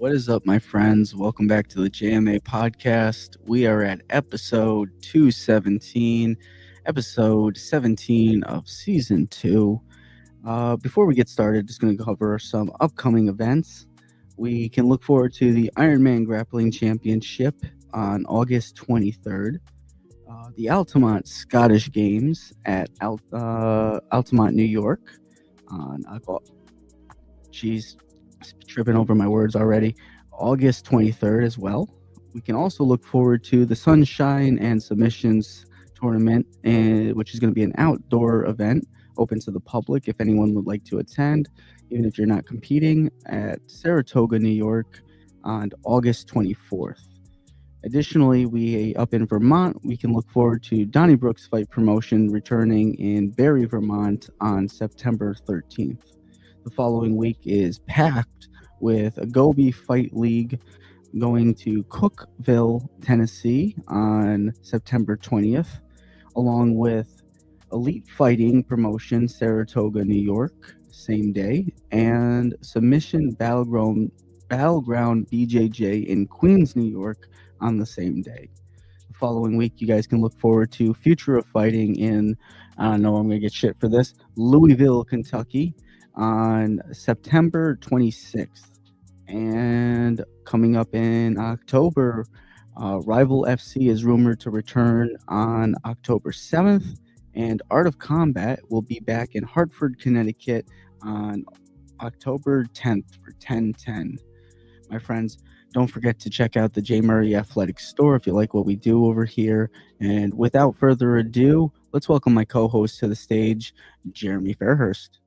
What is up, my friends? Welcome back to the JMA podcast. We are at episode 217, episode 17 of season 2. Before we get started, just going to cover some upcoming events. We can look forward to the Ironman Grappling Championship on August 23rd, the Altamont Scottish Games at Altamont, New York on Geez, tripping over my words already. August 23rd as well. We can also look forward to the Sunshine and Submissions tournament, which is going to be an outdoor event open to the public if anyone would like to attend, even if you're not competing, at Saratoga, New York on August 24th. Additionally, we up in Vermont, we can look forward to Donnybrooks Fight Promotion returning in Barrie, Vermont on September 13th. The following week is packed with a Gobi Fight League going to Cookeville, Tennessee on September 20th, along with Elite Fighting Promotion, Saratoga, New York, same day, and Submission Battleground BJJ in Queens, New York on the same day. The following week, you guys can look forward to Future of Fighting in, I don't know, I'm going to get shit for this, Louisville, Kentucky, on September 26th. And coming up in October, Rival FC is rumored to return on October 7th, and Art of Combat will be back in Hartford, Connecticut on October 10th for 10/10. My friends, don't forget to check out the Jmurrayathletics store if you like what we do over here. And without further ado, let's welcome my co-host to the stage, Jeremy Fairhurst.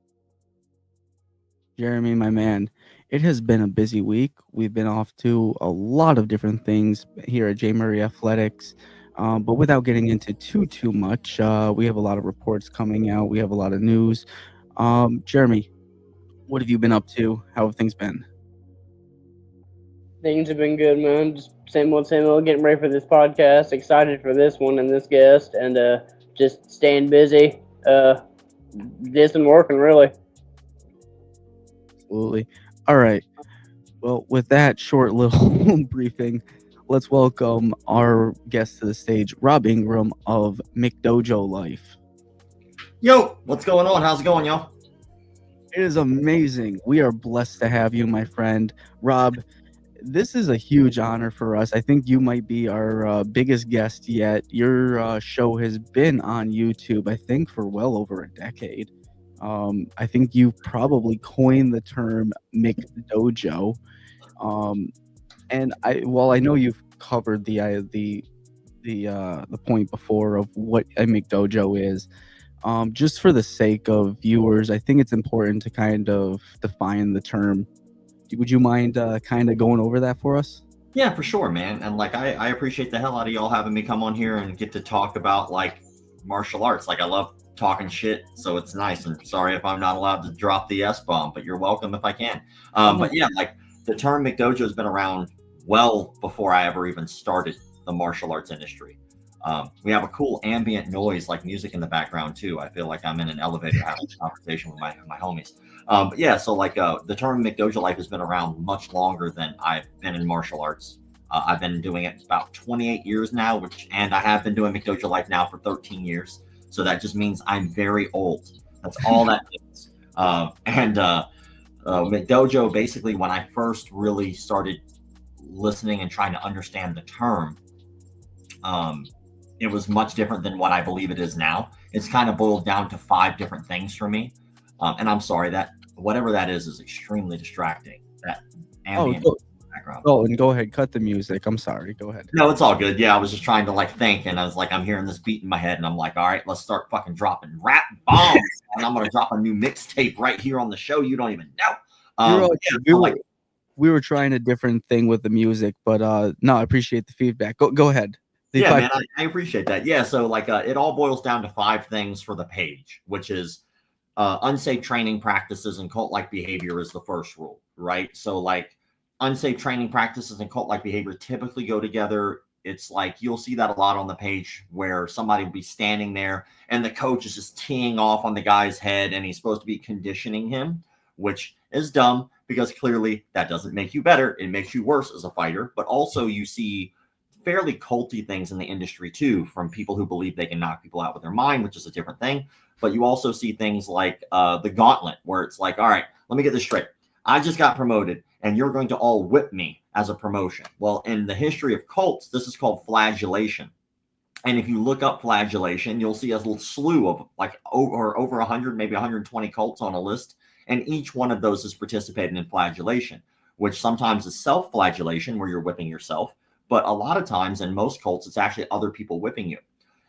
Jeremy, my man, it has been a busy week. We've been off to a lot of different things here at Jmurrayathletics. But without getting into too much, we have a lot of reports coming out. We have a lot of news. Jeremy, what have you been up to? How have things been? Things have been good, man. Just same old, getting ready for this podcast. Excited for this one and this guest, and just staying busy. This and working, really. Absolutely. All right. Well, with that short little briefing, let's welcome our guest to the stage, Rob Ingram of McDojoLife. Yo, what's going on? How's it going, yo? It is amazing. We are blessed to have you, my friend. Rob, this is a huge honor for us. I think you might be our biggest guest yet. Your show has been on YouTube, I think, for well over a decade. I think you probably coined the term McDojo. And while I know you've covered the point before of what a McDojo is, just for the sake of viewers, I think it's important to kind of define the term. Would you mind kind of going over that for us? Yeah, for sure, man. And like, I appreciate the hell out of y'all having me come on here and get to talk about like martial arts. Like, I love talking shit, so it's nice. And sorry if I'm not allowed to drop the S-bomb, but you're welcome if I can. But yeah, like the term McDojo has been around well before I ever even started the martial arts industry. We have a cool ambient noise, like music in the background too. I feel like I'm in an elevator having a conversation with my homies. But yeah, so like the term McDojoLife has been around much longer than I've been in martial arts. I've been doing it about 28 years now, and I have been doing McDojoLife now for 13 years. So that just means I'm very old. That's all that means. McDojo, basically, when I first really started listening and trying to understand the term, it was much different than what I believe it is now. It's kind of boiled down to 5 different things for me. And I'm sorry that whatever that is extremely distracting. That ambient background. Oh, and go ahead, cut the music. I'm sorry. Go ahead. No, it's all good. Yeah, I was just trying to like think, and I was like, I'm hearing this beat in my head, and I'm like, all right, let's start fucking dropping rap bombs, and I'm gonna drop a new mixtape right here on the show. You don't even know. We were trying a different thing with the music, but no, I appreciate the feedback. Go ahead. Man, I appreciate that. Yeah, so like it all boils down to 5 things for the page, which is unsafe training practices and cult-like behavior is the first rule, right? So like unsafe training practices and cult-like behavior typically go together. It's like you'll see that a lot on the page where somebody will be standing there and the coach is just teeing off on the guy's head and he's supposed to be conditioning him, which is dumb because clearly that doesn't make you better. It makes you worse as a fighter. But also you see fairly culty things in the industry too, from people who believe they can knock people out with their mind, which is a different thing. But you also see things like the gauntlet, where it's like, all right, let me get this straight. I just got promoted and you're going to all whip me as a promotion. Well, in the history of cults, this is called flagellation. And if you look up flagellation, you'll see a little slew of like over 100, maybe 120 cults on a list. And each one of those is participating in flagellation, which sometimes is self-flagellation, where you're whipping yourself. But a lot of times in most cults, it's actually other people whipping you.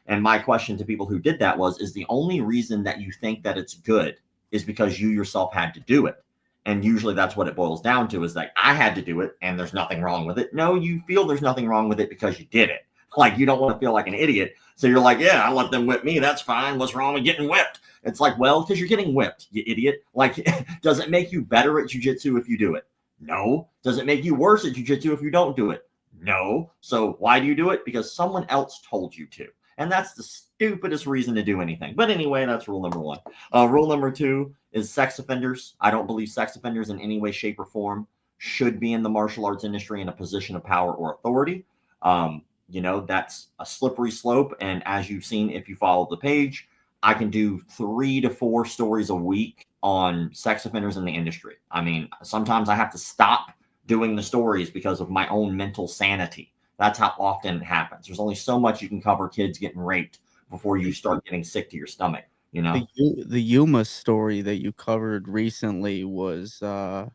And my question to people who did that was, is the only reason that you think that it's good is because you yourself had to do it? And usually that's what it boils down to, is like, I had to do it and there's nothing wrong with it. No, you feel there's nothing wrong with it because you did it. Like, you don't want to feel like an idiot. So you're like, yeah, I let them whip me. That's fine. What's wrong with getting whipped? It's like, well, because you're getting whipped, you idiot. Like, does it make you better at jiu-jitsu if you do it? No. Does it make you worse at jiu-jitsu if you don't do it? No. So why do you do it? Because someone else told you to. And that's the stupidest reason to do anything. But anyway, that's rule number one. Rule number two is sex offenders. I don't believe sex offenders in any way, shape, or form should be in the martial arts industry in a position of power or authority. That's a slippery slope. And as you've seen, if you follow the page, I can do 3 to 4 stories a week on sex offenders in the industry. I mean, sometimes I have to stop doing the stories because of my own mental sanity. That's how often it happens. There's only so much you can cover kids getting raped before you start getting sick to your stomach, you know? The Yuma story that you covered recently was that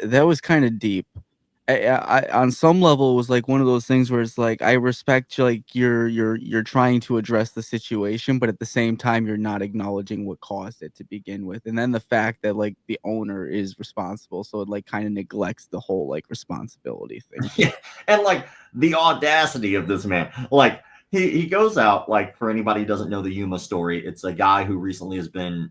was kind of deep. I on some level, it was like one of those things where it's like, I respect like you're trying to address the situation, but at the same time you're not acknowledging what caused it to begin with. And then the fact that like the owner is responsible, so it like kind of neglects the whole like responsibility thing. Yeah. And like the audacity of this man, like he goes out, like, for anybody who doesn't know the Yuma story, it's a guy who recently has been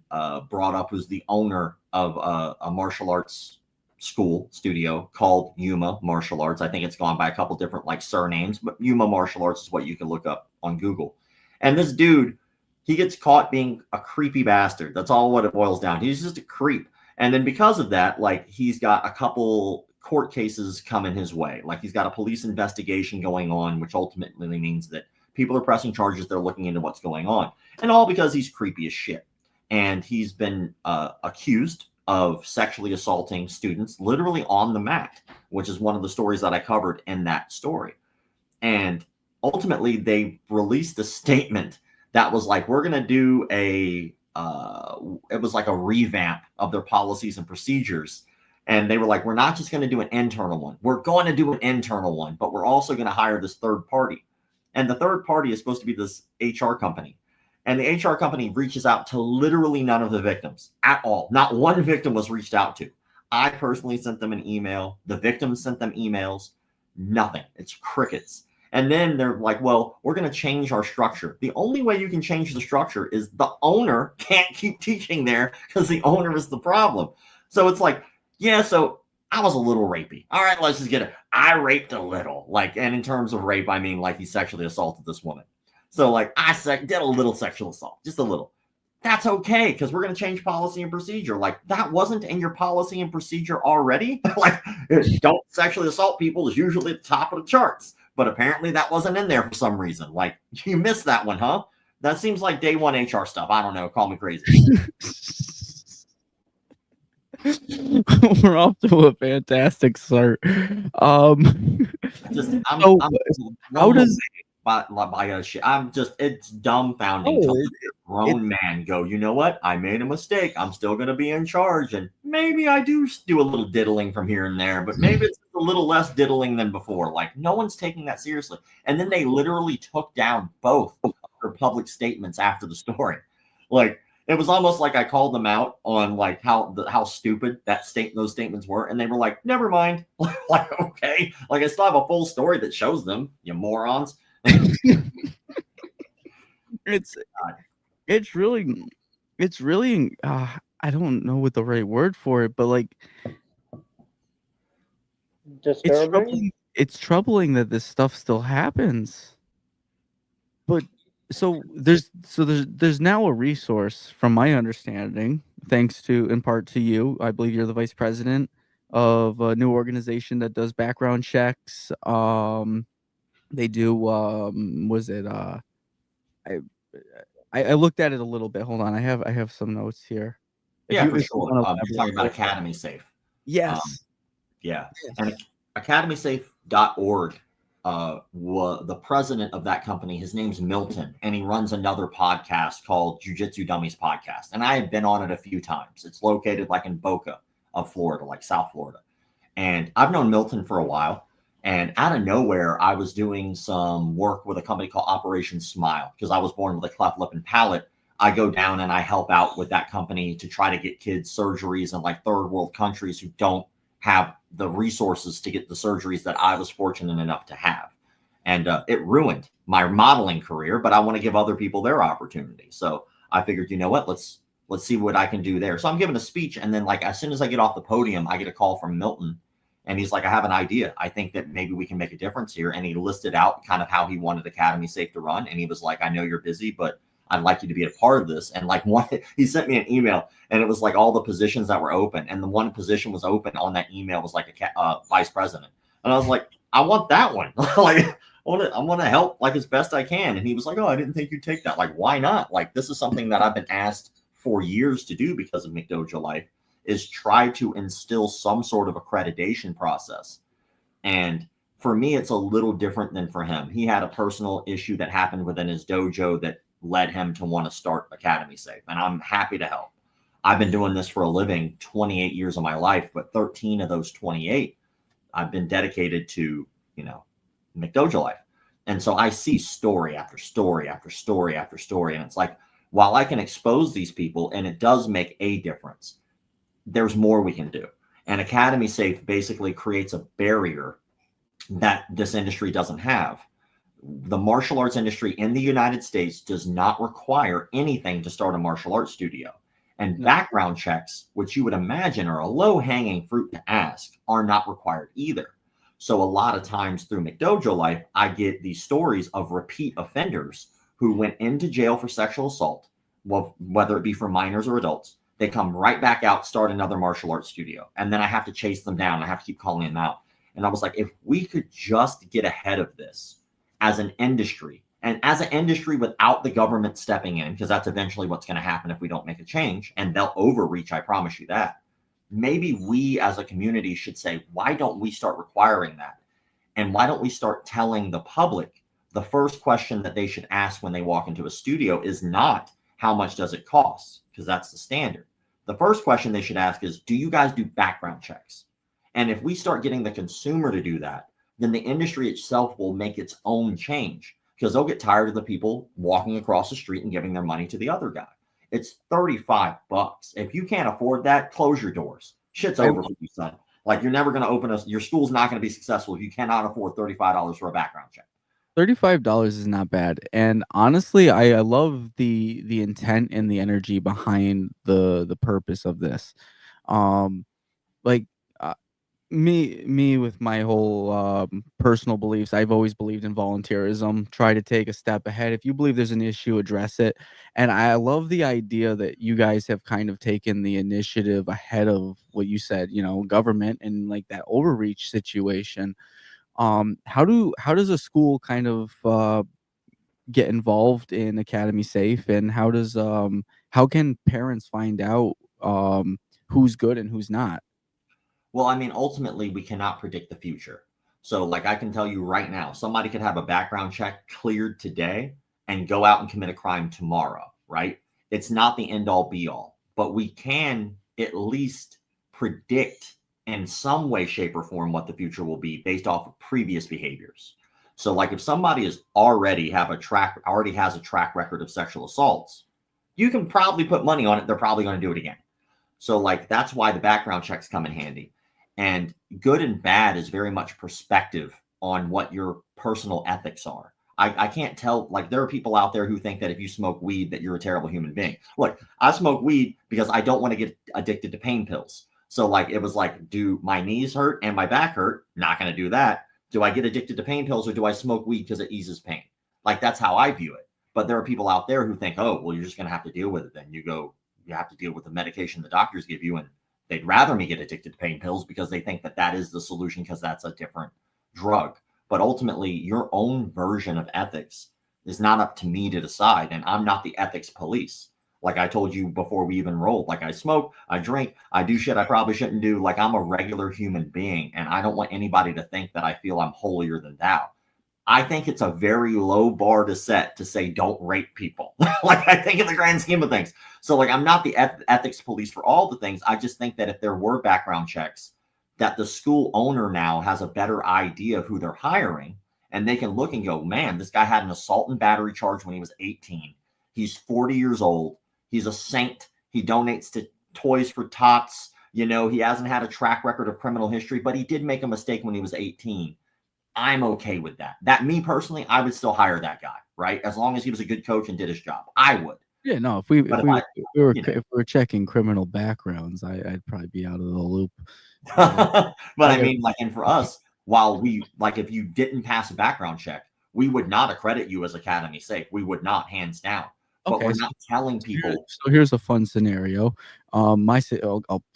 brought up, who's the owner of a martial arts studio called Yuma Martial Arts. I think it's gone by a couple different like surnames, but Yuma Martial Arts is what you can look up on Google. And this dude, he gets caught being a creepy bastard. That's all what it boils down to. He's just a creep. And then because of that, like, he's got a couple court cases coming his way. Like, he's got a police investigation going on, which ultimately means that people are pressing charges. They're looking into what's going on, and all because he's creepy as shit. And he's been accused of sexually assaulting students literally on the mat, which is one of the stories that I covered in that story. And ultimately they released a statement that was like, we're going to do it was like a revamp of their policies and procedures. And they were like, we're not just going to do an internal one. We're going to do an internal one, but we're also going to hire this third party. And the third party is supposed to be this HR company. And the HR company reaches out to literally none of the victims at all. Not one victim was reached out to. I personally sent them an email. The victims sent them emails. Nothing. It's crickets. And then they're like, well, we're going to change our structure. The only way you can change the structure is the owner can't keep teaching there because the owner is the problem. So it's like, yeah, so I was a little rapey. All right, let's just get it. I raped a little. Like, and in terms of rape, I mean like he sexually assaulted this woman. So like I did a little sexual assault, just a little. That's okay, because we're going to change policy and procedure. Like, that wasn't in your policy and procedure already. Like, don't sexually assault people is usually at the top of the charts. But apparently that wasn't in there for some reason. Like, you missed that one, huh? That seems like day one HR stuff. I don't know. Call me crazy. We're off to a fantastic start. How does it's dumbfounding to let a grown man go, you know what? I made a mistake. I'm still going to be in charge. And maybe I do a little diddling from here and there, but maybe it's a little less diddling than before. Like, no one's taking that seriously. And then they literally took down both of their public statements after the story. Like, it was almost like I called them out on like how stupid those statements were, and they were like, "Never mind." Like, okay, like I still have a full story that shows them, you morons. It's really I don't know what the right word for it, but like, disturbing. It's troubling that this stuff still happens. But so there's now a resource, from my understanding, thanks to, in part to you. I believe you're the vice president of a new organization that does background checks. They do, was it, I, I looked at it a little bit. Hold on. I have some notes here. Yeah, for If you sure. want to You're talking about elaborate. Academy Safe. Yes. Yeah. Yes. And academysafe.org, the president of that company, his name's Milton, and he runs another podcast called Jiu-Jitsu Dummies Podcast. And I have been on it a few times. It's located like in Boca of Florida, like South Florida. And I've known Milton for a while. And out of nowhere, I was doing some work with a company called Operation Smile because I was born with a cleft lip and palate. I go down and I help out with that company to try to get kids surgeries in like third world countries who don't have the resources to get the surgeries that I was fortunate enough to have. And it ruined my modeling career, but I want to give other people their opportunity. So I figured, you know what, let's see what I can do there. So I'm giving a speech. And then like, as soon as I get off the podium, I get a call from Milton. And he's like, I have an idea. I think that maybe we can make a difference here. And he listed out kind of how he wanted Academy Safe to run. And he was like, I know you're busy, but I'd like you to be a part of this. And like he sent me an email and it was like all the positions that were open. And the one position was open on that email was like a vice president. And I was like, I want that one. Like, I want to help like as best I can. And he was like, oh, I didn't think you'd take that. Like, why not? Like, this is something that I've been asked for years to do because of McDojoLife, is try to instill some sort of accreditation process. And for me, it's a little different than for him. He had a personal issue that happened within his dojo that led him to want to start Academy Safe. And I'm happy to help. I've been doing this for a living 28 years of my life, but 13 of those 28, I've been dedicated to, McDojoLife. And so I see story after story after story after story. And it's like, while I can expose these people and it does make a difference, there's more we can do. And Academy Safe basically creates a barrier that this industry doesn't have. The martial arts industry in the United States does not require anything to start a martial arts studio. And background checks, which you would imagine are a low-hanging fruit to ask, are not required either. So a lot of times through McDojoLife, I get these stories of repeat offenders who went into jail for sexual assault, well, whether it be for minors or adults. They come right back out, start another martial arts studio. And then I have to chase them down. I have to keep calling them out. And I was like, if we could just get ahead of this as an industry, and as an industry without the government stepping in, because that's eventually what's going to happen if we don't make a change, and they'll overreach, I promise you that. Maybe we as a community should say, why don't we start requiring that? And why don't we start telling the public the first question that they should ask when they walk into a studio is not how much does it cost, because that's the standard. The first question they should ask is, do you guys do background checks? And if we start getting the consumer to do that, then the industry itself will make its own change, because they'll get tired of the people walking across the street and giving their money to the other guy. It's $35. If you can't afford that, close your doors. Shit's over for you, son. Like, you're never going to open your school's not going to be successful if you cannot afford $35 for a background check. $35 is not bad. And honestly, I love the intent and the energy behind the purpose of this. Like me with my whole personal beliefs, I've always believed in volunteerism. Try to take a step ahead. If you believe there's an issue, address it. And I love the idea that you guys have kind of taken the initiative ahead of what you said, government and like that overreach situation. How does a school kind of get involved in Academy Safe, and how can parents find out who's good and who's not? Well, I mean, ultimately, we cannot predict the future. So, like, I can tell you right now, somebody could have a background check cleared today and go out and commit a crime tomorrow, right? It's not the end all be all, but we can at least predict in some way, shape, or form what the future will be based off of previous behaviors. So, like, if somebody is already has a track record of sexual assaults, you can probably put money on it. They're probably going to do it again. So, like, that's why the background checks come in handy. And good and bad is very much perspective on what your personal ethics are. I can't tell, like, there are people out there who think that if you smoke weed, that you're a terrible human being. Look, I smoke weed because I don't want to get addicted to pain pills. So, like, it was like, do my knees hurt and my back hurt? Not going to do that. Do I get addicted to pain pills, or do I smoke weed because it eases pain? Like, that's how I view it. But there are people out there who think, oh, well, you're just going to have to deal with it. Then you go you have to deal with the medication the doctors give you, and they'd rather me get addicted to pain pills because they think that that is the solution because that's a different drug. But ultimately, your own version of ethics is not up to me to decide, and I'm not the ethics police. Like I told you before we even rolled, like I smoke, I drink, I do shit I probably shouldn't do. Like I'm a regular human being, and I don't want anybody to think that I feel I'm holier than thou. I think it's a very low bar to set to say don't rape people. Like I think in the grand scheme of things. So like I'm not the ethics police for all the things. I just think that if there were background checks, that the school owner now has a better idea of who they're hiring, and they can look and go, man, this guy had an assault and battery charge when he was 18. He's 40 years old. He's a saint. He donates to Toys for Tots. You know, he hasn't had a track record of criminal history, but he did make a mistake when he was 18. I'm okay with that. That me personally, I would still hire that guy, right? As long as he was a good coach and did his job, I would. Yeah, no. If we were checking criminal backgrounds, I'd probably be out of the loop. But I mean, like, and for us, while we like, if you didn't pass a background check, we would not accredit you as academy safe. We would not, hands down. But Okay, we're not telling people. So here's a fun scenario. I'll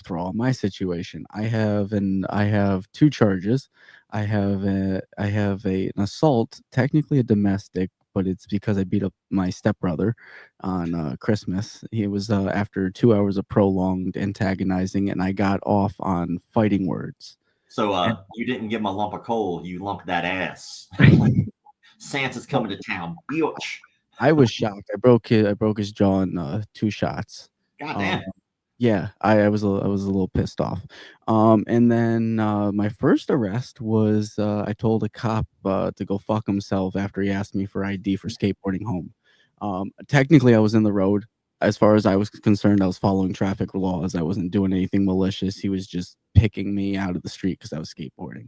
throw out my situation. I have 2 charges. I have an assault, technically a domestic, but it's because I beat up my stepbrother on Christmas. He was after 2 hours of prolonged antagonizing, and I got off on fighting words. So you didn't give him a lump of coal, you lumped that ass. Santa's coming to town, bitch. I was shocked. I broke his jaw in 2 shots. Goddamn. Yeah, I was a little pissed off. And then my first arrest was I told a cop to go fuck himself after he asked me for ID for skateboarding home. Technically, I was in the road. As far as I was concerned, I was following traffic laws. I wasn't doing anything malicious. He was just picking me out of the street because I was skateboarding.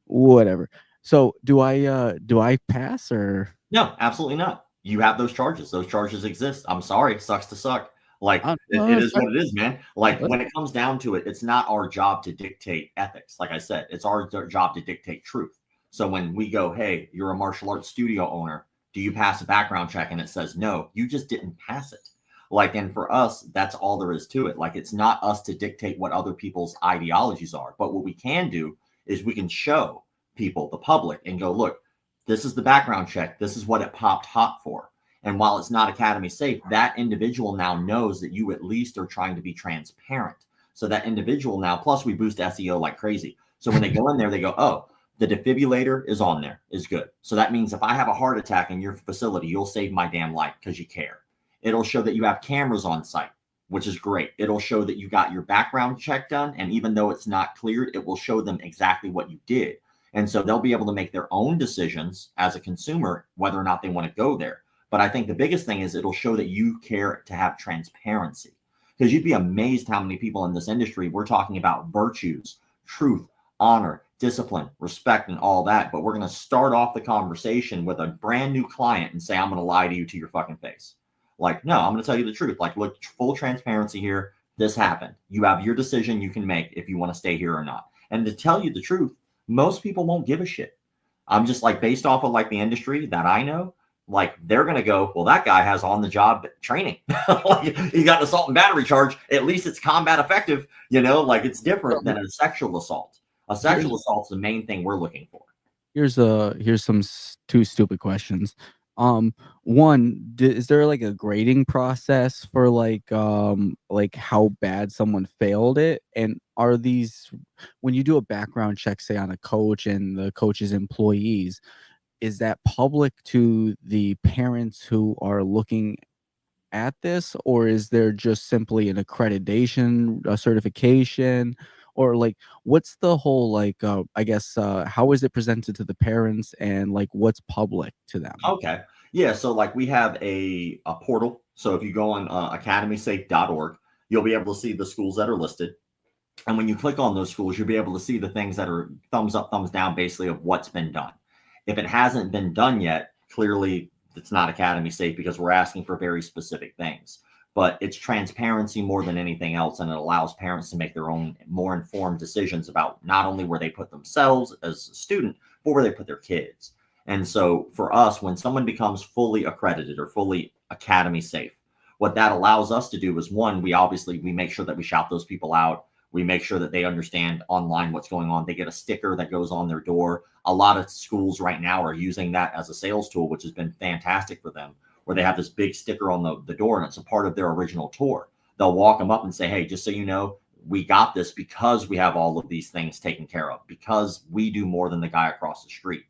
Whatever. So do I pass or? No, absolutely not. You have those charges. Those charges exist. I'm sorry. Sucks to suck. Like it is what it is, man. Like when it comes down to it, it's not our job to dictate ethics. Like I said, it's our job to dictate truth. So when we go, hey, you're a martial arts studio owner, do you pass a background check? And it says no, you just didn't pass it. Like, and for us, that's all there is to it. Like, it's not us to dictate what other people's ideologies are. But what we can do is we can show people, the public, and go, look, this is the background check. This is what it popped hot for. And while it's not academy safe, that individual now knows that you at least are trying to be transparent. So that individual now, plus we boost SEO like crazy. So when they go in there, they go, oh, the defibrillator is on there, is good. So that means if I have a heart attack in your facility, you'll save my damn life because you care. It'll show that you have cameras on site, which is great. It'll show that you got your background check done. And even though it's not cleared, it will show them exactly what you did. And so they'll be able to make their own decisions as a consumer, whether or not they want to go there. But I think the biggest thing is it'll show that you care to have transparency, because you'd be amazed how many people in this industry, we're talking about virtues, truth, honor, discipline, respect, and all that. But we're going to start off the conversation with a brand new client and say, I'm going to lie to you to your fucking face. Like, no, I'm going to tell you the truth. Like, look, full transparency here. This happened. You have your decision you can make if you want to stay here or not. And to tell you the truth, most people won't give a shit. I'm just like, based off of like the industry that I know, like they're going to go, well, that guy has on the job training. Like, he got an assault and battery charge. At least it's combat effective. You know, like it's different than a sexual assault. A sexual assault is the main thing we're looking for. Here's some 2 stupid questions. One, is there like a grading process for like how bad someone failed it? And are these, when you do a background check, say on a coach and the coach's employees, is that public to the parents who are looking at this, or is there just simply an accreditation, a certification, or like what's the whole like I guess how is it presented to the parents, and like what's public to them? Okay. Yeah. So like we have a portal. So if you go on academysafe.org, you'll be able to see the schools that are listed. And when you click on those schools, you'll be able to see the things that are thumbs up, thumbs down, basically of what's been done. If it hasn't been done yet, clearly it's not academy safe because we're asking for very specific things. But it's transparency more than anything else. And it allows parents to make their own more informed decisions about not only where they put themselves as a student, but where they put their kids. And so for us, when someone becomes fully accredited or fully academy safe, What that allows us to do is, one, we make sure that we shout those people out. We make sure that they understand online what's going on. They get a sticker that goes on their door. A lot of schools right now are using that as a sales tool, which has been fantastic for them, where they have this big sticker on the door, and it's a part of their original tour. They'll walk them up and say, hey, just so you know, we got this because we have all of these things taken care of, because we do more than the guy across the street.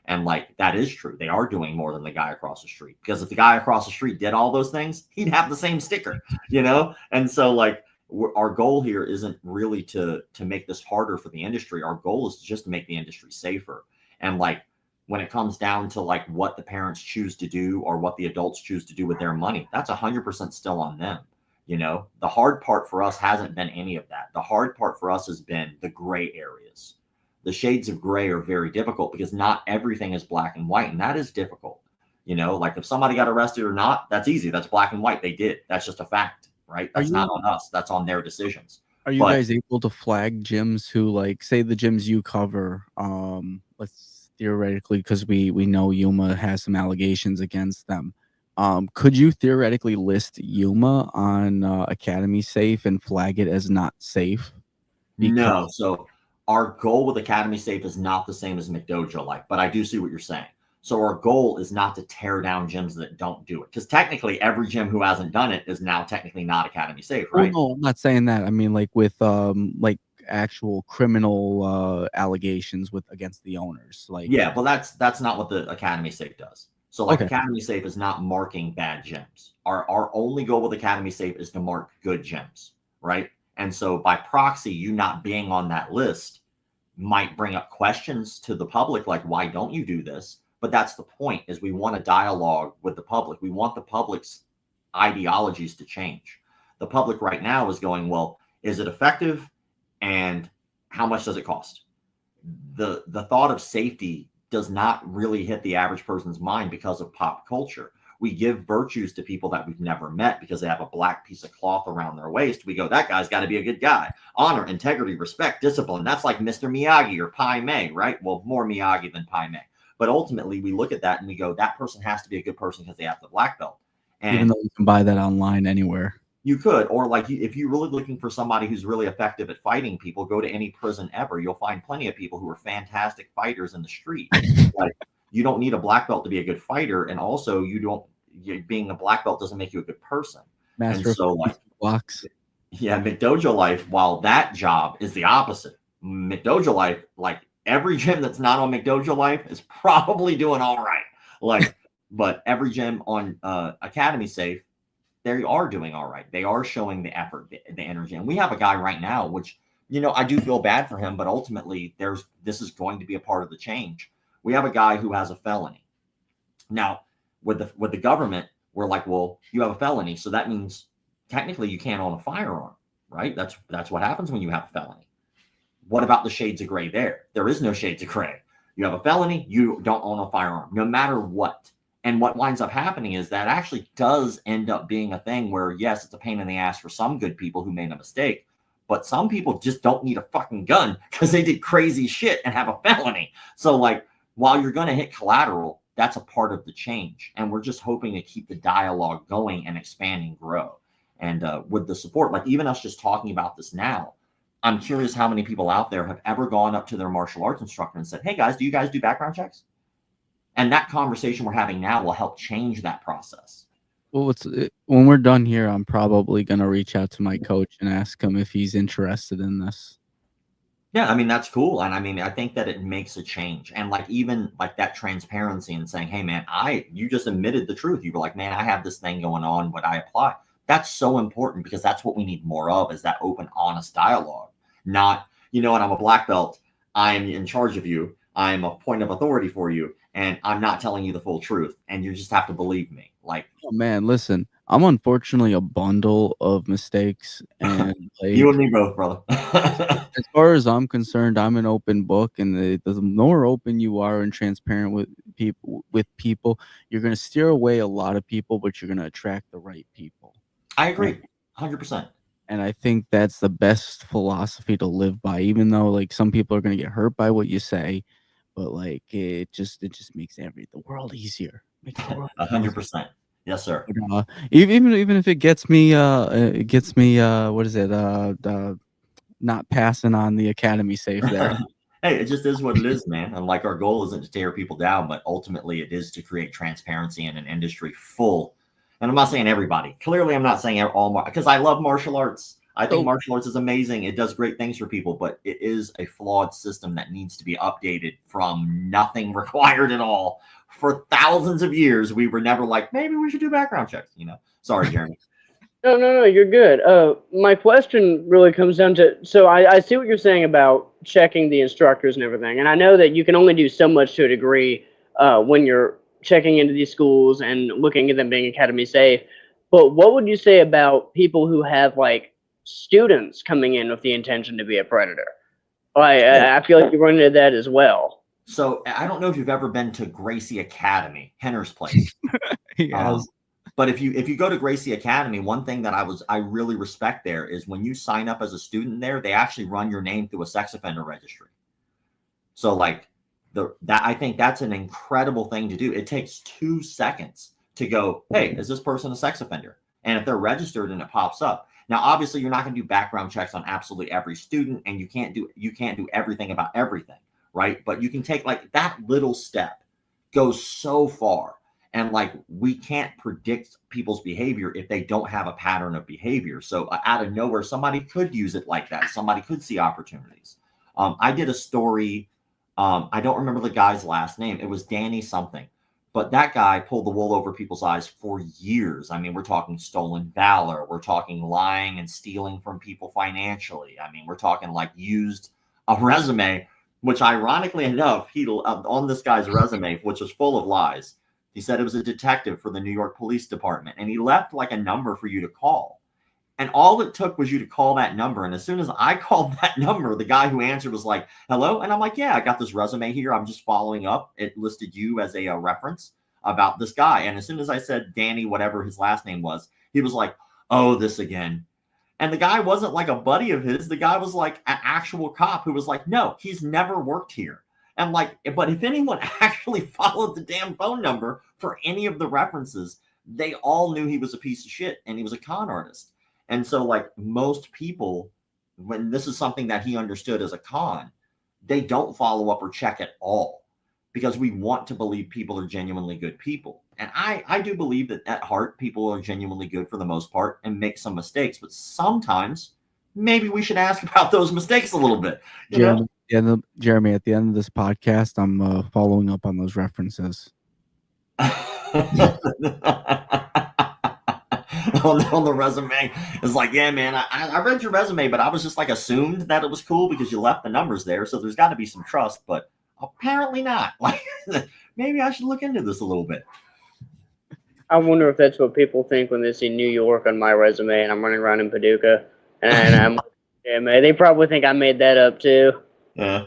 And like, that is true. They are doing more than the guy across the street, because if the guy across the street did all those things, he'd have the same sticker, you know? And so like, our goal here isn't really to make this harder for the industry. Our goal is just to make the industry safer. And like, when it comes down to like what the parents choose to do or what the adults choose to do with their money, that's 100% still on them. You know, the hard part for us hasn't been any of that. The hard part for us has been the gray areas. The shades of gray are very difficult because not everything is black and white, and that is difficult. You know, like if somebody got arrested or not, that's easy. That's black and white. They did. That's just a fact, right? That's not on us. That's on their decisions. Are you guys able to flag gyms who, like, say the gyms you cover, let's theoretically, because we know Yuma has some allegations against them. Could you theoretically list Yuma on Academy Safe and flag it as not safe? No. So our goal with Academy Safe is not the same as McDojoLife, but I do see what you're saying. So our goal is not to tear down gyms that don't do it, because technically every gym who hasn't done it is now technically not Academy Safe, right? Well, no, I'm not saying that. I mean, like with like actual criminal allegations against the owners. Like, yeah, well, that's not what the Academy Safe does. So like, Academy Safe is not marking bad gyms. Our only goal with Academy Safe is to mark good gyms, right? And so by proxy, you not being on that list might bring up questions to the public, like, why don't you do this? But that's the point, is we want a dialogue with the public. We want the public's ideologies to change. The public right now is going, well, is it effective? And how much does it cost? The thought of safety does not really hit the average person's mind because of pop culture. We give virtues to people that we've never met because they have a black piece of cloth around their waist. We go, that guy's got to be a good guy. Honor, integrity, respect, discipline. That's like Mr. Miyagi or Pai Mei, right? Well, more Miyagi than Pai Mei. But ultimately, we look at that and we go, that person has to be a good person because they have the black belt. And even though you can buy that online anywhere. You could, or like, if you're really looking for somebody who's really effective at fighting people, go to any prison ever. You'll find plenty of people who are fantastic fighters in the street. Like, you don't need a black belt to be a good fighter, and also being a black belt doesn't make you a good person. Master and so, like, blocks. Yeah, McDojoLife, while that job is the opposite, McDojoLife, like every gym that's not on McDojoLife is probably doing all right. Like, but every gym on Academy Safe, they are doing all right. They are showing the effort, the energy. And we have a guy right now, which, you know, I do feel bad for him, but ultimately this is going to be a part of the change. We have a guy who has a felony. Now, with the government, we're like, well, you have a felony, so that means technically you can't own a firearm, right? That's what happens when you have a felony. What about the shades of gray there? There is no shades of gray. You have a felony, you don't own a firearm, no matter what. And what winds up happening is that actually does end up being a thing where, yes, it's a pain in the ass for some good people who made a mistake, but some people just don't need a fucking gun because they did crazy shit and have a felony. So like, while you're going to hit collateral, that's a part of the change. And we're just hoping to keep the dialogue going and expand and grow. And with the support, like even us just talking about this now, I'm curious how many people out there have ever gone up to their martial arts instructor and said, hey guys, do you guys do background checks? And that conversation we're having now will help change that process. Well, when we're done here, I'm probably going to reach out to my coach and ask him if he's interested in this. Yeah, I mean, that's cool. And I mean, I think that it makes a change. And like, even like that transparency and saying, hey man, you just admitted the truth. You were like, man, I have this thing going on, would I apply? That's so important, because that's what we need more of, is that open, honest dialogue. Not, you know what, I'm a black belt, I'm in charge of you, I'm a point of authority for you, and I'm not telling you the full truth, and you just have to believe me. Like, oh man, listen, I'm unfortunately a bundle of mistakes, and like, you and me both, brother. as far as I'm concerned, I'm an open book, and the more open you are and transparent with people, you're going to steer away a lot of people, but you're going to attract the right people. I agree, 100%. And I think that's the best philosophy to live by, even though like some people are going to get hurt by what you say, but like it just makes the world easier. 100%. Yes, sir. But, even if it gets me, what is it? Not passing on the academy safe there. Hey, it just is what it is, man. And like our goal isn't to tear people down, but ultimately it is to create transparency in an industry full. And I'm not saying everybody. Clearly, I'm not saying all because I love martial arts. I think martial arts is amazing. It does great things for people, but it is a flawed system that needs to be updated from nothing required at all. For thousands of years, we were never like, maybe we should do background checks. Sorry, Jeremy. No, you're good. My question really comes down to, so I see what you're saying about checking the instructors and everything, and I know that you can only do so much to a degree when you're checking into these schools and looking at them being academy safe. But what would you say about people who have like students coming in with the intention to be a predator? I feel like you run into that as well. So I don't know if you've ever been to Gracie Academy, Henner's place. Yes. But if you go to Gracie Academy, one thing that I really respect there is when you sign up as a student there, they actually run your name through a sex offender registry. So like I think that's an incredible thing to do. It takes 2 seconds to go, hey, is this person a sex offender? And if they're registered and it pops up. Now, obviously, you're not going to do background checks on absolutely every student, and you can't do everything about everything, right? But you can take like that little step goes so far. And like, we can't predict people's behavior if they don't have a pattern of behavior. So out of nowhere, somebody could use it like that. Somebody could see opportunities. I did a story. I don't remember the guy's last name. It was Danny something. But that guy pulled the wool over people's eyes for years. I mean, we're talking stolen valor. We're talking lying and stealing from people financially. I mean, we're talking like used a resume, which ironically enough, he on this guy's resume, which was full of lies. He said it was a detective for the New York Police Department, and he left like a number for you to call. And all it took was you to call that number. And as soon as I called that number, the guy who answered was like, hello. And I'm like, yeah, I got this resume here. I'm just following up. It listed you as a reference about this guy. And as soon as I said Danny, whatever his last name was, he was like, oh, this again. And the guy wasn't like a buddy of his. The guy was like an actual cop who was like, no, he's never worked here. And like, but if anyone actually followed the damn phone number for any of the references, they all knew he was a piece of shit and he was a con artist. And so like most people, when this is something that he understood as a con, they don't follow up or check at all because we want to believe people are genuinely good people. And I do believe that at heart, people are genuinely good for the most part and make some mistakes, but sometimes maybe we should ask about those mistakes a little bit. Jeremy, at the end of this podcast, I'm following up on those references. on the resume, it's like, yeah, man, I read your resume, but I was just like assumed that it was cool because you left the numbers there. So there's got to be some trust, but apparently not. Like, maybe I should look into this a little bit. I wonder if that's what people think when they see New York on my resume and I'm running around in Paducah. And I'm yeah, man, they probably think I made that up too. Yeah.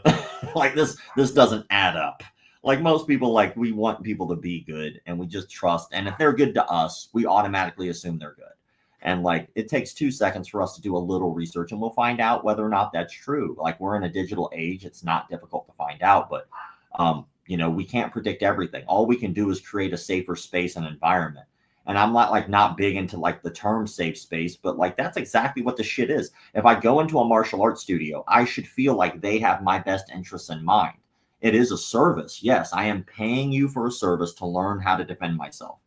Like this doesn't add up. Like most people, like we want people to be good and we just trust. And if they're good to us, we automatically assume they're good. And like it takes 2 seconds for us to do a little research and we'll find out whether or not that's true. Like we're in a digital age. It's not difficult to find out, but we can't predict everything. All we can do is create a safer space and environment. And I'm not big into like the term safe space, but like that's exactly what the shit is. If I go into a martial arts studio, I should feel like they have my best interests in mind. It is a service. Yes, I am paying you for a service to learn how to defend myself.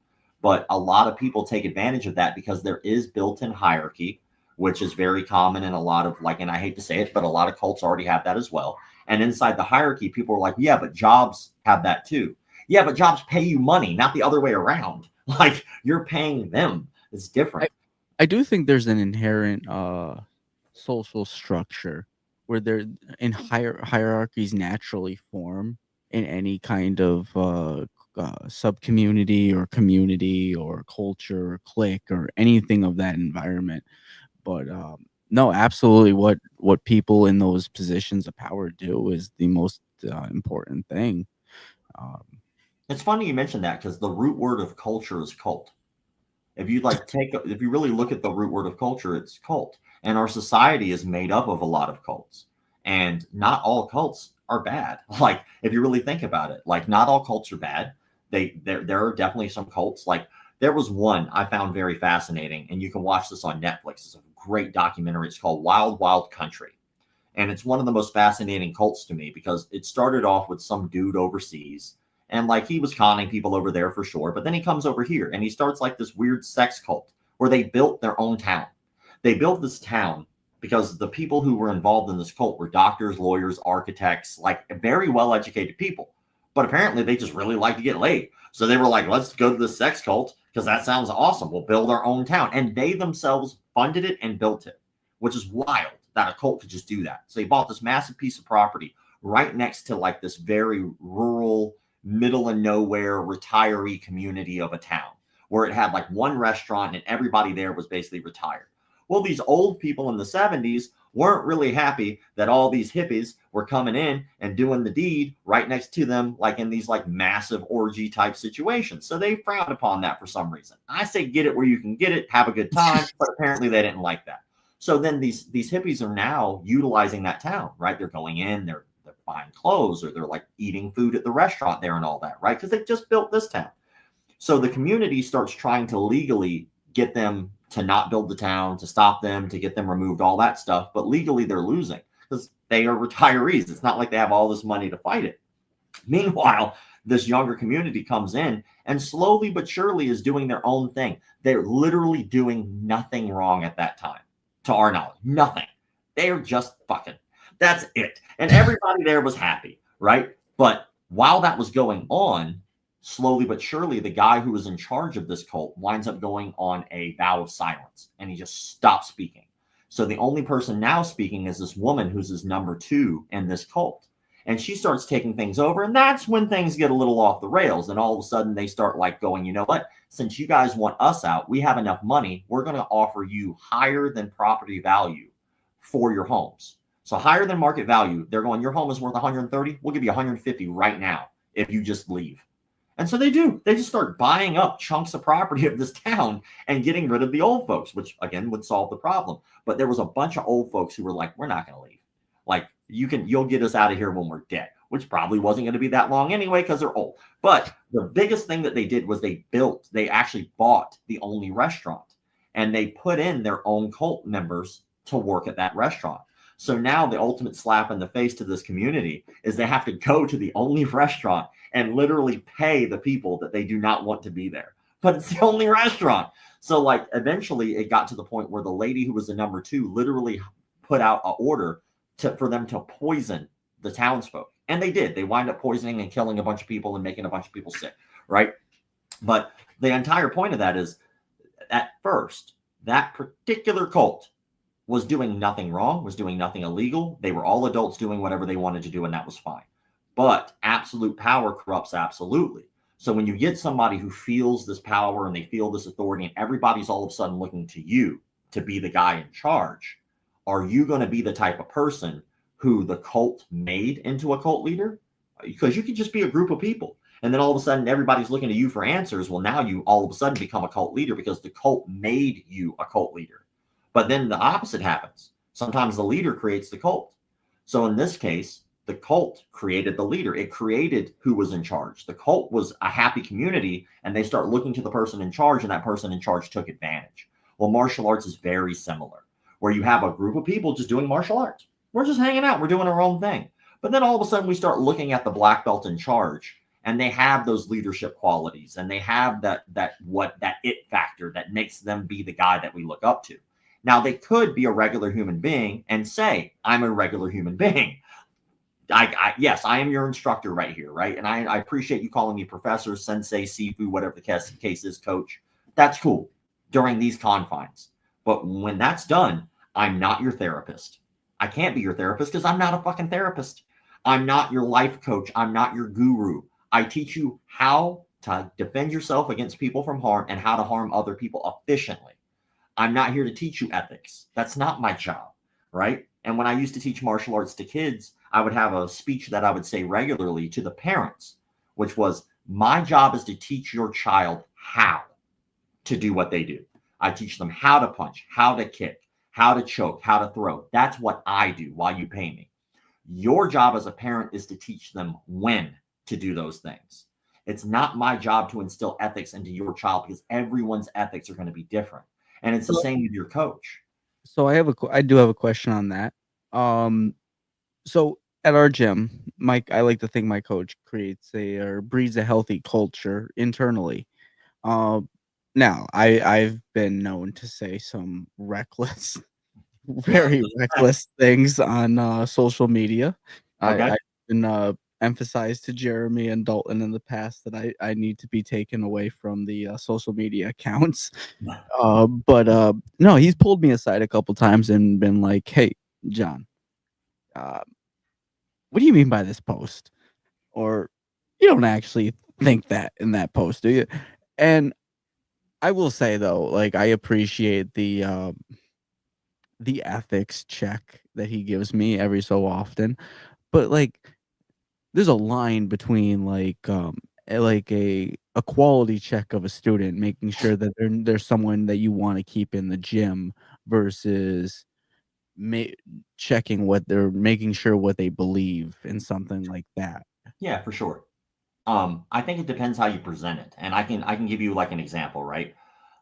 But a lot of people take advantage of that because there is built-in hierarchy, which is very common in a lot of and I hate to say it, but a lot of cults already have that as well. And inside the hierarchy, people are like, yeah, but jobs have that too. Yeah, but jobs pay you money, not the other way around. Like you're paying them. It's different. I do think there's an inherent social structure where there in hierarchies naturally form in any kind of sub-community or community or culture or clique or anything of that environment. But no, absolutely what people in those positions of power do is the most important thing. It's funny you mentioned that because the root word of culture is cult. If you if you really look at the root word of culture, it's cult. And our society is made up of a lot of cults. And not all cults are bad. Like, if you really think about it, like not all cults are bad. There are definitely some cults. Like There was one I found very fascinating, and you can watch this on Netflix. It's a great documentary. It's called Wild Wild Country. And it's one of the most fascinating cults to me because it started off with some dude overseas. And like he was conning people over there for sure. But then he comes over here and he starts like this weird sex cult where they built their own town. They built this town because the people who were involved in this cult were doctors, lawyers, architects, like very well-educated people. But apparently they just really like to get laid. So they were like, let's go to the sex cult because that sounds awesome. We'll build our own town. And they themselves funded it and built it, which is wild that a cult could just do that. So they bought this massive piece of property right next to like this very rural, middle of nowhere retiree community of a town where it had like one restaurant and everybody there was basically retired. Well, these old people in the 70s weren't really happy that all these hippies were coming in and doing the deed right next to them, like in these like massive orgy type situations. So they frowned upon that for some reason. I say get it where you can get it, have a good time, but apparently they didn't like that. So then these hippies are now utilizing that town, right? They're going in, they're buying clothes, or they're like eating food at the restaurant there and all that, right? Because they just built this town. So the community starts trying to legally get them to not build the town, to stop them, to get them removed, all that stuff. But legally they're losing because they are retirees. It's not like they have all this money to fight it. Meanwhile, this younger community comes in and slowly but surely is doing their own thing. They're literally doing nothing wrong at that time, to our knowledge. Nothing. They're just fucking. That's it. And everybody there was happy, right? But while that was going on, slowly but surely, the guy who was in charge of this cult winds up going on a vow of silence, and he just stops speaking. So the only person now speaking is this woman who's his number 2 in this cult. And she starts taking things over, and that's when things get a little off the rails. And all of a sudden they start like going, you know what? Since you guys want us out, we have enough money. We're going to offer you higher than property value for your homes. So higher than market value. They're going, your home is worth 130. We'll give you 150 right now if you just leave. And so they do. They just start buying up chunks of property of this town and getting rid of the old folks, which again would solve the problem. But there was a bunch of old folks who were like, we're not going to leave. Like you'll get us out of here when we're dead, which probably wasn't going to be that long anyway because they're old. But the biggest thing that they did was they actually bought the only restaurant, and they put in their own cult members to work at that restaurant. So now the ultimate slap in the face to this community is they have to go to the only restaurant and literally pay the people that they do not want to be there. But it's the only restaurant. So like eventually it got to the point where the lady who was the number 2 literally put out an order for them to poison the townsfolk. And they did. They wind up poisoning and killing a bunch of people and making a bunch of people sick, right? But the entire point of that is at first, that particular cult was doing nothing wrong, was doing nothing illegal. They were all adults doing whatever they wanted to do, and that was fine. But absolute power corrupts absolutely. So when you get somebody who feels this power and they feel this authority and everybody's all of a sudden looking to you to be the guy in charge, are you going to be the type of person who the cult made into a cult leader? Because you could just be a group of people. And then all of a sudden everybody's looking to you for answers. Well, now you all of a sudden become a cult leader because the cult made you a cult leader. But then the opposite happens. Sometimes the leader creates the cult. So in this case, the cult created the leader. It created who was in charge. The cult was a happy community, and they start looking to the person in charge, and that person in charge took advantage. Well, martial arts is very similar, where you have a group of people just doing martial arts. We're just hanging out. We're doing our own thing. But then all of a sudden we start looking at the black belt in charge, and they have those leadership qualities, and they have that it factor that makes them be the guy that we look up to. Now, they could be a regular human being and say, I'm a regular human being. Yes, I am your instructor right here, right? And I appreciate you calling me professor, sensei, sifu, whatever the case is, coach. That's cool during these confines. But when that's done, I'm not your therapist. I can't be your therapist because I'm not a fucking therapist. I'm not your life coach. I'm not your guru. I teach you how to defend yourself against people from harm and how to harm other people efficiently. I'm not here to teach you ethics. That's not my job, right? And when I used to teach martial arts to kids, I would have a speech that I would say regularly to the parents, which was, my job is to teach your child how to do what they do. I teach them how to punch, how to kick, how to choke, how to throw. That's what I do while you pay me. Your job as a parent is to teach them when to do those things. It's not my job to instill ethics into your child because everyone's ethics are going to be different. And it's the same with your coach. So I do have a question on that. So at our gym, I like to think my coach breeds a healthy culture internally. Um, Now I've been known to say some reckless, very reckless things on social media. Okay. I've been emphasized to Jeremy and Dalton in the past that I need to be taken away from the social media accounts. But no, he's pulled me aside a couple times and been like, "Hey, John, uh, what do you mean by this post?" Or you don't actually think that in that post, do you? And I will say though, like I appreciate the ethics check that he gives me every so often, but like there's a line between like a quality check of a student, making sure that they're someone that you want to keep in the gym versus ma- checking what they're making sure what they believe in something like that. Yeah, for sure. I think it depends how you present it. And I can give you like an example, right?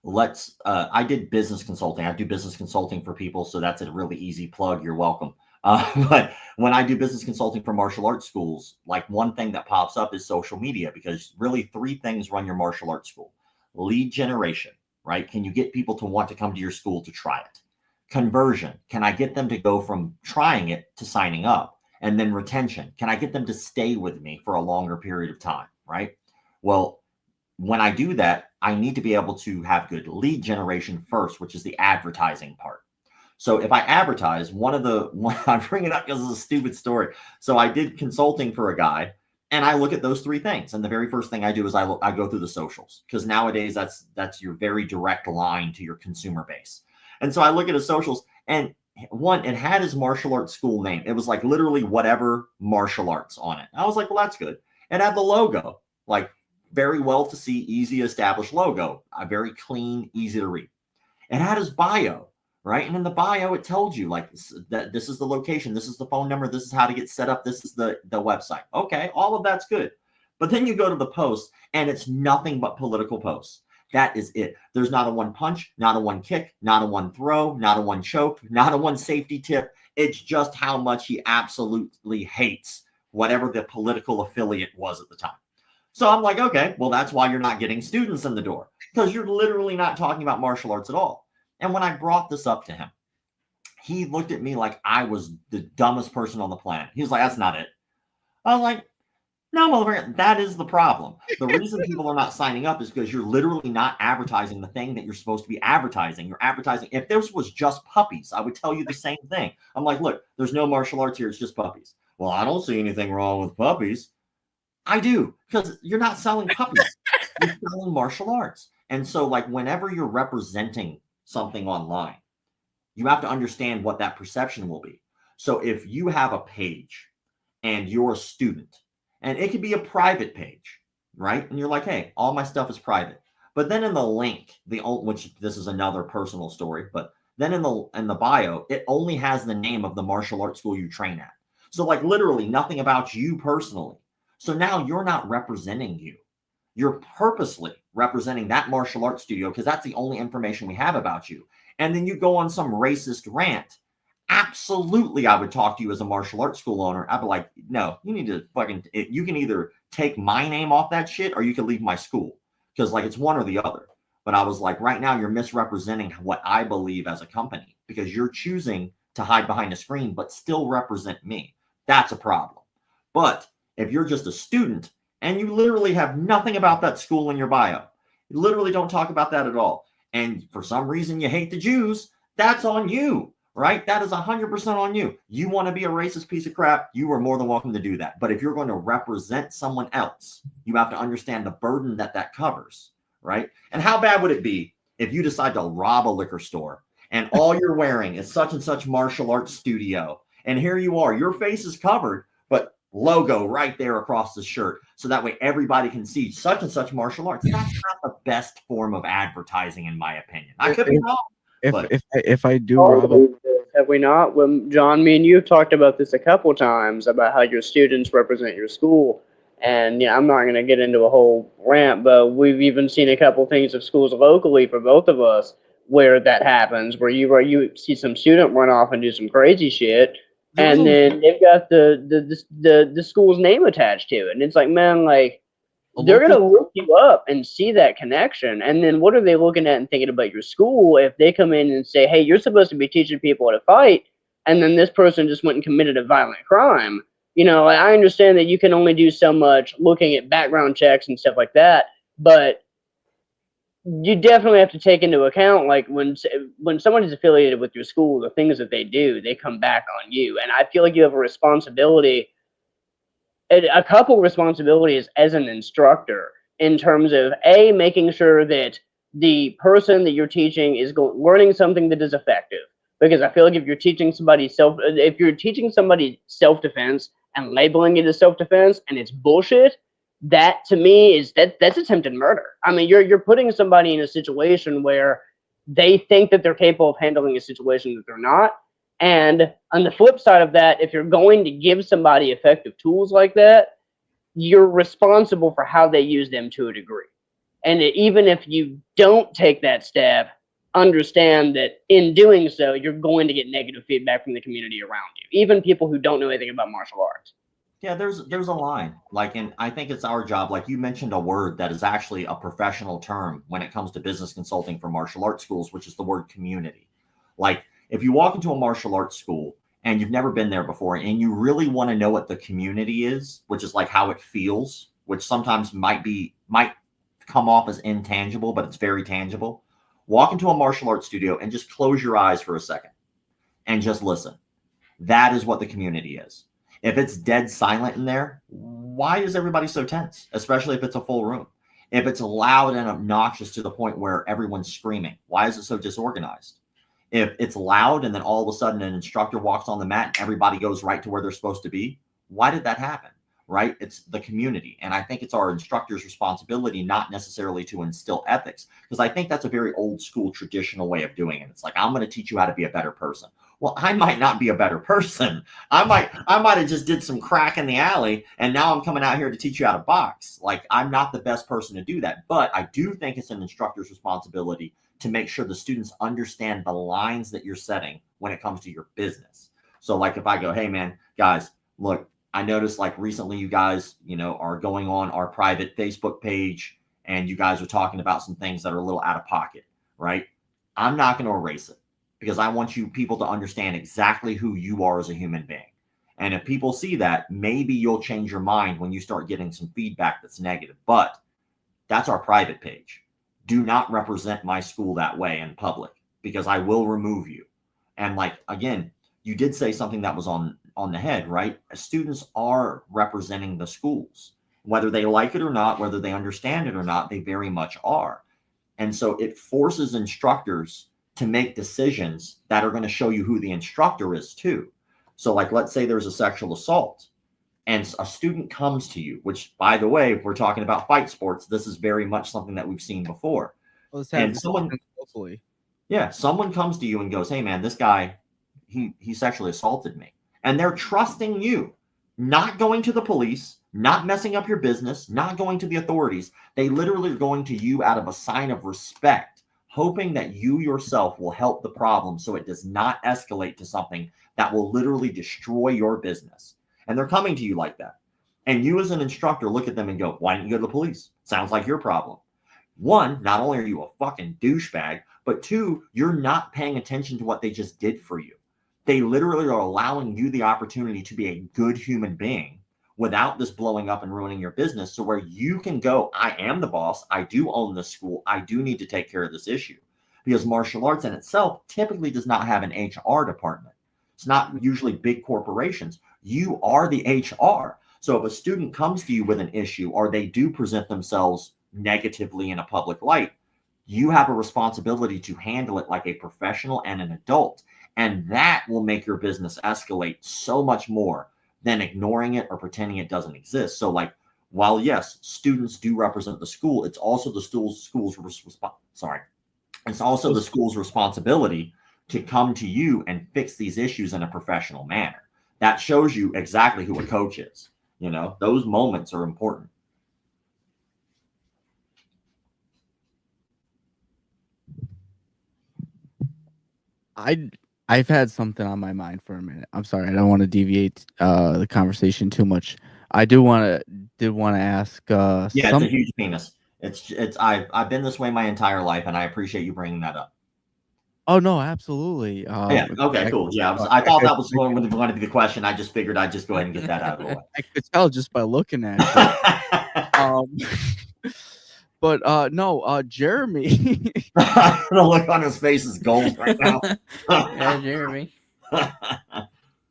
I did business consulting. I do business consulting for people, so that's a really easy plug. You're welcome. But when I do business consulting for martial arts schools, like one thing that pops up is social media, because really three things run your martial arts school. Lead generation, right? Can you get people to want to come to your school to try it? Conversion, can I get them to go from trying it to signing up? And then retention, can I get them to stay with me for a longer period of time, right? Well, when I do that, I need to be able to have good lead generation first, which is the advertising part. So if I advertise, I bring it up because it's a stupid story. So I did consulting for a guy, and I look at those three things. And the very first thing I do is I go through the socials, because nowadays that's your very direct line to your consumer base. And so I look at his socials, and one, it had his martial arts school name. It was like literally whatever martial arts on it. I was like, well, that's good. It had the logo, like very well to see, easy established logo, very clean, easy to read. It had his bio, right? And in the bio, it told you like that this is the location, this is the phone number, this is how to get set up, this is the website. Okay, all of that's good. But then you go to the post, and it's nothing but political posts. That is it. There's not a one punch, not a one kick, not a one throw, not a one choke, not a one safety tip. It's just how much he absolutely hates whatever the political affiliate was at the time. So I'm like, okay, well, that's why you're not getting students in the door, because you're literally not talking about martial arts at all. And when I brought this up to him, he looked at me like I was the dumbest person on the planet. He was like, that's not it. I was like, no, motherfucker, that is the problem. The reason people are not signing up is because you're literally not advertising the thing that you're supposed to be advertising. You're advertising. If this was just puppies, I would tell you the same thing. I'm like, look, there's no martial arts here. It's just puppies. Well, I don't see anything wrong with puppies. I do, because you're not selling puppies. You're selling martial arts. And so, like, whenever you're representing something online, you have to understand what that perception will be. So if you have a page and you're a student, and it could be a private page, right? And you're like, hey, all my stuff is private. But then in the link, which this is another personal story, but then in the bio, it only has the name of the martial arts school you train at. So like literally nothing about you personally. So now you're not representing you. You're purposely representing that martial arts studio because that's the only information we have about you. And then you go on some racist rant. Absolutely, I would talk to you as a martial arts school owner. I'd be like, no, you need to you can either take my name off that shit or you can leave my school, because like it's one or the other. But I was like, right now you're misrepresenting what I believe as a company, because you're choosing to hide behind a screen but still represent me. That's a problem. But if you're just a student and you literally have nothing about that school in your bio, you literally don't talk about that at all, and for some reason you hate the Jews, that's on you. Right? That is 100% on you. You want to be a racist piece of crap, you are more than welcome to do that. But if you're going to represent someone else, you have to understand the burden that covers, right? And how bad would it be if you decide to rob a liquor store and all you're wearing is such and such martial arts studio, and here you are, your face is covered, but logo right there across the shirt, so that way everybody can see such and such martial arts. That's not the best form of advertising, in my opinion. I could be wrong. If I do rob a, Have we not? When John, me and you have talked about this a couple times about how your students represent your school, And I'm not going to get into a whole rant, but we've even seen a couple things of schools locally for both of us where that happens, where you see some student run off and do some crazy shit, and then they've got the school's name attached to it, and it's like, man, like they're going to look you up and see that connection, and then what are they looking at and thinking about your school if they come in and say, hey, you're supposed to be teaching people how to fight, and then this person just went and committed a violent crime. I understand that you can only do so much looking at background checks and stuff like that, but you definitely have to take into account, like, when someone is affiliated with your school, the things that they do, they come back on you. And I feel like you have a responsibility, a couple responsibilities as an instructor, in terms of making sure that the person that you're teaching is learning something that is effective. Because I feel like if you're teaching somebody self-defense and labeling it as self-defense and it's bullshit, that to me that's attempted murder. I mean, you're putting somebody in a situation where they think that they're capable of handling a situation that they're not. And on the flip side of that, if you're going to give somebody effective tools like that, you're responsible for how they use them to a degree. And even if you don't take that step, understand that in doing so, you're going to get negative feedback from the community around you, even people who don't know anything about martial arts. Yeah, there's a line, like, and I think it's our job. Like, you mentioned a word that is actually a professional term when it comes to business consulting for martial arts schools, which is the word community. Like, if you walk into a martial arts school and you've never been there before and you really want to know what the community is, which is like how it feels, which sometimes might come off as intangible, but it's very tangible. Walk into a martial arts studio and just close your eyes for a second and just listen. That is what the community is. If it's dead silent in there, why is everybody so tense? Especially if it's a full room. If it's loud and obnoxious to the point where everyone's screaming, why is it so disorganized? If it's loud and then all of a sudden an instructor walks on the mat and everybody goes right to where they're supposed to be, why did that happen? Right? It's the community. And I think it's our instructor's responsibility, not necessarily to instill ethics, because I think that's a very old school traditional way of doing it. It's like, I'm going to teach you how to be a better person. Well, I might not be a better person. I might have just did some crack in the alley and now I'm coming out here to teach you how to box. Like, I'm not the best person to do that, but I do think it's an instructor's responsibility to make sure the students understand the lines that you're setting when it comes to your business. So like, if I go, hey man, guys, look, I noticed like recently you guys, are going on our private Facebook page and you guys are talking about some things that are a little out of pocket, right? I'm not going to erase it because I want you people to understand exactly who you are as a human being. And if people see that, maybe you'll change your mind when you start getting some feedback that's negative. But that's our private page. Do not represent my school that way in public because I will remove you. And like, again, you did say something that was on the head, right? Students are representing the schools, whether they like it or not, whether they understand it or not, they very much are. And so it forces instructors to make decisions that are going to show you who the instructor is too. So like, let's say there's a sexual assault and a student comes to you, which, by the way, if we're talking about fight sports, this is very much something that we've seen before. And someone comes to you and goes, hey man, this guy, he sexually assaulted me. And they're trusting you, not going to the police, not messing up your business, not going to the authorities. They literally are going to you out of a sign of respect, hoping that you yourself will help the problem so it does not escalate to something that will literally destroy your business. And they're coming to you like that. And you as an instructor look at them and go, why didn't you go to the police? Sounds like your problem. One, not only are you a fucking douchebag, but two, you're not paying attention to what they just did for you. They literally are allowing you the opportunity to be a good human being without this blowing up and ruining your business. So where you can go, I am the boss. I do own this school. I do need to take care of this issue. Because martial arts in itself typically does not have an HR department. It's not usually big corporations. You are the HR. So if a student comes to you with an issue or they do present themselves negatively in a public light, you have a responsibility to handle it like a professional and an adult. And that will make your business escalate so much more than ignoring it or pretending it doesn't exist. So like, while yes, students do represent the school, it's also the school's responsibility to come to you and fix these issues in a professional manner. That shows you exactly who a coach is. You know, those moments are important. I've had something on my mind for a minute. I'm sorry, I don't want to deviate the conversation too much. I did want to ask. Yeah, it's a huge penis. I've been this way my entire life, and I appreciate you bringing that up. Oh no, absolutely. Yeah. Okay. Cool. Yeah. I thought that was going to be the question. I just figured I'd just go ahead and get that out of the way. I could tell just by looking at you. But no, Jeremy. The look on his face is gold right now. Yeah, Jeremy.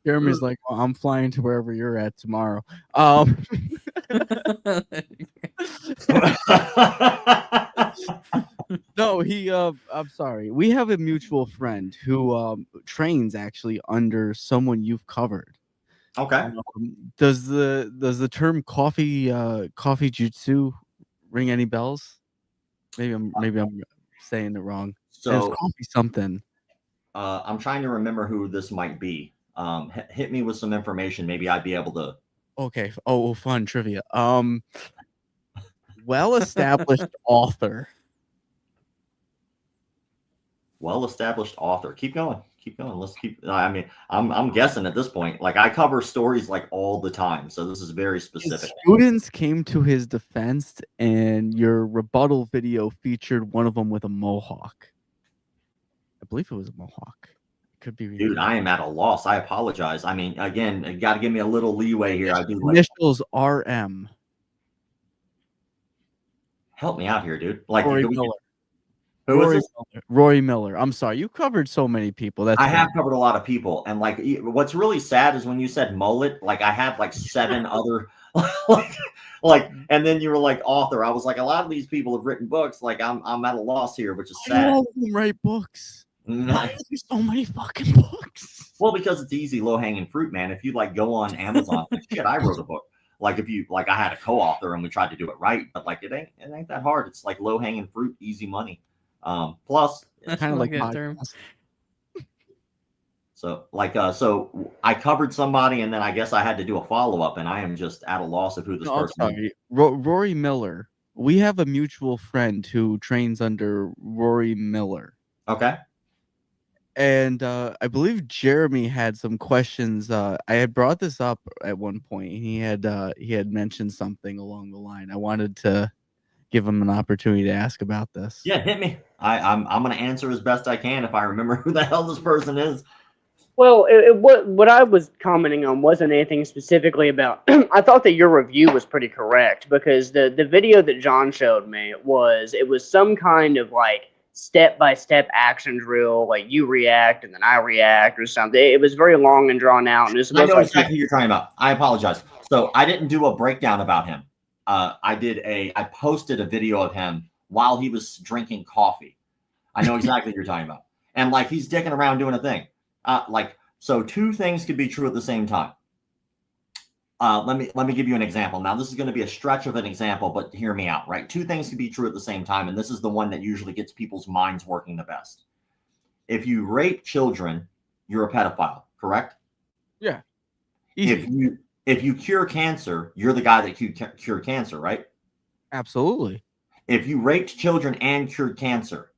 Jeremy's like, well, I'm flying to wherever you're at tomorrow. No, I'm sorry. We have a mutual friend who trains actually under someone you've covered. Okay. Does the term coffee Jitsu ring any bells? Maybe I'm saying it wrong. So it's coffee something. I'm trying to remember who this might be. Hit me with some information. Maybe I'd be able to. Okay. Oh, fun trivia. Well-established author. Well-established author. Keep going. Keep going. Let's keep. I mean, I'm guessing at this point. Like I cover stories like all the time, so this is very specific. His students came to his defense, and your rebuttal video featured one of them with a mohawk. I believe it was a mohawk. Could be. Dude, I am at a loss. I apologize. I mean, again, you got to give me a little leeway here. I do. Initials RM. Help me out here, dude. Like Rory Miller. Who is this? Rory Miller. I'm sorry, you covered so many people. I have covered a lot of people, and like, what's really sad is when you said mullet. Like, I had like 7 other, like, and then you were like author. I was like, a lot of these people have written books. Like, I'm at a loss here, which is sad. All of them write books. Why are there so many fucking books? Well, because it's easy, low hanging fruit, man. If you like go on Amazon, like, shit, I wrote a book. Like if you like, I had a co-author and we tried to do it right, but like it ain't that hard. It's like low hanging fruit, easy money. Plus, kind of like that term. So like so I covered somebody and then I guess I had to do a follow-up and I am just at a loss of who this person is. Rory Miller. We have a mutual friend who trains under Rory Miller. Okay. And I believe Jeremy had some questions. I had brought this up at one point. He had mentioned something along the line. I wanted to give him an opportunity to ask about this. Yeah, hit me. I'm going to answer as best I can if I remember who the hell this person is. Well, what I was commenting on wasn't anything specifically about. I thought that your review was pretty correct because the video that John showed me was some kind of like step-by-step action drill, like you react and then I react or something. It was very long and drawn out. And I know exactly what you're talking about. I apologize. So I didn't do a breakdown about him. I posted a video of him while he was drinking coffee. I know exactly what you're talking about. And like he's dicking around doing a thing. So 2 things could be true at the same time. Let me give you an example. Now, this is going to be a stretch of an example, but hear me out, right? 2 things can be true at the same time, and this is the one that usually gets people's minds working the best. If you rape children, you're a pedophile, correct? Yeah. Easy. If you cure cancer, you're the guy that cured cancer, right? Absolutely. If you raped children and cured cancer,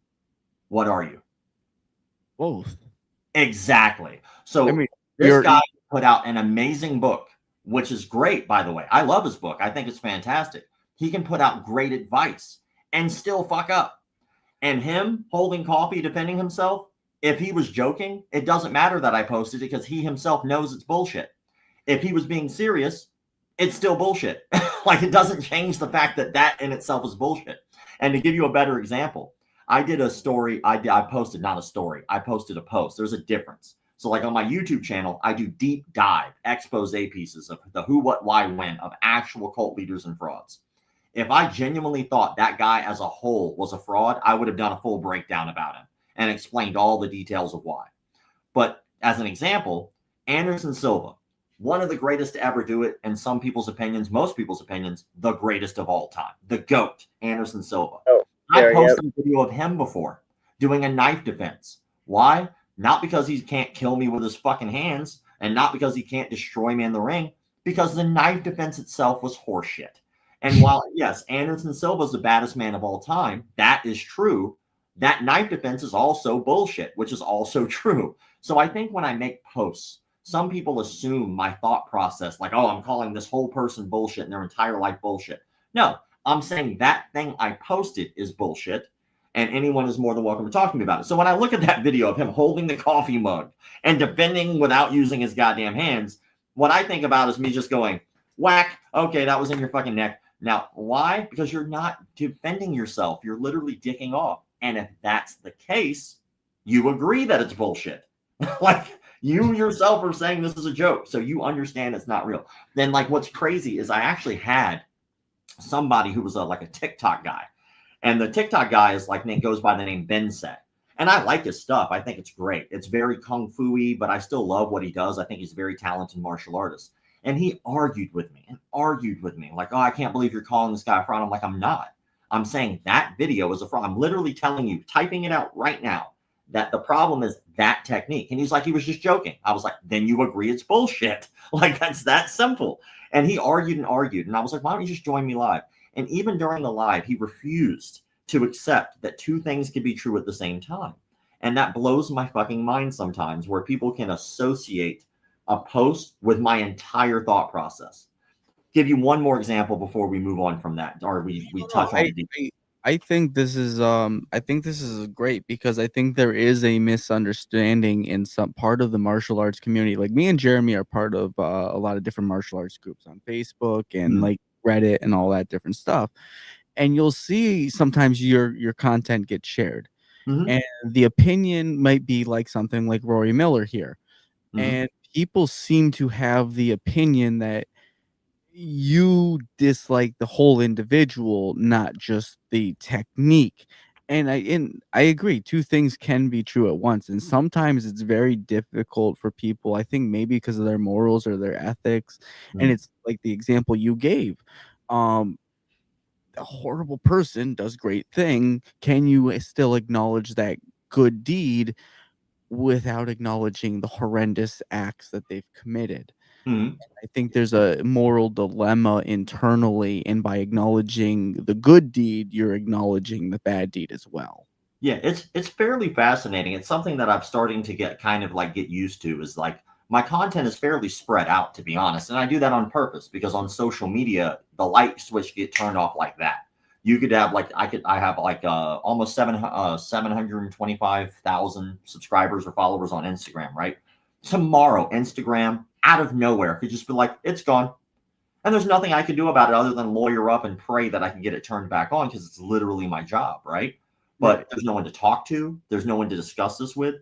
what are you? Both. Exactly. So this guy put out an amazing book, which is great, by the way. I love his book. I think it's fantastic. He can put out great advice and still fuck up. And him holding coffee, defending himself, if he was joking, it doesn't matter that I posted it because he himself knows it's bullshit. If he was being serious, it's still bullshit. Like it doesn't change the fact that in itself is bullshit. And to give you a better example, I did a story. I posted not a story. I posted a post. There's a difference. So like on my YouTube channel, I do deep dive expose pieces of the who, what, why, when of actual cult leaders and frauds. If I genuinely thought that guy as a whole was a fraud, I would have done a full breakdown about him and explained all the details of why. But as an example, Anderson Silva, one of the greatest to ever do it, in some people's opinions, most people's opinions, the greatest of all time, the GOAT, Anderson Silva. I posted a video of him before doing a knife defense. Why? Not because he can't kill me with his fucking hands and not because he can't destroy me in the ring, because the knife defense itself was horseshit. And while, yes, Anderson Silva's the baddest man of all time, that is true. That knife defense is also bullshit, which is also true. So I think when I make posts, some people assume my thought process, like, oh, I'm calling this whole person bullshit and their entire life bullshit. No, I'm saying that thing I posted is bullshit, and anyone is more than welcome to talk to me about it. So when I look at that video of him holding the coffee mug and defending without using his goddamn hands, what I think about is me just going, whack, okay, that was in your fucking neck. Now, why? Because you're not defending yourself. You're literally dicking off. And if that's the case, you agree that it's bullshit. Like, you yourself are saying this is a joke, so you understand it's not real. Then, like, what's crazy is I actually had somebody who was like a TikTok guy. And the TikTok guy is like, goes by the name Benset. And I like his stuff. I think it's great. It's very kung fu-y, but I still love what he does. I think he's a very talented martial artist. And he argued with me. Like, oh, I can't believe you're calling this guy a fraud. I'm like, I'm not. I'm saying that video is a fraud. I'm literally telling you, typing it out right now, that the problem is that technique. And he's like, he was just joking. I was like, then you agree it's bullshit. Like, that's that simple. And he argued. And I was like, why don't you just join me live? And even during the live, he refused to accept that two things could be true at the same time. And that blows my fucking mind sometimes, where people can associate a post with my entire thought process. Give you one more example before we move on from that, or we touch on it. I think this is great, because I think there is a misunderstanding in some part of the martial arts community. Like, me and Jeremy are part of a lot of different martial arts groups on Facebook and like Reddit and all that different stuff. And you'll see sometimes your content gets shared, and the opinion might be like something like Rory Miller here. And people seem to have the opinion that you dislike the whole individual, not just the technique. And I agree, two things can be true at once. And sometimes it's very difficult for people, I think maybe because of their morals or their ethics. And it's like the example you gave. A horrible person does great thing. Can you still acknowledge that good deed without acknowledging the horrendous acts that they've committed? I think there's a moral dilemma internally, and by acknowledging the good deed, you're acknowledging the bad deed as well. Yeah, it's fairly fascinating. It's something that I'm starting to get used to, is like, my content is fairly spread out, to be honest. And I do that on purpose, because on social media, the light switch get turned off like that. You could have I have almost 725,000 subscribers or followers on Instagram, right? Tomorrow, Instagram, out of nowhere, could just be like, it's gone. And there's nothing I can do about it other than lawyer up and pray that I can get it turned back on, because it's literally my job, right? But there's no one to talk to. There's no one to discuss this with.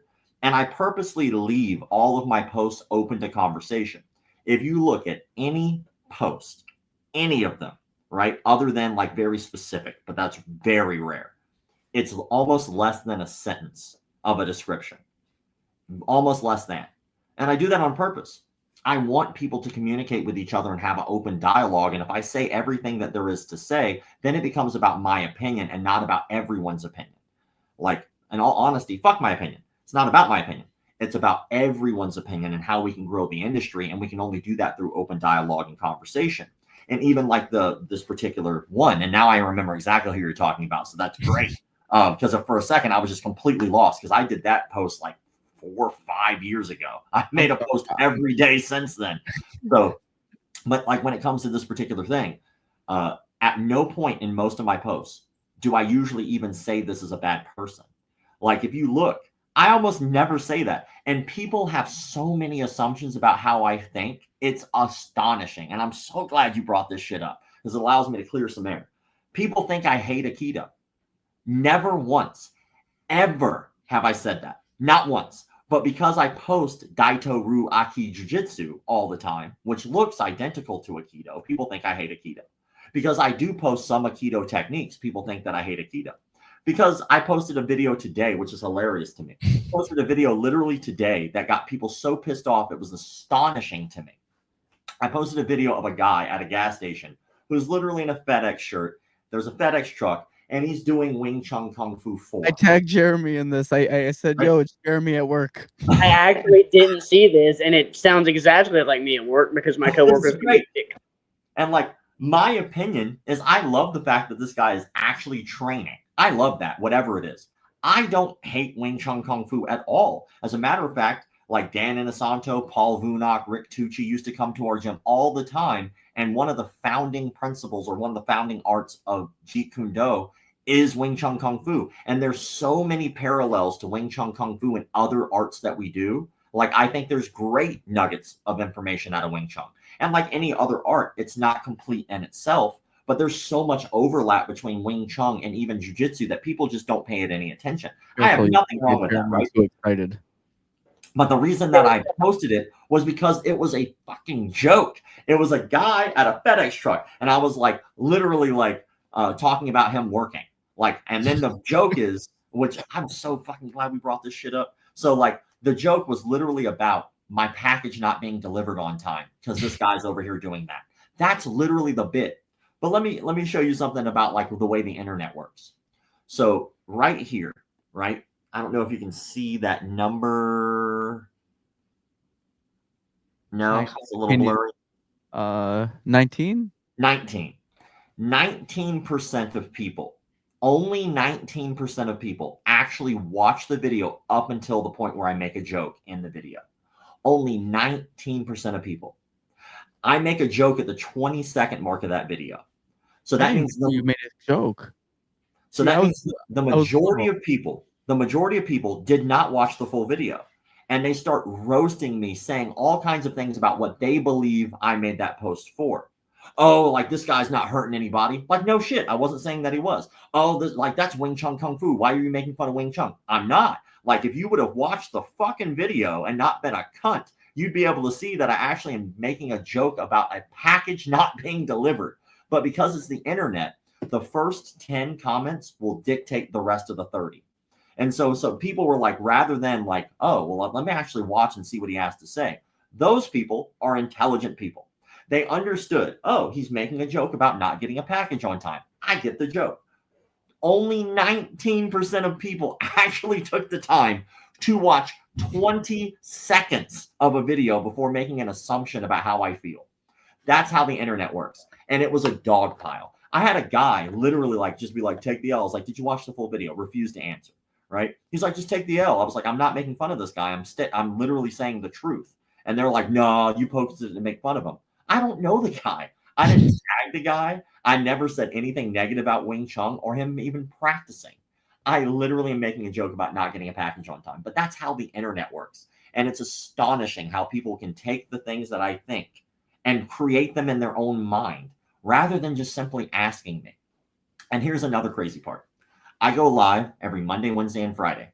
And I purposely leave all of my posts open to conversation. If you look at any post, any of them, right, other than like very specific, but that's very rare, it's almost less than a sentence of a description. Almost less than. And I do that on purpose. I want people to communicate with each other and have an open dialogue. And if I say everything that there is to say, then it becomes about my opinion and not about everyone's opinion. Like, in all honesty, fuck my opinion. It's not about my opinion. It's about everyone's opinion and how we can grow the industry. And we can only do that through open dialogue and conversation. And even like this particular one, and now I remember exactly who you're talking about. So that's great. Because for a second, I was just completely lost, because I did that post like 4 or 5 years ago. I've made a post every day since then. So, but like, when it comes to this particular thing, at no point in most of my posts do I usually even say this is a bad person. Like, if you look, I almost never say that. And people have so many assumptions about how I think. It's astonishing. And I'm so glad you brought this shit up, because it allows me to clear some air. People think I hate Aikido. Never once, ever have I said that. Not once. But because I post Daito Ru Aki Jiu-Jitsu all the time, which looks identical to Aikido, people think I hate Aikido. Because I do post some Aikido techniques, people think that I hate Aikido. Because I posted a video today, which is hilarious to me. I posted a video literally today that got people so pissed off, it was astonishing to me. I posted a video of a guy at a gas station who's literally in a FedEx shirt. There's a FedEx truck, and he's doing Wing Chun Kung Fu 4. I tagged Jeremy in this. I said, Right. yo, it's Jeremy at work. I actually didn't see this, and it sounds exactly like me at work because my coworkers great. And like, my opinion is I love the fact that this guy is actually training. I love that, whatever it is. I don't hate Wing Chun Kung Fu at all. As a matter of fact, like Dan Inosanto, Paul Vunak, Rick Tucci used to come to our gym all the time. And one of the founding principles or one of the founding arts of Jeet Kune Do is Wing Chun Kung Fu. And there's so many parallels to Wing Chun Kung Fu and other arts that we do. Like, I think there's great nuggets of information out of Wing Chun. And like any other art, it's not complete in itself, but there's so much overlap between Wing Chun and even Jiu-Jitsu that people just don't pay it any attention. I have nothing wrong with that, right? So excited. But the reason that I posted it was because it was a fucking joke. It was a guy at a FedEx truck, and I was like, literally like talking about him working. Like, and then the joke is, which I'm so fucking glad we brought this shit up. So like, the joke was literally about my package not being delivered on time because this guy's over here doing that. That's literally the bit. But let me show you something about like the way the internet works. So right here, right? I don't know if you can see that number. No, it's a little blurry. 19? 19. 19% of people, only 19% of people actually watch the video up until the point where I make a joke in the video. Only 19% of people. I make a joke at the 20-second mark of that video. So that means you made a joke. So that means the majority of people did not watch the full video. And they start roasting me, saying all kinds of things about what they believe I made that post for. Oh, like this guy's not hurting anybody. Like, no shit. I wasn't saying that he was. Oh, like that's Wing Chun Kung Fu. Why are you making fun of Wing Chun? I'm not. Like, if you would have watched the fucking video and not been a cunt, you'd be able to see that I actually am making a joke about a package not being delivered. But because it's the internet, the first 10 comments will dictate the rest of the 30. And so people were like, rather than like, oh, well, let me actually watch and see what he has to say. Those people are intelligent people. They understood, oh, he's making a joke about not getting a package on time. I get the joke. Only 19% of people actually took the time to watch 20 seconds of a video before making an assumption about how I feel. That's how the internet works. And it was a dog pile. I had a guy literally like just be like, take the L. I was like, did you watch the full video? Refused to answer. Right? He's like, just take the L. I was like, I'm not making fun of this guy. I'm literally saying the truth. And they're like, no, you posted it to make fun of him. I don't know the guy. I didn't tag the guy. I never said anything negative about Wing Chun or him even practicing. I literally am making a joke about not getting a package on time. But that's how the internet works. And it's astonishing how people can take the things that I think and create them in their own mind rather than just simply asking me. And here's another crazy part. I go live every Monday, Wednesday, and Friday.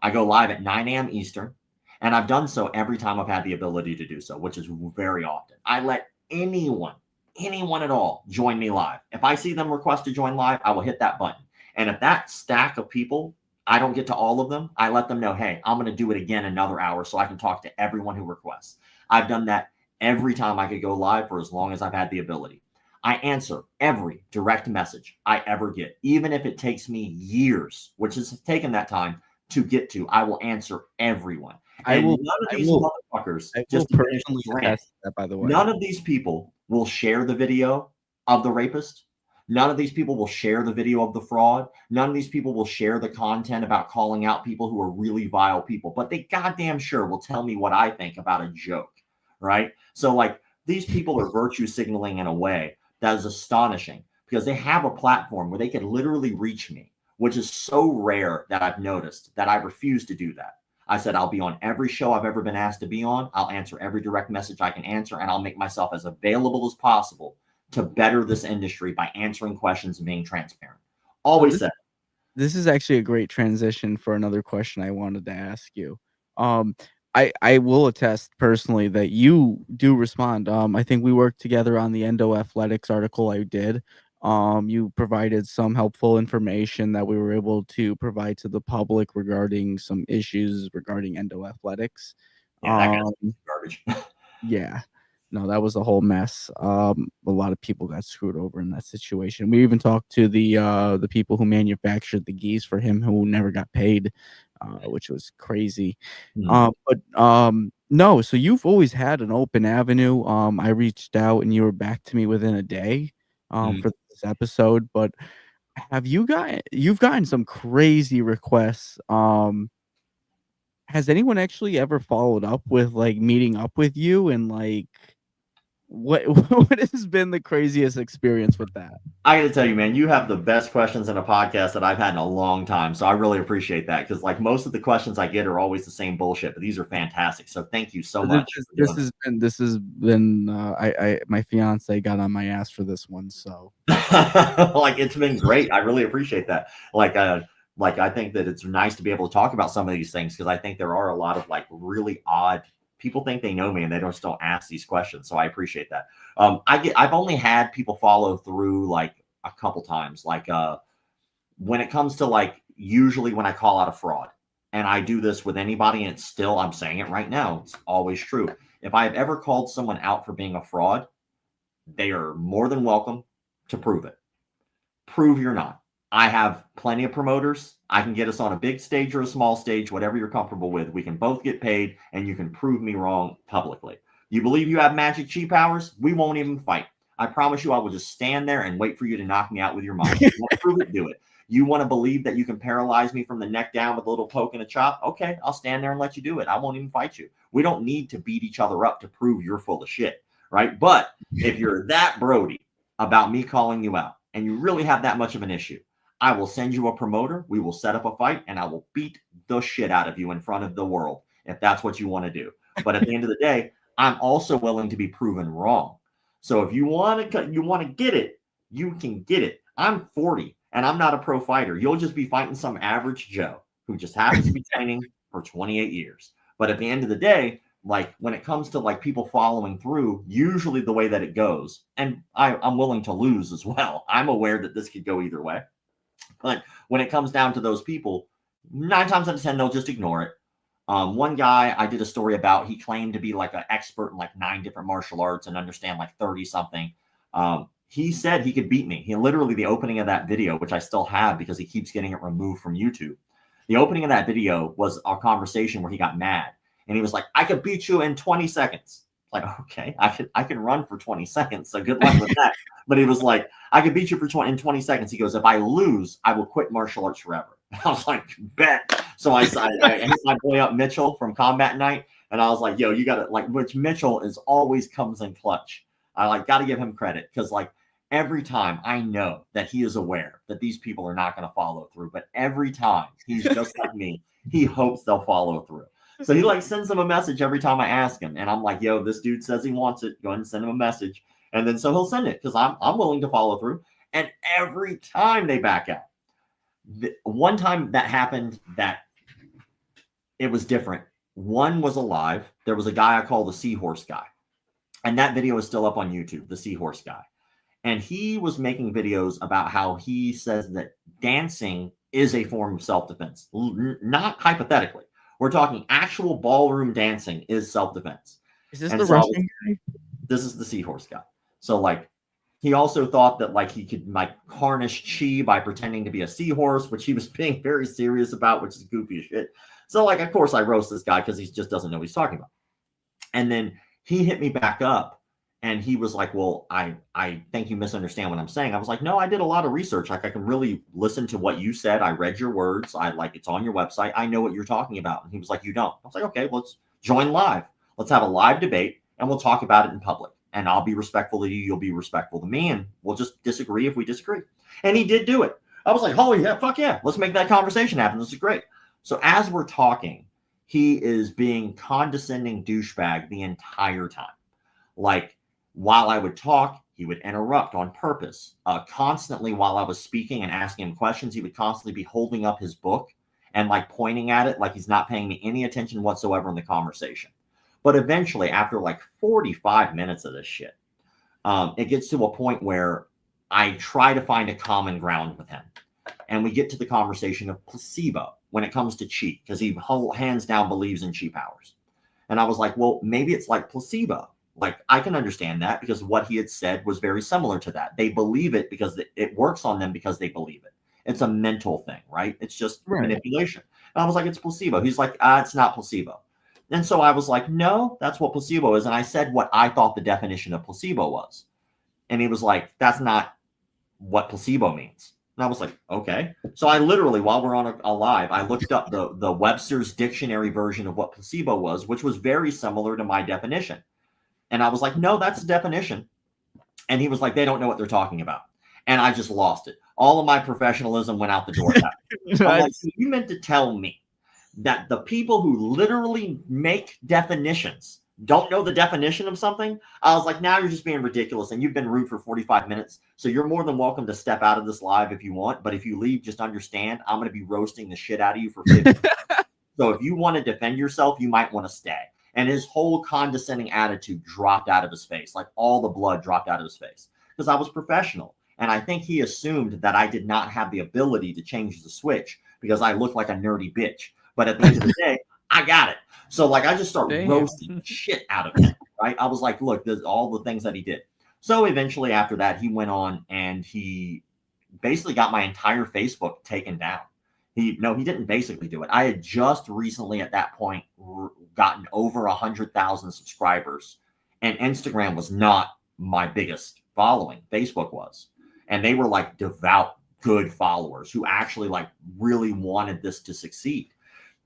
I go live at 9 a.m. Eastern, and I've done so every time I've had the ability to do so, which is very often. I let anyone at all join me live. If I see them request to join live, I will hit that button. And if that stack of people, I don't get to all of them, I let them know, hey, I'm going to do it again another hour so I can talk to everyone who requests. I've done that every time I could go live for as long as I've had the ability. I answer every direct message I ever get, even if it takes me years, which has taken that time to get to. I will answer everyone. And none of these motherfuckers, just personally test that, by the way. None of these people will share the video of the rapist. None of these people will share the video of the fraud. None of these people will share the content about calling out people who are really vile people. But they goddamn sure will tell me what I think about a joke, right? So like these people are virtue signaling in a way that is astonishing because they have a platform where they can literally reach me, which is so rare that I've noticed that I refuse to do that. I said, I'll be on every show I've ever been asked to be on. I'll answer every direct message I can answer, and I'll make myself as available as possible to better this industry by answering questions and being transparent. Always said. This is actually a great transition for another question I wanted to ask you. I will attest personally that you do respond. I think we worked together on the Athletics article I did. You provided some helpful information that we were able to provide to the public regarding some issues regarding Athletics. Yeah, that guy's garbage. Yeah. No, that was a whole mess. A lot of people got screwed over in that situation. We even talked to the people who manufactured the geese for him who never got paid, which was crazy. No, so you've always had an open avenue. I reached out and you were back to me within a day for this episode, but you've gotten some crazy requests. Has anyone actually ever followed up with like meeting up with you and like what what has been the craziest experience with that? I got to tell you, man, you have the best questions in a podcast that I've had in a long time. So I really appreciate that because, like, most of the questions I get are always the same bullshit, but these are fantastic. So thank you so much. This has been I my fiance got on my ass for this one, so like it's been great. I really appreciate that. Like I think that it's nice to be able to talk about some of these things because I think there are a lot of like really odd people think they know me and they just don't ask these questions. So I appreciate that. I've only had people follow through like a couple times. Like when it comes to like usually when I call out a fraud, and I do this with anybody, and it's still I'm saying it right now. It's always true. If I've ever called someone out for being a fraud, they are more than welcome to prove it. Prove you're not. I have plenty of promoters. I can get us on a big stage or a small stage, whatever you're comfortable with. We can both get paid and you can prove me wrong publicly. You believe you have magic chi powers? We won't even fight. I promise you I will just stand there and wait for you to knock me out with your mind. You want to prove it? Do it. You want to believe that you can paralyze me from the neck down with a little poke and a chop? Okay, I'll stand there and let you do it. I won't even fight you. We don't need to beat each other up to prove you're full of shit, right? But if you're that Brody about me calling you out and you really have that much of an issue, I will send you a promoter. We will set up a fight and I will beat the shit out of you in front of the world if that's what you want to do. But at the end of the day, I'm also willing to be proven wrong. So if you want to get it, you can get it. I'm 40 and I'm not a pro fighter. You'll just be fighting some average Joe who just happens to be training for 28 years. But at the end of the day, like when it comes to like people following through, usually the way that it goes, and I'm willing to lose as well. I'm aware that this could go either way. But when it comes down to those people, 9 times out of 10, they'll just ignore it. One guy I did a story about, he claimed to be like an expert in like 9 different martial arts and understand like 30 something. He said he could beat me. He literally, the opening of that video, which I still have because he keeps getting it removed from YouTube. The opening of that video was our conversation where he got mad and he was like, I could beat you in 20 seconds. Like, okay, I can run for 20 seconds. So good luck with that. But he was like, I could beat you in 20 seconds. He goes, if I lose, I will quit martial arts forever. I was like, bet. So I hit my boy up, Mitchell from Combat Night. And I was like, yo, you got to like, which Mitchell is always comes in clutch. I like got to give him credit because like every time I know that he is aware that these people are not going to follow through. But every time he's just like me, he hopes they'll follow through. So he like sends them a message every time I ask him. And I'm like, yo, this dude says he wants it. Go ahead and send him a message. And then so he'll send it because I'm willing to follow through. And every time they back out. One time that happened that it was different. One was alive. There was a guy I call the seahorse guy. And that video is still up on YouTube, the seahorse guy. And he was making videos about how he says that dancing is a form of self-defense. Not hypothetically. We're talking actual ballroom dancing is self-defense. Is this the Russian guy? This is the seahorse guy. So like he also thought that like he could like harness chi by pretending to be a seahorse, which he was being very serious about, which is goofy as shit. So like, of course I roast this guy because he just doesn't know what he's talking about. And then he hit me back up and he was like, well, I think you misunderstand what I'm saying. I was like, no, I did a lot of research. Like I can really listen to what you said. I read your words. I like, it's on your website. I know what you're talking about. And he was like, you don't. I was like, okay, let's join live. Let's have a live debate and we'll talk about it in public. And I'll be respectful to you. You'll be respectful to me. And we'll just disagree if we disagree. And he did do it. I was like, oh yeah, fuck yeah. Let's make that conversation happen. This is great. So as we're talking, he is being condescending douchebag the entire time. Like while I would talk, he would interrupt on purpose. Constantly while I was speaking and asking him questions, he would constantly be holding up his book and like pointing at it like he's not paying me any attention whatsoever in the conversation. But eventually, after like 45 minutes of this shit, it gets to a point where I try to find a common ground with him. And we get to the conversation of placebo when it comes to chi, because he hands down believes in chi powers. And I was like, well, maybe it's like placebo. Like, I can understand that because what he had said was very similar to that. They believe it because it works on them because they believe it. It's a mental thing, right? It's just manipulation. And I was like, it's placebo. He's like, it's not placebo. And so I was like, no, that's what placebo is. And I said what I thought the definition of placebo was. And he was like, that's not what placebo means. And I was like, okay. So I literally, while we're on a live, I looked up the Webster's dictionary version of what placebo was, which was very similar to my definition. And I was like, no, that's the definition. And he was like, they don't know what they're talking about. And I just lost it. All of my professionalism went out the door. I'm like, so you meant to tell me that the people who literally make definitions don't know the definition of something? I was like, now you're just being ridiculous. And you've been rude for 45 minutes. So you're more than welcome to step out of this live if you want. But if you leave, just understand, I'm going to be roasting the shit out of you for 50 minutes. So if you want to defend yourself, you might want to stay. And his whole condescending attitude dropped out of his face. Like all the blood dropped out of his face because I was professional. And I think he assumed that I did not have the ability to change the switch because I look like a nerdy bitch. But at the end of the day, I got it. So like I just started roasting shit out of him, right? I was like, look, there's all the things that he did. So eventually after that, he went on and he basically got my entire Facebook taken down. He didn't basically do it. I had just recently at that point gotten over 100,000 subscribers, and Instagram was not my biggest following. Facebook was. And they were like devout, good followers who actually like really wanted this to succeed.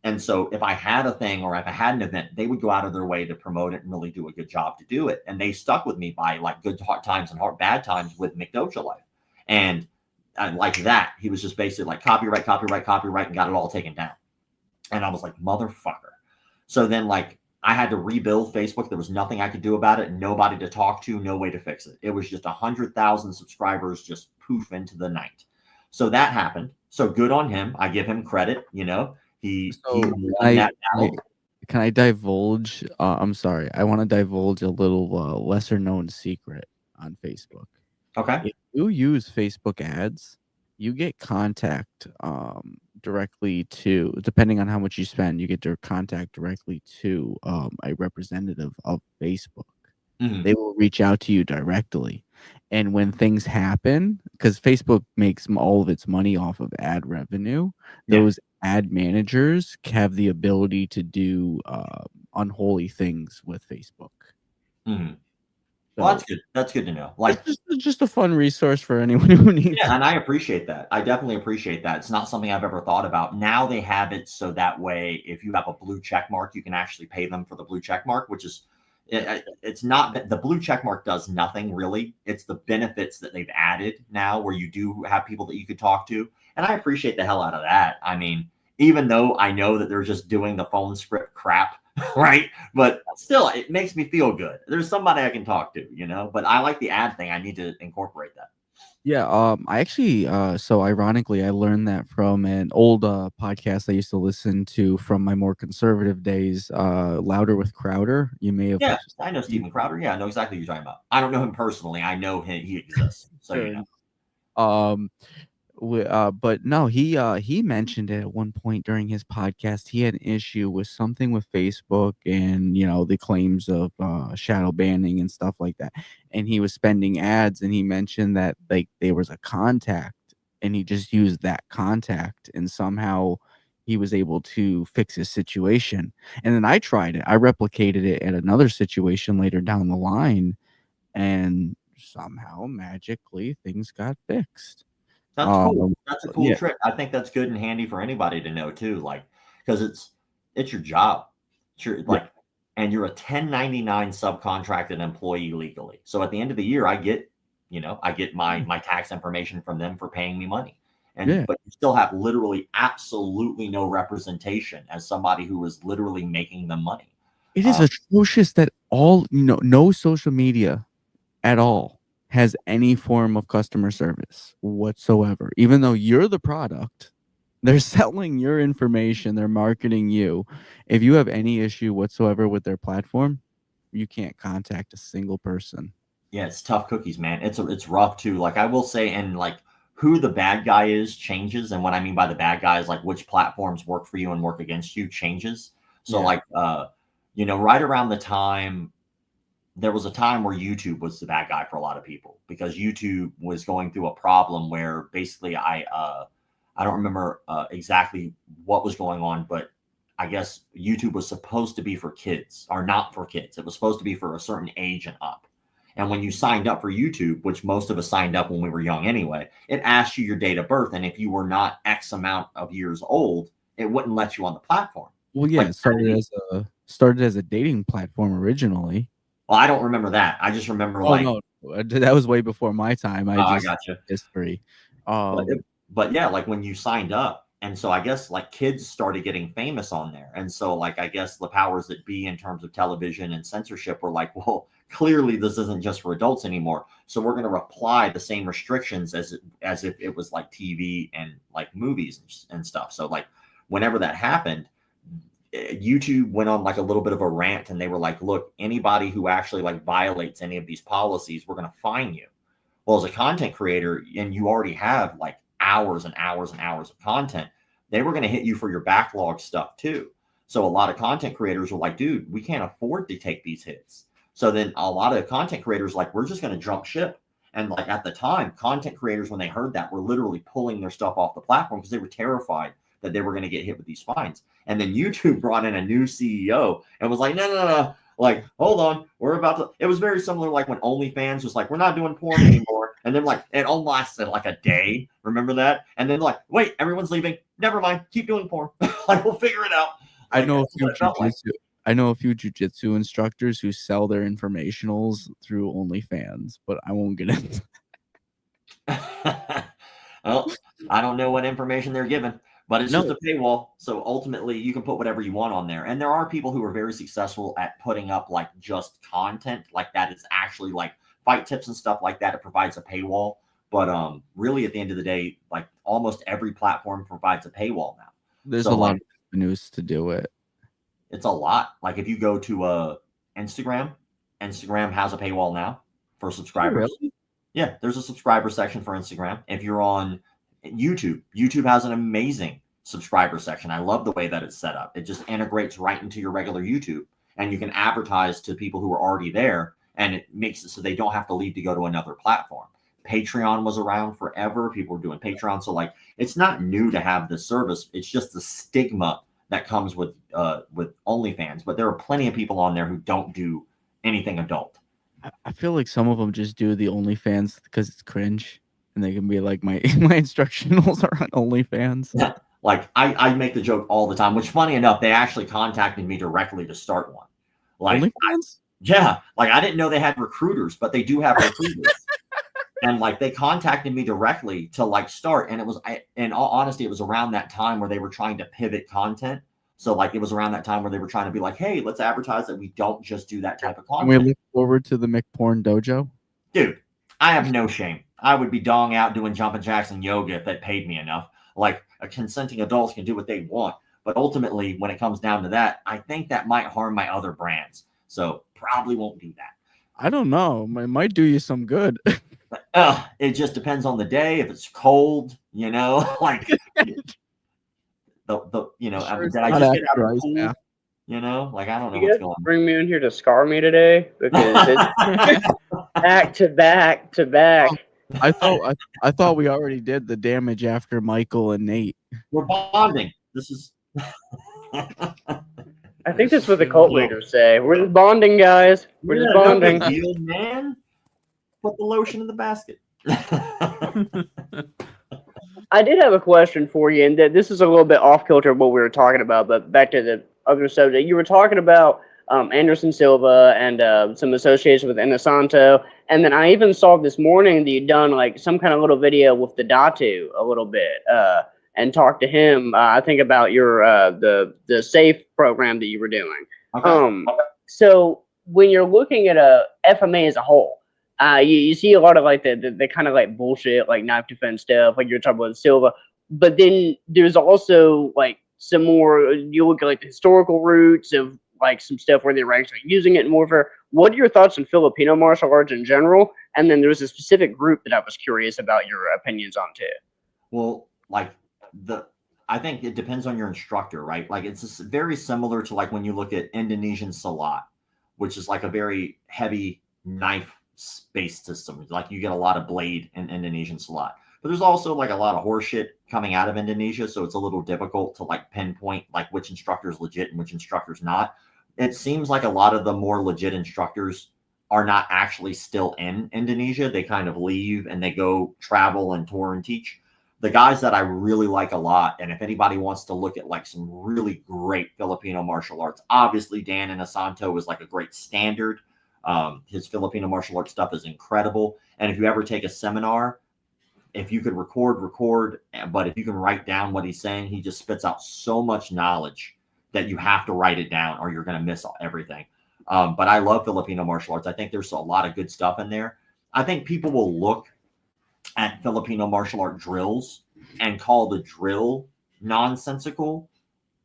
And so if I had a thing or if I had an event, they would go out of their way to promote it and really do a good job to do it. And they stuck with me by like good hard times and bad times with McDojoLife. And like that, he was just basically like copyright, and got it all taken down. And I was like, motherfucker. So then like I had to rebuild Facebook. There was nothing I could do about it. Nobody to talk to, no way to fix it. It was just 100,000 subscribers just poof into the night. So that happened. So good on him. I give him credit, you know. He won that battle. Can I divulge? I'm sorry. I want to divulge a little lesser known secret on Facebook. Okay. If you use Facebook ads, you get contact directly to, depending on how much you spend, you get to contact directly to a representative of Facebook. Mm-hmm. They will reach out to you directly. And when things happen, because Facebook makes all of its money off of ad revenue, those ad managers have the ability to do unholy things with Facebook. Mm-hmm. Well, that's good. That's good to know. Like, it's just a fun resource for anyone who needs. Yeah, and I appreciate that. I definitely appreciate that. It's not something I've ever thought about. Now they have it so that way, if you have a blue check mark, you can actually pay them for the blue check mark, which is, it's not, the blue check mark does nothing really. It's the benefits that they've added now where you do have people that you could talk to. And I appreciate the hell out of that. I mean, even though I know that they're just doing the phone script crap, right? But still, it makes me feel good. There's somebody I can talk to, you know? But I like the ad thing. I need to incorporate that. Yeah, I actually, so ironically, I learned that from an old podcast I used to listen to from my more conservative days, Louder with Crowder. You may have. Yeah, I know Stephen Crowder. Yeah, I know exactly what you're talking about. I don't know him personally. I know he exists. So, Sure. you know. But no, he mentioned it at one point during his podcast. He had an issue with something with Facebook and the claims of shadow banning and stuff like that. And he was spending ads, and he mentioned that like there was a contact, and he just used that contact, and somehow he was able to fix his situation. And then I tried it. I replicated it at another situation later down the line, somehow magically things got fixed. That's cool. That's a cool trick. I think that's good and handy for anybody to know too. Like, because it's your job. And you're a 1099 subcontracted employee legally. So at the end of the year, I get my tax information from them for paying me money. But you still have literally absolutely no representation as somebody who is literally making them money. It is atrocious that no social media at all has any form of customer service whatsoever. Even though you're the product, they're selling your information, they're marketing you. If you have any issue whatsoever with their platform, you can't contact a single person. Yeah, it's tough cookies, man. It's rough too. Like I will say, and like who the bad guy is changes. And what I mean by the bad guy is like which platforms work for you and work against you changes. So right around the time there was a time where YouTube was the bad guy for a lot of people because YouTube was going through a problem where basically I don't remember exactly what was going on, but I guess YouTube was supposed to be for kids or not for kids. It was supposed to be for a certain age and up. And when you signed up for YouTube, which most of us signed up when we were young anyway, it asked you your date of birth. And if you were not X amount of years old, it wouldn't let you on the platform. Well, yeah, Like, it started as a dating platform originally. well, I don't remember that. I just remember No, that was way before my time. I gotcha. History. But yeah, like when you signed up, and so I guess like kids started getting famous on there, and so like I guess the powers that be in terms of television and censorship were like, well, clearly this isn't just for adults anymore, so we're going to apply the same restrictions as if it was like TV and like movies and stuff. So like whenever that happened, YouTube went on like a little bit of a rant, and they were like, look, anybody who actually like violates any of these policies, we're going to fine you. Well, as a content creator, and you already have like hours and hours and hours of content, they were going to hit you for your backlog stuff too. So a lot of content creators were like, dude, we can't afford to take these hits. So then a lot of content creators like, we're just going to jump ship. And like at the time, content creators, when they heard that, were literally pulling their stuff off the platform because they were terrified that they were going to get hit with these fines. And then YouTube brought in a new CEO and was like, no. Like, hold on, we're about to. It was very similar like when OnlyFans was like, we're not doing porn anymore. And then like it only lasted like a day. Remember that? And then like, wait, everyone's leaving. Never mind, keep doing porn. Like we'll figure it out. Like, I know a few jiu-jitsu instructors who sell their informationals through OnlyFans, but I won't get into that. Well, I don't know what information they're given. But it's just a paywall. So ultimately, you can put whatever you want on there. And there are people who are very successful at putting up like just content like that is actually like fight tips and stuff like that. It provides a paywall. But really, at the end of the day, like almost every platform provides a paywall now. There's a lot of news to do it. It's a lot. Like if you go to Instagram has a paywall now for subscribers. Oh, really? Yeah, there's a subscriber section for Instagram. If you're on YouTube has an amazing subscriber section. I love the way that it's set up. It just integrates right into your regular YouTube, and you can advertise to people who are already there, and it makes it so they don't have to leave to go to another platform. Patreon was around forever. People were doing Patreon. So like, it's not new to have this service. It's just the stigma that comes with OnlyFans, but there are plenty of people on there who don't do anything adult. I feel like some of them just do the OnlyFans because it's cringe. And they can be like, my instructionals are on OnlyFans. Yeah, like I make the joke all the time, which funny enough, they actually contacted me directly to start one. Like, OnlyFans? Like I didn't know they had recruiters, but they do have recruiters. And like they contacted me directly to like start. And in all honesty, it was around that time where they were trying to pivot content. So like it was around that time where they were trying to be like, hey, let's advertise that we don't just do that type of content. And we look forward to the McPorn Dojo. Dude, I have no shame. I would be dong out doing jumping jacks and yoga if that paid me enough. Like a consenting adults can do what they want. But ultimately, when it comes down to that, I think that might harm my other brands. So probably won't do that. I don't know. It might do you some good. But, it just depends on the day. If it's cold, like the did I just get out of the pool? Like I don't know what's going on. Bring me in here to scar me today because it's back to back to back. I thought we already did the damage after Michael and Nate. We're bonding. This is. I think that's what the cult leaders say. We're just bonding, guys. We're just bonding. No big deal, man. Put the lotion in the basket. I did have a question for you, and this is a little bit off kilter of what we were talking about, but back to the other subject. You were talking about Anderson Silva and some association with Inosanto. And then I even saw this morning that you'd done like some kind of little video with the Datu a little bit and talked to him, I think about your the safe program that you were doing. Okay. So when you're looking at a FMA as a whole, you see a lot of like the kind of like bullshit, like knife defense stuff, like you're talking about Silva. But then there's also like some more, you look at like the historical roots of like some stuff where they were actually using it in warfare. What are your thoughts on Filipino martial arts in general? And then there's a specific group that I was curious about your opinions on too. Well, like I think it depends on your instructor, right? Like it's very similar to like when you look at Indonesian silat, which is like a very heavy knife-based system. Like you get a lot of blade in Indonesian silat. But there's also like a lot of horseshit coming out of Indonesia, so it's a little difficult to like pinpoint like which instructor is legit and which instructor is not. It seems like a lot of the more legit instructors are not actually still in Indonesia. They kind of leave and they go travel and tour and teach. The guys that I really like a lot, and if anybody wants to look at like some really great Filipino martial arts, obviously Dan Inosanto is like a great standard. His Filipino martial arts stuff is incredible. And if you ever take a seminar, if you could record, but if you can write down what he's saying, he just spits out so much knowledge that you have to write it down or you're going to miss everything. But I love Filipino martial arts. I think there's a lot of good stuff in there. I think people will look at Filipino martial art drills and call the drill nonsensical,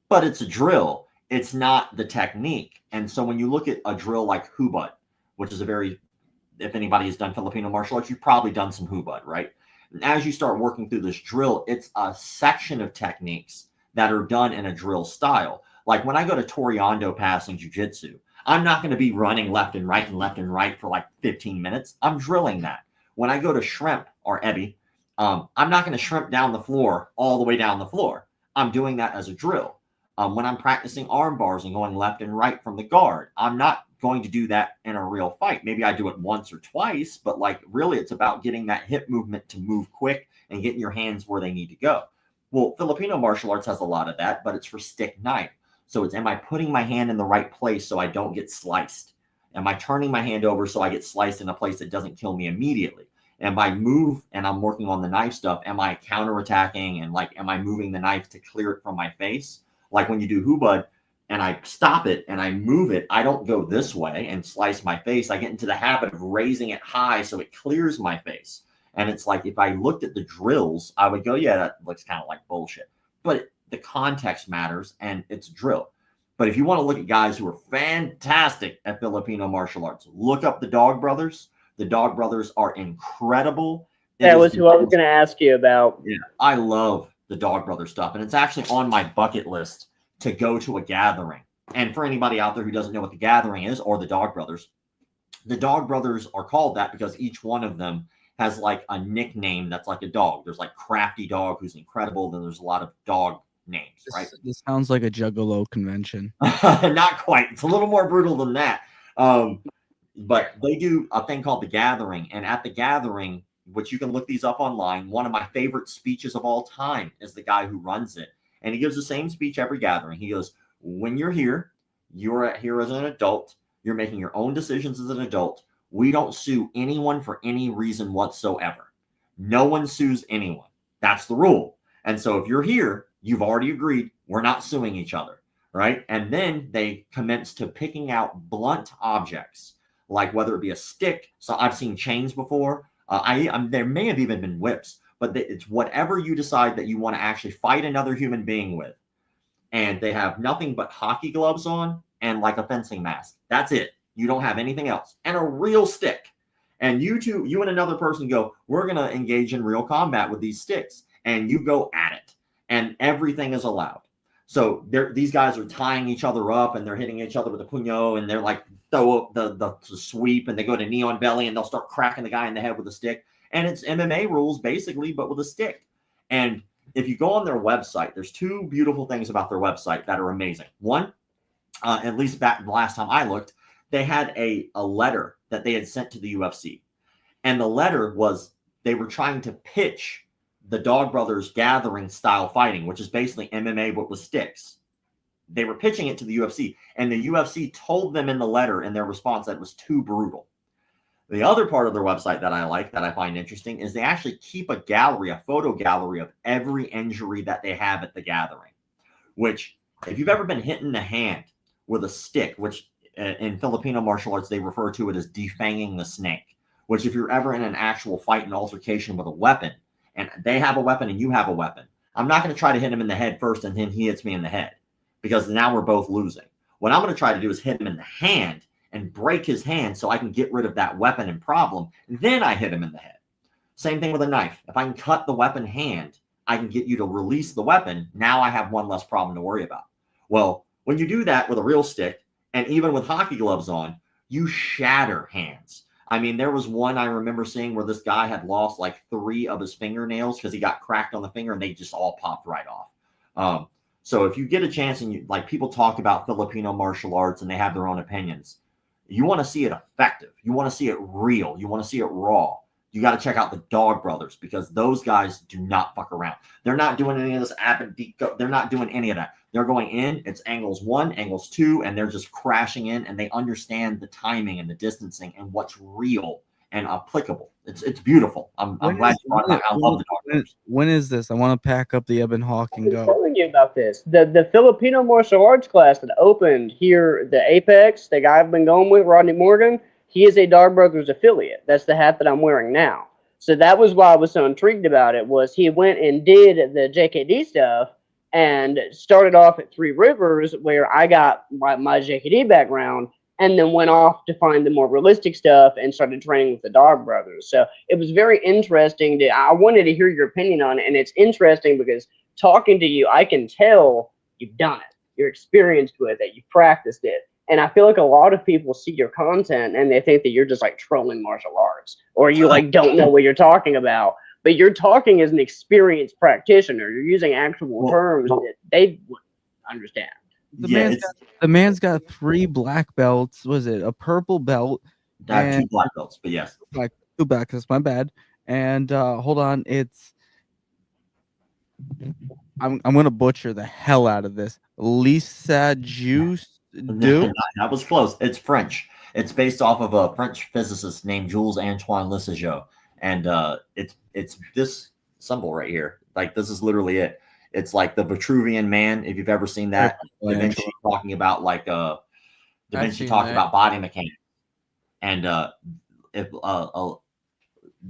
but it's a drill. It's not the technique. And so when you look at a drill like hubad, which is if anybody has done Filipino martial arts, you've probably done some hubad, right? And as you start working through this drill, it's a section of techniques that are done in a drill style. Like when I go to Toreando passing jiu-jitsu, I'm not going to be running left and right for like 15 minutes. I'm drilling that. When I go to shrimp or ebi, I'm not going to shrimp down the floor all the way down the floor. I'm doing that as a drill. When I'm practicing arm bars and going left and right from the guard, I'm not going to do that in a real fight. Maybe I do it once or twice, but like really it's about getting that hip movement to move quick and getting your hands where they need to go. Well, Filipino martial arts has a lot of that, but it's for stick knife. So it's, am I putting my hand in the right place so I don't get sliced? Am I turning my hand over so I get sliced in a place that doesn't kill me immediately? Am I move and I'm working on the knife stuff? Am I counterattacking and like, am I moving the knife to clear it from my face? Like when you do hubad and I stop it and I move it, I don't go this way and slice my face. I get into the habit of raising it high so it clears my face. And it's like, if I looked at the drills, I would go, yeah, that looks kind of like bullshit. But the context matters and it's drill. But if you want to look at guys who are fantastic at Filipino martial arts, look up the Dog Brothers. The Dog Brothers are incredible. That was who I was going to ask you about. Yeah, I love the Dog Brothers stuff. And it's actually on my bucket list to go to a gathering. And for anybody out there who doesn't know what the gathering is or the Dog Brothers are called that because each one of them has like a nickname that's like a dog. There's like Crafty Dog, who's incredible. Then there's a lot of dog names, right? This sounds like a Juggalo convention. Not quite. It's a little more brutal than that. But they do a thing called the gathering. And at the gathering, which you can look these up online, one of my favorite speeches of all time is the guy who runs it. And he gives the same speech every gathering. He goes, when you're here as an adult. You're making your own decisions as an adult. We don't sue anyone for any reason whatsoever. No one sues anyone. That's the rule. And so if you're here, you've already agreed we're not suing each other, right? And then they commence to picking out blunt objects, like whether it be a stick. So I've seen chains before. There may have even been whips, but it's whatever you decide that you want to actually fight another human being with. And they have nothing but hockey gloves on and like a fencing mask. That's it. You don't have anything else. And a real stick. And you and another person go, we're going to engage in real combat with these sticks. And you go at it. And everything is allowed. So these guys are tying each other up and they're hitting each other with a puño and they're like throw up the sweep and they go to knee on belly and they'll start cracking the guy in the head with a stick. And it's MMA rules basically, but with a stick. And if you go on their website, there's two beautiful things about their website that are amazing. One, at least back the last time I looked, they had a letter that they had sent to the UFC. And the letter was they were trying to pitch the Dog Brothers gathering style fighting, which is basically MMA but with sticks. They were pitching it to the UFC, and the UFC told them in the letter in their response that it was too brutal. The other part of their website that I like, that I find interesting, is they actually keep a gallery, a photo gallery of every injury that they have at the gathering, which if you've ever been hit in the hand with a stick, which in Filipino martial arts, they refer to it as defanging the snake, which if you're ever in an actual fight and altercation with a weapon, and they have a weapon and you have a weapon, I'm not going to try to hit him in the head first and then he hits me in the head because now we're both losing. What I'm going to try to do is hit him in the hand and break his hand so I can get rid of that weapon and problem. Then I hit him in the head. Same thing with a knife. If I can cut the weapon hand, I can get you to release the weapon. Now I have one less problem to worry about. Well, when you do that with a real stick and even with hockey gloves on, you shatter hands. I mean, there was one I remember seeing where this guy had lost like 3 of his fingernails because he got cracked on the finger and they just all popped right off. So if you get a chance and you like people talk about Filipino martial arts and they have their own opinions, you want to see it effective. You want to see it real. You want to see it raw. You got to check out the Dog Brothers because those guys do not fuck around. They're not doing any of this ab and deco. They're not doing any of that. They're going in. It's angles 1, angles 2, and they're just crashing in, and they understand the timing and the distancing and what's real and applicable. It's beautiful. I'm glad you brought it up. I love the Dog Brothers. When is this? I want to pack up the Ebb and Hawk and I'm go. telling you about this. The Filipino martial arts class that opened here, the Apex, the guy I've been going with, Rodney Morgan, he is a Dog Brothers affiliate. That's the hat that I'm wearing now. So that was why I was so intrigued about it, was he went and did the JKD stuff and started off at Three Rivers, where I got my JKD background, and then went off to find the more realistic stuff and started training with the Dog Brothers. So it was very interesting. I wanted to hear your opinion on it, and it's interesting because talking to you, I can tell you've done it. You're experienced with it. You've practiced it. And I feel like a lot of people see your content and they think that you're just like trolling martial arts, or you like don't know what you're talking about. But you're talking as an experienced practitioner. You're using actual terms that they would understand. The man's got 3 black belts. Was it a purple belt? I have 2 black belts, but yes. 2 black, that's my bad. And hold on, I'm gonna butcher the hell out of this. Lissajous Do? That was close. It's French. It's based off of a French physicist named Jules Antoine Lissajous. And it's this symbol right here. Like, this is literally it. It's like the Vitruvian Man, if you've ever seen that. Da Vinci talking about like Da Vinci talked about body mechanics. And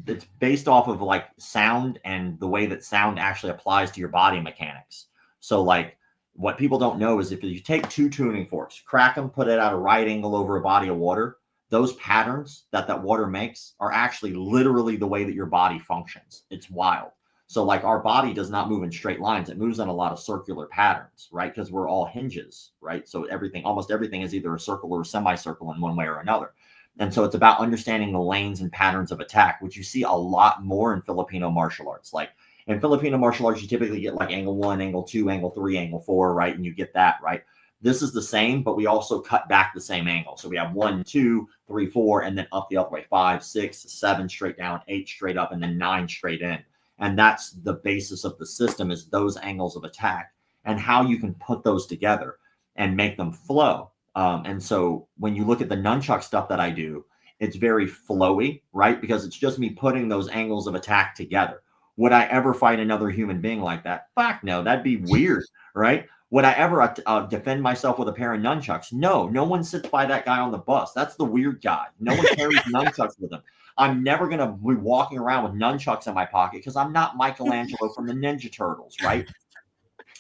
it's based off of like sound and the way that sound actually applies to your body mechanics. So like what people don't know is if you take 2 tuning forks, crack them, put it at a right angle over a body of water, those patterns that water makes are actually literally the way that your body functions. It's wild. So like our body does not move in straight lines. It moves in a lot of circular patterns, right? Because we're all hinges, right? So almost everything is either a circle or a semicircle in one way or another. And so it's about understanding the lanes and patterns of attack, which you see a lot more in Filipino martial arts. Like in Filipino martial arts, you typically get like angle 1, angle 2, angle 3, angle 4, right? And you get that, right? This is the same, but we also cut back the same angle. So we have 1, 2, 3, 4, and then up the other way, 5, 6, 7 straight down, 8 straight up, and then 9 straight in. And that's the basis of the system, is those angles of attack and how you can put those together and make them flow. And so when you look at the nunchuck stuff that I do, it's very flowy, right? Because it's just me putting those angles of attack together. Would I ever fight another human being like that? Fuck no, that'd be weird, right? Would I ever defend myself with a pair of nunchucks? No, no one sits by that guy on the bus. That's the weird guy. No one carries nunchucks with him. I'm never going to be walking around with nunchucks in my pocket because I'm not Michelangelo from the Ninja Turtles, right?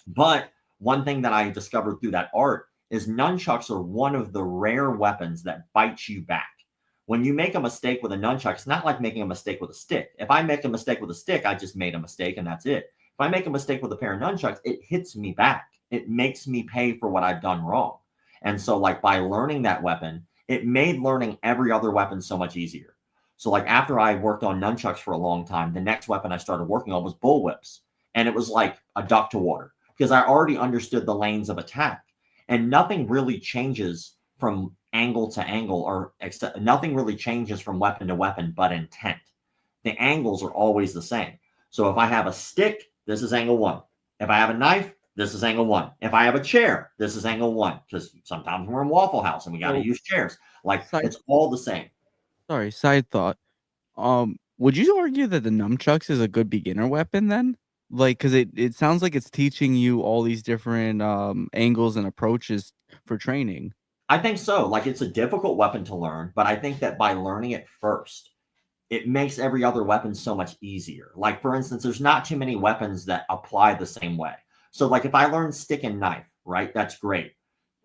But one thing that I discovered through that art is nunchucks are one of the rare weapons that bite you back. When you make a mistake with a nunchuck, it's not like making a mistake with a stick. If I make a mistake with a stick, I just made a mistake and that's it. If I make a mistake with a pair of nunchucks, it hits me back. It makes me pay for what I've done wrong. And so like by learning that weapon, it made learning every other weapon so much easier. So like after I worked on nunchucks for a long time, the next weapon I started working on was bullwhips. And it was like a duck to water because I already understood the lanes of attack. And nothing really changes from angle to angle, or nothing really changes from weapon to weapon but intent. The angles are always the same. So if I have a stick, this is angle 1. If I have a knife, this is angle 1. If I have a chair, this is angle 1. Because sometimes we're in Waffle House and we got to use chairs. Like it's all the same. Sorry, side thought. Would you argue that the nunchucks is a good beginner weapon then? Like, because it sounds like it's teaching you all these different angles and approaches for training. I think so. Like it's a difficult weapon to learn, but I think that by learning it first, it makes every other weapon so much easier. Like for instance, there's not too many weapons that apply the same way. So like if I learn stick and knife, right, that's great.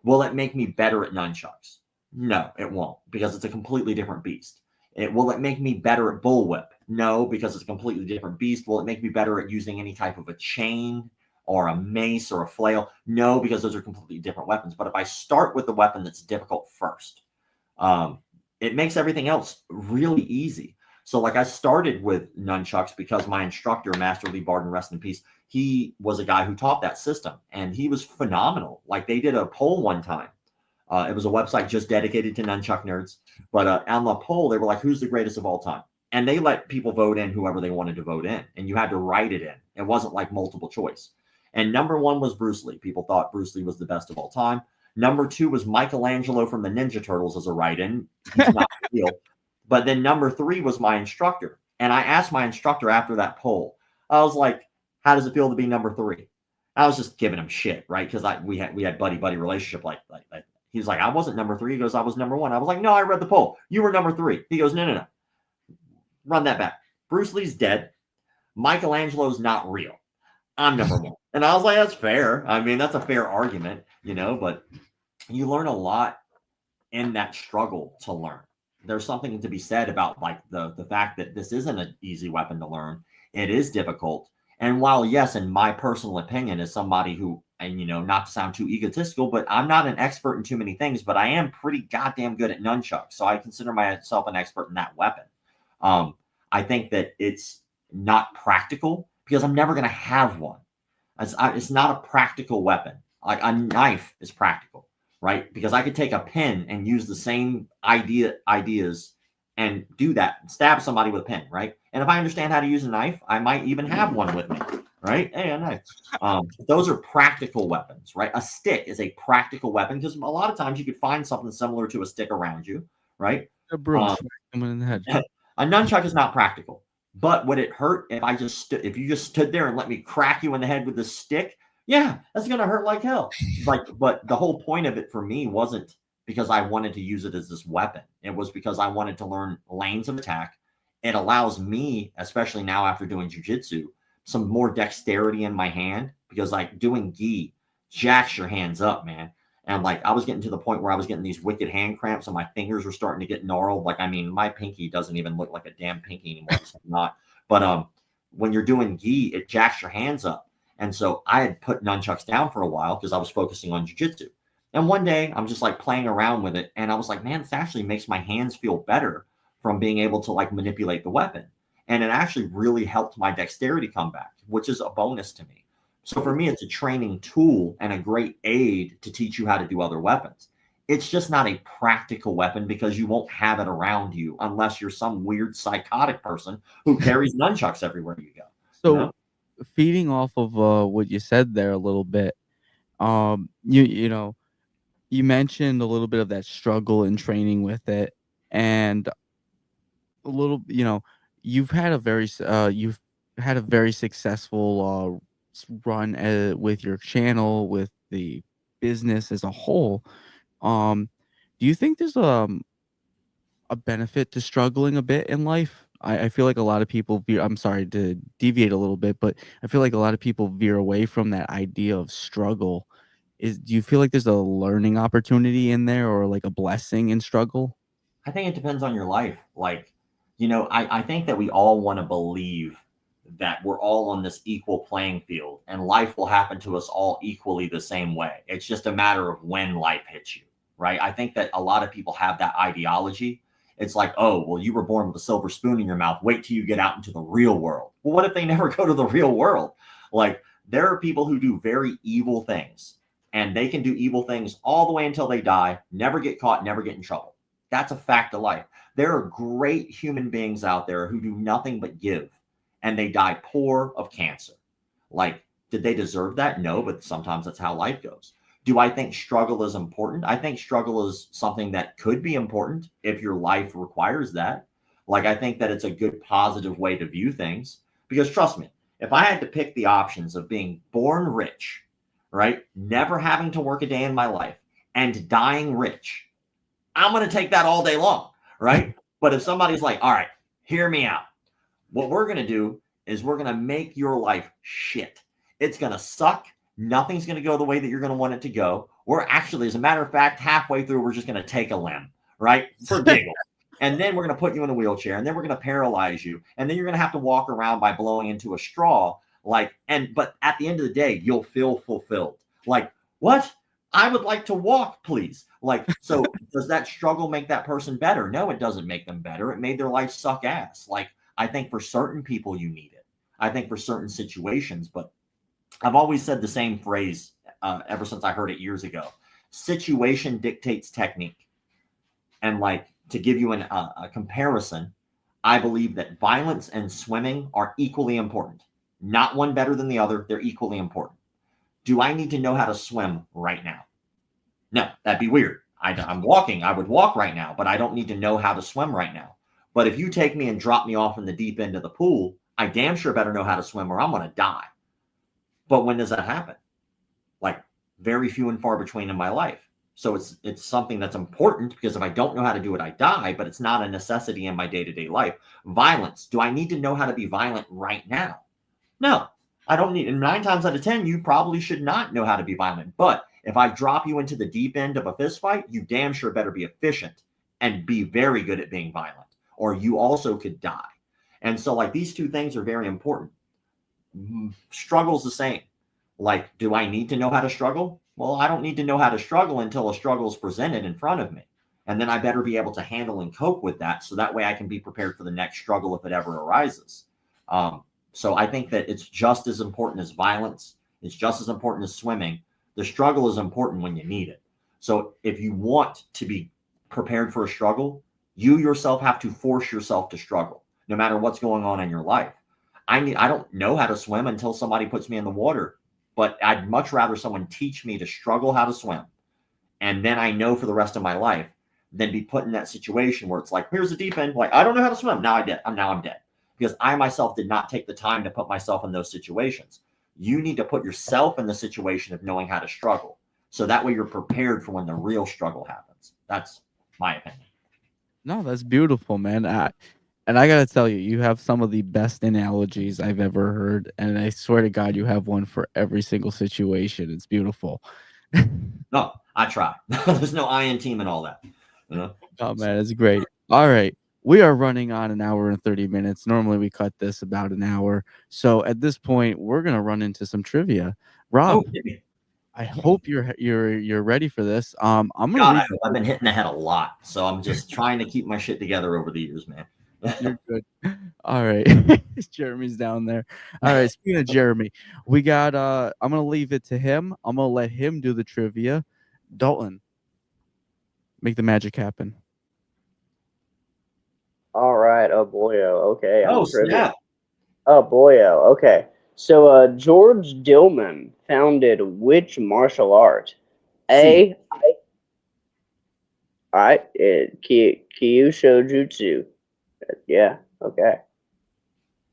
Will it make me better at nunchucks? No, it won't, because it's a completely different beast. Will it make me better at bullwhip? No, because it's a completely different beast. Will it make me better at using any type of a chain or a mace or a flail? No, because those are completely different weapons. But if I start with the weapon that's difficult first, it makes everything else really easy. So like I started with nunchucks because my instructor, Master Lee Barden, rest in peace, he was a guy who taught that system and he was phenomenal. Like they did a poll one time. It was a website just dedicated to nunchuck nerds. But on the poll, they were like, who's the greatest of all time? And they let people vote in whoever they wanted to vote in. And you had to write it in. It wasn't like multiple choice. And number 1 was Bruce Lee. People thought Bruce Lee was the best of all time. Number 2 was Michelangelo from the Ninja Turtles as a write-in. He's not real. But then number 3 was my instructor. And I asked my instructor after that poll, I was like, how does it feel to be number 3? I was just giving him shit, right? Because we had buddy relationship like he was like, I wasn't number 3. He goes, I was number 1. I was like, no, I read the poll. You were number 3. He goes, no. Run that back. Bruce Lee's dead. Michelangelo's not real. I'm number 1. And I was like, that's fair. I mean, that's a fair argument, but you learn a lot in that struggle to learn. There's something to be said about like the fact that this isn't an easy weapon to learn. It is difficult. And while, yes, in my personal opinion, as somebody who, and not to sound too egotistical, but I'm not an expert in too many things, but I am pretty goddamn good at nunchucks. So I consider myself an expert in that weapon. I think that it's not practical because I'm never going to have one. It's not a practical weapon. Like a knife is practical, right? Because I could take a pen and use the same ideas and do that, stab somebody with a pen, right? And if I understand how to use a knife, I might even have one with me, right? Hey, a knife. Those are practical weapons, right? A stick is a practical weapon because a lot of times you could find something similar to a stick around you, right? A broom coming in the head. A nunchuck is not practical. But would it hurt if you just stood there and let me crack you in the head with this stick? Yeah, that's gonna hurt like hell. But the whole point of it for me wasn't because I wanted to use it as this weapon. It was because I wanted to learn lanes of attack. It allows me, especially now after doing jujitsu, some more dexterity in my hand because like doing gi jacks your hands up, man. And like I was getting to the point where I was getting these wicked hand cramps and my fingers were starting to get gnarled. Like, I mean, my pinky doesn't even look like a damn pinky anymore. It's not. But when you're doing gi, it jacks your hands up. And so I had put nunchucks down for a while because I was focusing on jiu-jitsu. And one day I'm just like playing around with it. And I was like, man, this actually makes my hands feel better from being able to like manipulate the weapon. And it actually really helped my dexterity come back, which is a bonus to me. So for me, it's a training tool and a great aid to teach you how to do other weapons. It's just not a practical weapon because you won't have it around you unless you're some weird psychotic person who carries nunchucks everywhere you go. So feeding off of what you said there a little bit, you mentioned a little bit of that struggle in training with it, and a little, you've had a very successful run with your channel, with the business as a whole. Do you think there's a benefit to struggling a bit in life? I feel like a lot of people I'm sorry to deviate a little bit, but I feel like a lot of people veer away from that idea of struggle. Do you feel like there's a learning opportunity in there or like a blessing in struggle? I think it depends on your life. Like, I think that we all want to believe that we're all on this equal playing field and life will happen to us all equally the same way. It's just a matter of when life hits you, right? I think that a lot of people have that ideology. It's like, oh, well, you were born with a silver spoon in your mouth. Wait till you get out into the real world. Well, what if they never go to the real world? Like, there are people who do very evil things and they can do evil things all the way until they die, never get caught, never get in trouble. That's a fact of life. There are great human beings out there who do nothing but give and they die poor of cancer. Like, did they deserve that? No, but sometimes that's how life goes. Do I think struggle is important? I think struggle is something that could be important if your life requires that. Like, I think that it's a good positive way to view things because trust me, if I had to pick the options of being born rich, right, never having to work a day in my life and dying rich, I'm going to take that all day long, right? But if somebody's like, all right, hear me out. What we're going to do is we're going to make your life shit. It's going to suck. Nothing's going to go the way that you're going to want it to go. We're actually, as a matter of fact, halfway through, we're just going to take a limb, right? For giggles. And then we're going to put you in a wheelchair and then we're going to paralyze you. And then you're going to have to walk around by blowing into a straw. But at the end of the day, you'll feel fulfilled. Like, what? I would like to walk, please. Like, so does that struggle make that person better? No, it doesn't make them better. It made their life suck ass. Like, I think for certain people, you need it. I think for certain situations, but I've always said the same phrase ever since I heard it years ago. Situation dictates technique. And like, to give you a comparison, I believe that violence and swimming are equally important. Not one better than the other. They're equally important. Do I need to know how to swim right now? No, that'd be weird. I'm walking. I would walk right now, but I don't need to know how to swim right now. But if you take me and drop me off in the deep end of the pool, I damn sure better know how to swim or I'm going to die. But when does that happen? Like, very few and far between in my life. So it's something that's important, because if I don't know how to do it, I die, but it's not a necessity in my day-to-day life. Violence. Do I need to know how to be violent right now? No, I don't need. And 9 times out of 10, you probably should not know how to be violent. But if I drop you into the deep end of a fist fight, you damn sure better be efficient and be very good at being violent, or you also could die. And so, like, these two things are very important. Struggle's the same. Like, do I need to know how to struggle? Well, I don't need to know how to struggle until a struggle is presented in front of me. And then I better be able to handle and cope with that, so that way I can be prepared for the next struggle if it ever arises. So I think that it's just as important as violence. It's just as important as swimming. The struggle is important when you need it. So if you want to be prepared for a struggle, you yourself have to force yourself to struggle, no matter what's going on in your life. I don't know how to swim until somebody puts me in the water, but I'd much rather someone teach me to struggle how to swim, and then I know for the rest of my life, than be put in that situation where it's like, here's the deep end. Like, I don't know how to swim. Now I'm dead. Because I myself did not take the time to put myself in those situations. You need to put yourself in the situation of knowing how to struggle, so that way you're prepared for when the real struggle happens. That's my opinion. No, that's beautiful, man. And I gotta tell you, you have some of the best analogies I've ever heard, and I swear to God, you have one for every single situation. It's beautiful. No, I try. There's no I in team and all that. You know? Oh man, it's great. All right. We are running on 1 hour and 30 minutes. Normally we cut this about an hour. So at this point, we're gonna run into some trivia. Rob, I hope you're ready for this. I'm gonna God, I've been hitting the head a lot, so I'm just trying to keep my shit together over the years, man. You're good. All right. Jeremy's down there. All right. Speaking of Jeremy, we got I'm gonna leave it to him. I'm gonna let him do the trivia. Dalton, make the magic happen. All right. Oh boyo. Okay. Oh snap! Oh boyo. Okay. So George Dillman founded which martial art? All right. Kyushu Jutsu. Yeah. Okay.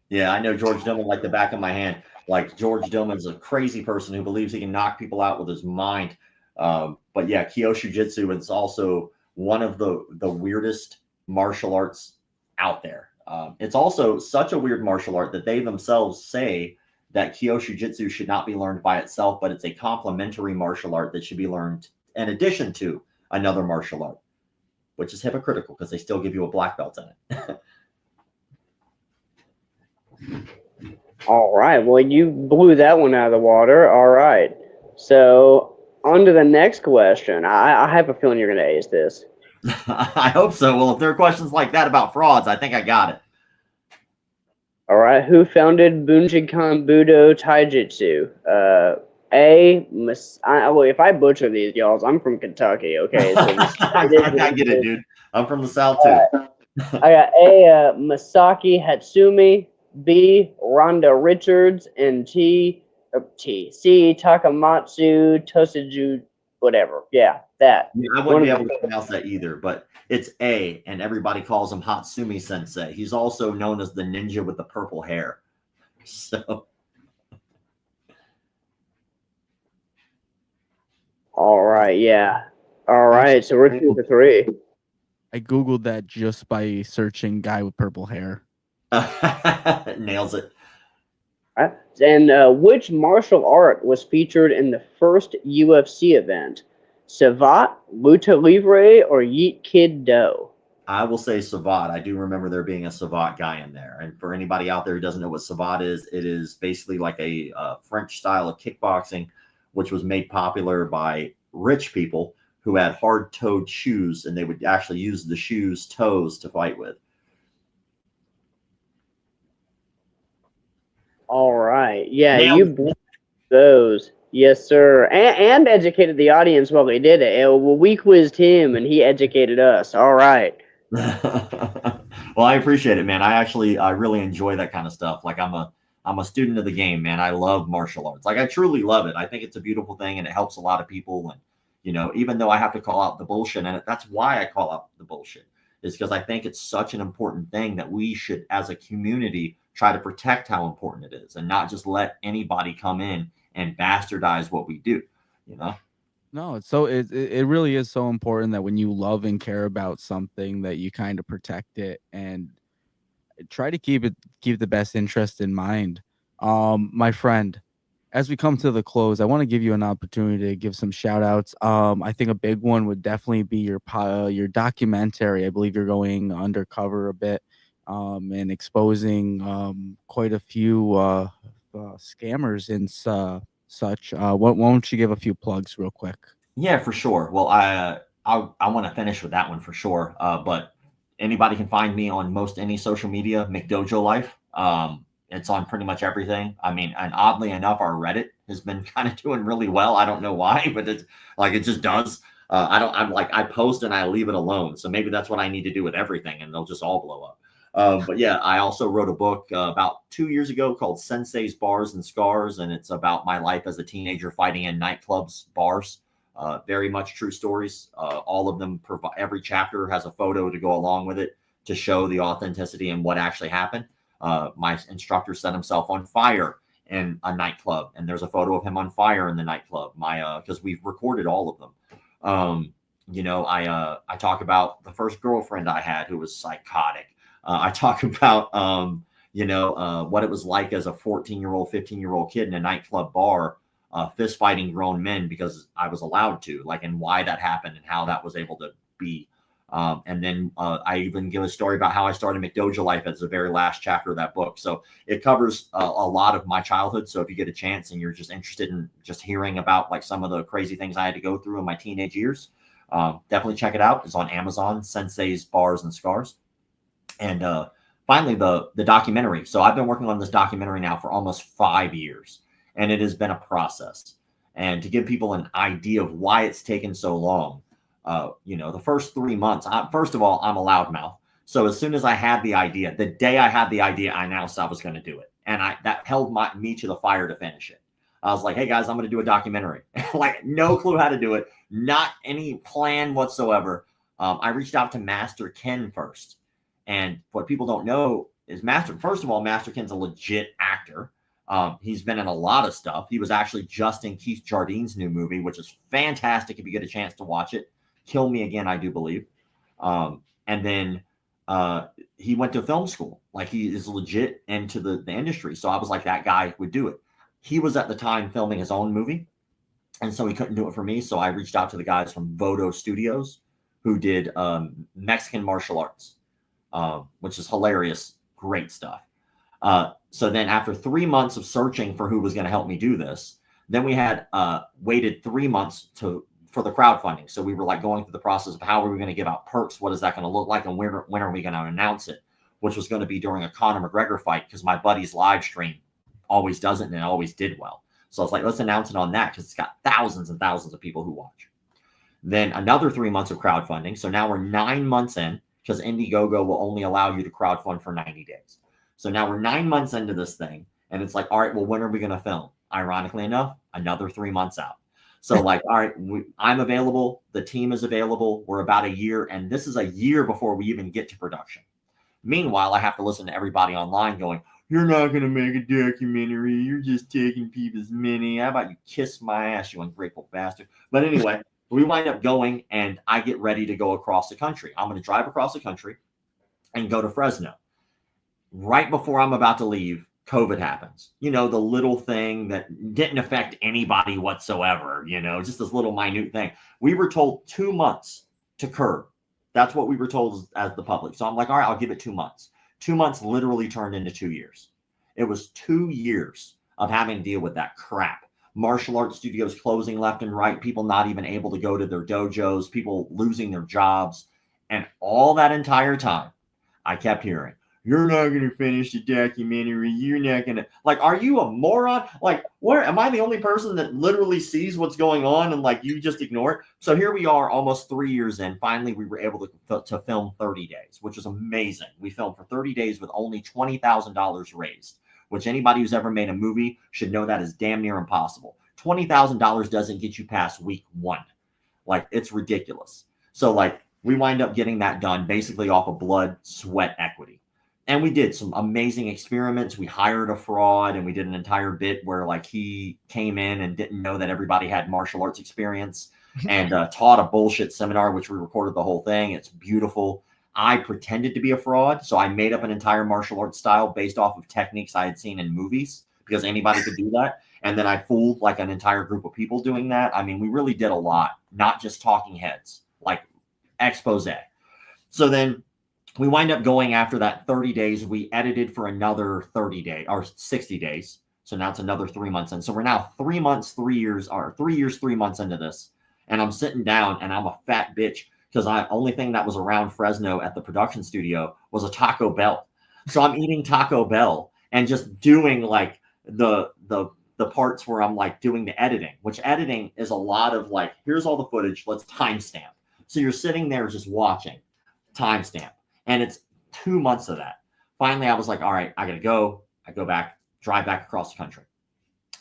Yeah, I know George Dillman like the back of my hand. Like, George Dillman's a crazy person who believes he can knock people out with his mind. But yeah, Kyushu Jitsu is also one of the weirdest martial arts out there. It's also such a weird martial art that they themselves say that Kyushu Jitsu should not be learned by itself, but it's a complementary martial art that should be learned in addition to another martial art, which is hypocritical because they still give you a black belt in it. All right. Well, you blew that one out of the water. All right. So on to the next question. I have a feeling you're going to ace this. I hope so. Well, if there are questions like that about frauds, I think I got it. All right. Who founded Bunjikan Budo Taijutsu? Well, if I butcher these, y'all, I'm from Kentucky. Okay. So I get it, dude. I'm from the South too. I got A. Masaki Hatsumi, B. Rhonda Richards, and C. Takamatsu Tosuju, whatever. Yeah, that. Yeah, I wouldn't be able to pronounce that either, but it's A, and everybody calls him Hatsumi Sensei. He's also known as the ninja with the purple hair. So. All right, yeah. All right, so we're 2 for 3. I googled that just by searching "guy with purple hair." Nails it. All right. And which martial art was featured in the first UFC event? Savate, Luta Livre, or Yeet Kid Do? I will say Savate. I do remember there being a Savate guy in there. And for anybody out there who doesn't know what Savate is, it is basically like a French style of kickboxing, which was made popular by rich people who had hard-toed shoes, and they would actually use the shoes' toes to fight with. All right. Yeah, Nailed you it. blew those. Yes, sir. And educated the audience while he did it. Well, we quizzed him and he educated us. All right. Well, I appreciate it, man. I really enjoy that kind of stuff. Like I'm a student of the game, man. I love martial arts. Like I truly love it. I think it's a beautiful thing and it helps a lot of people. And even though I have to call out the bullshit, and that's why I call out the bullshit, is because I think it's such an important thing that we should, as a community, try to protect how important it is and not just let anybody come in and bastardize what we do, you know? No, it's so it really is so important that when you love and care about something that you kind of protect it and try to keep the best interest in mind. My friend, as we come to the close, I want to give you an opportunity to give some shout outs. I think a big one would definitely be your documentary. I believe you're going undercover a bit and exposing quite a few scammers and such. Why don't you give a few plugs real quick? Yeah, for sure. Well, I want to finish with that one for sure. But anybody can find me on most any social media, McDojoLife. It's on pretty much everything. I mean, and oddly enough, our Reddit has been kind of doing really well. I don't know why, but it's like it just does. I post and I leave it alone. So maybe that's what I need to do with everything, and they'll just all blow up. But yeah, I also wrote a book about 2 years ago called Sensei's Bars and Scars, and it's about my life as a teenager fighting in nightclubs, bars. Very much true stories. All of them, every chapter has a photo to go along with it to show the authenticity and what actually happened. My instructor set himself on fire in a nightclub, and there's a photo of him on fire in the nightclub. Because we've recorded all of them. I talk about the first girlfriend I had who was psychotic. I talk about what it was like as a 14-year-old, 15-year-old kid in a nightclub bar, fist fighting grown men because I was allowed to, and why that happened and how that was able to be. And then I even give a story about how I started McDojoLife as the very last chapter of that book. So it covers a lot of my childhood. So if you get a chance and you're just interested in just hearing about some of the crazy things I had to go through in my teenage years, definitely check it out. It's on Amazon, Sensei's Bars and Scars. And finally, the documentary. So I've been working on this documentary now for almost 5 years, and it has been a process. And to give people an idea of why it's taken so long, the first 3 months, first of all, I'm a loudmouth. So as soon as I had the idea, the day I had the idea, I announced I was going to do it. And that held me to the fire to finish it. I was like, hey, guys, I'm going to do a documentary. No clue how to do it. Not any plan whatsoever. I reached out to Master Ken first. And what people don't know is first of all, Master Ken's a legit actor. He's been in a lot of stuff. He was actually just in Keith Jardine's new movie, which is fantastic if you get a chance to watch it. Kill Me Again, I do believe. And then he went to film school. He is legit into the industry. So I was like, that guy would do it. He was at the time filming his own movie, and so he couldn't do it for me. So I reached out to the guys from Vodo Studios who did Mexican martial arts. Which is hilarious, great stuff. So then after 3 months of searching for who was going to help me do this, then we had waited 3 months for the crowdfunding. So we were going through the process of how are we going to give out perks? What is that going to look like? And when are we going to announce it? Which was going to be during a Conor McGregor fight, because my buddy's live stream always does it, and it always did well. So I was like, let's announce it on that, because it's got thousands and thousands of people who watch. Then another 3 months of crowdfunding. So now we're 9 months in, because Indiegogo will only allow you to crowdfund for 90 days. So now we're 9 months into this thing, and it's all right, well, when are we going to film? Ironically enough, another 3 months out. So all right, I'm available. The team is available. We're about a year, and this is a year before we even get to production. Meanwhile, I have to listen to everybody online going, you're not going to make a documentary. You're just taking people's money. How about you kiss my ass, you ungrateful bastard? But anyway, we wind up going, and I get ready to go across the country. I'm going to drive across the country and go to Fresno. Right before I'm about to leave, COVID happens. The little thing that didn't affect anybody whatsoever, just this little minute thing. We were told 2 months to curb. That's what we were told as the public. So I'm like, all right, I'll give it 2 months. 2 months literally turned into 2 years. It was 2 years of having to deal with that crap. martial arts studios closing left and right, people not even able to go to their dojos, people losing their jobs. And all that entire time, I kept hearing, you're not going to finish the documentary. You're not going to, like, are you a moron? Like, where am I the only person that literally sees what's going on and like you just ignore it? So here we are almost 3 years in. Finally, we were able to film 30 days, which is amazing. We filmed for 30 days with only $20,000 raised, which anybody who's ever made a movie should know that is damn near impossible. $20,000 doesn't get you past week 1. Like, it's ridiculous. So like we wind up getting that done basically off of blood, sweat, equity. And we did some amazing experiments. We hired a fraud and we did an entire bit where like he came in and didn't know that everybody had martial arts experience and taught a bullshit seminar, which we recorded the whole thing. It's beautiful. I pretended to be a fraud. So I made up an entire martial arts style based off of techniques I had seen in movies because anybody could do that. And then I fooled like an entire group of people doing that. I mean, we really did a lot, not just talking heads, like Exposés. So then we wind up going after that 30 days. We edited for another 30 days or 60 days. So now it's another 3 months in. So we're now 3 months, 3 years, or 3 years, 3 months into this. And I'm sitting down and I'm a fat bitch because the only thing that was around Fresno at the production studio was a Taco Bell. So I'm eating Taco Bell and just doing like the parts where I'm like doing the editing, which editing is a lot of like, here's all the footage, let's timestamp. So you're sitting there just watching, timestamp. And it's 2 months of that. Finally, I was like, all right, I got to go. I go back, drive back across the country.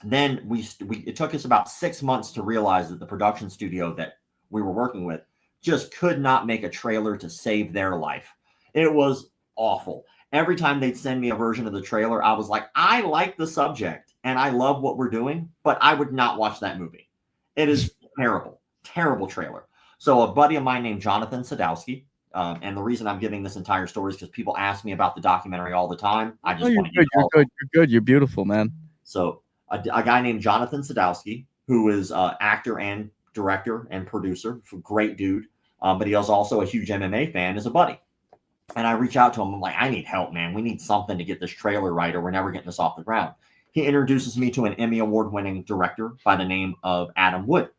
And then it took us about 6 months to realize that the production studio that we were working with just could not make a trailer to save their life. It was awful. Every time they'd send me a version of the trailer, I was like, I like the subject and I love what we're doing, but I would not watch that movie. It is terrible, terrible trailer. So a buddy of mine named Jonathan Sadowski, and the reason I'm giving this entire story is because people ask me about the documentary all the time. I just want to get you're good. You're good. You're beautiful, man. So a guy named Jonathan Sadowski, who is actor and director and producer, great dude, but he was also a huge MMA fan, is a buddy. And I reach out to him. I'm like, I need help, man. We need something to get this trailer right, or we're never getting this off the ground. He introduces me to an Emmy award-winning director by the name of Adam Wood,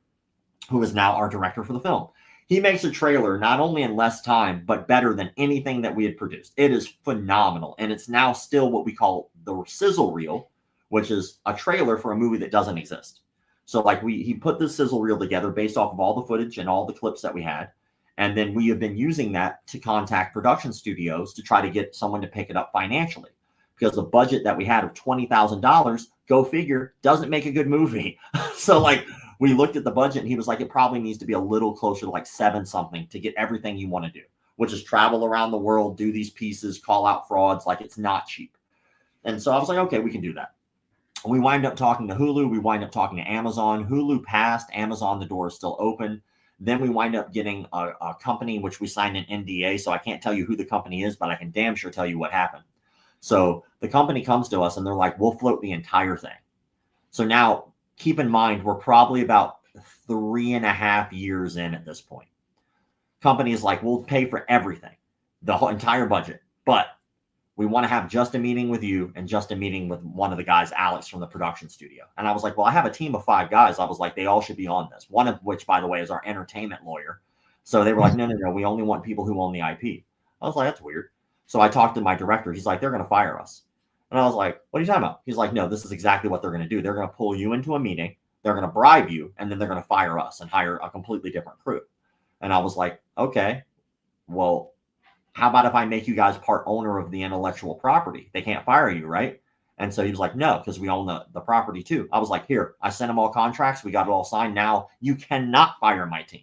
who is now our director for the film. He makes a trailer not only in less time, but better than anything that we had produced. It is phenomenal. And it's now still what we call the sizzle reel, which is a trailer for a movie that doesn't exist. So like he put this sizzle reel together based off of all the footage and all the clips that we had. And then we have been using that to contact production studios to try to get someone to pick it up financially. Because the budget that we had of $20,000, go figure, doesn't make a good movie. So like we looked at the budget and he was like, it probably needs to be a little closer to like 7 something to get everything you want to do, which is travel around the world, do these pieces, call out frauds. Like it's not cheap. And so I was like, okay, we can do that. We wind up talking to Hulu. We wind up talking to Amazon. Hulu passed. Amazon, the door is still open. Then we wind up getting a company, which we signed an NDA. So I can't tell you who the company is, but I can damn sure tell you what happened. So the company comes to us and they're like, we'll float the entire thing. So now keep in mind, we're probably about 3.5 years in at this point. Company is like, we'll pay for everything, the whole entire budget, but we want to have just a meeting with you and just a meeting with one of the guys, Alex, from the production studio. And I was like, well, I have a team of 5 guys. I was like, they all should be on this. One of which, by the way, is our entertainment lawyer. So they were like, no, we only want people who own the IP. I was like, that's weird. So I talked to my director. He's like, they're going to fire us. And I was like, what are you talking about? He's like, no, this is exactly what they're going to do. They're going to pull you into a meeting. They're going to bribe you. And then they're going to fire us and hire a completely different crew. And I was like, okay, well, how about if I make you guys part owner of the intellectual property? They can't fire you, right? And so he was like, no, because we own the property too. I was like, here, I sent them all contracts. We got it all signed. Now you cannot fire my team.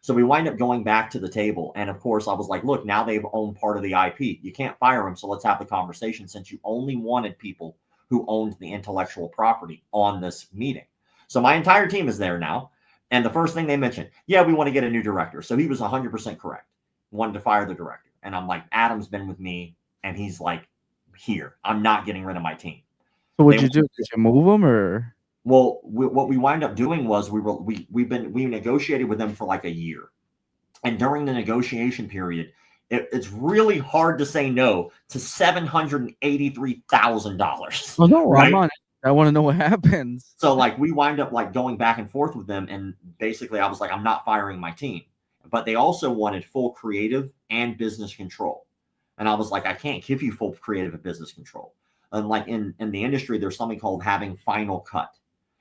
So we wind up going back to the table. And of course, I was like, look, now they've owned part of the IP. You can't fire them. So let's have the conversation since you only wanted people who owned the intellectual property on this meeting. So my entire team is there now. And the first thing they mentioned, yeah, we want to get a new director. So he was 100% correct. Wanted to fire the director. And I'm like, Adam's been with me and he's like, here, I'm not getting rid of my team. So what'd you do? Did you move them or? Well, what we wind up doing was we negotiated with them for like a year. And during the negotiation period, it's really hard to say no to $783,000. Oh, no, right? I'm on it. I want to know what happens. So like we wind up like going back and forth with them, and basically I was like, I'm not firing my team. But they also wanted full creative and business control. And I was like, I can't give you full creative and business control. And like in the industry, there's something called having final cut.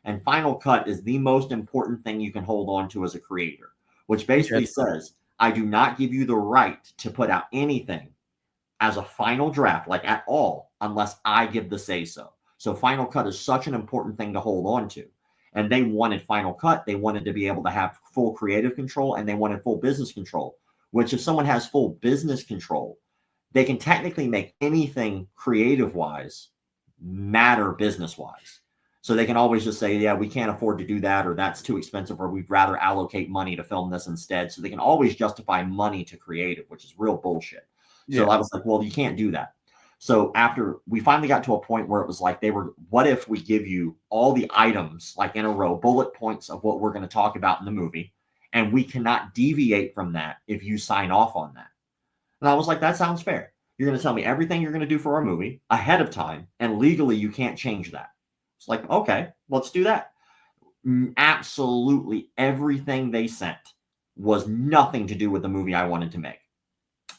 And final cut is the most important thing you can hold on to as a creator, which basically says, I do not give you the right to put out anything as a final draft, like at all, unless I give the say so. So final cut is such an important thing to hold on to. And they wanted final cut. They wanted to be able to have full creative control, and they wanted full business control, which if someone has full business control, they can technically make anything creative wise matter business wise. So they can always just say, yeah, we can't afford to do that, or that's too expensive, or we'd rather allocate money to film this instead. So they can always justify money to creative, which is real bullshit. So I was like, well, you can't do that. So after we finally got to a point where it was like, what if we give you all the items like in a row, bullet points of what we're going to talk about in the movie, and we cannot deviate from that if you sign off on that. And I was like, that sounds fair. You're going to tell me everything you're going to do for our movie ahead of time, and legally you can't change that. It's like, okay, let's do that. Absolutely everything they sent was nothing to do with the movie I wanted to make.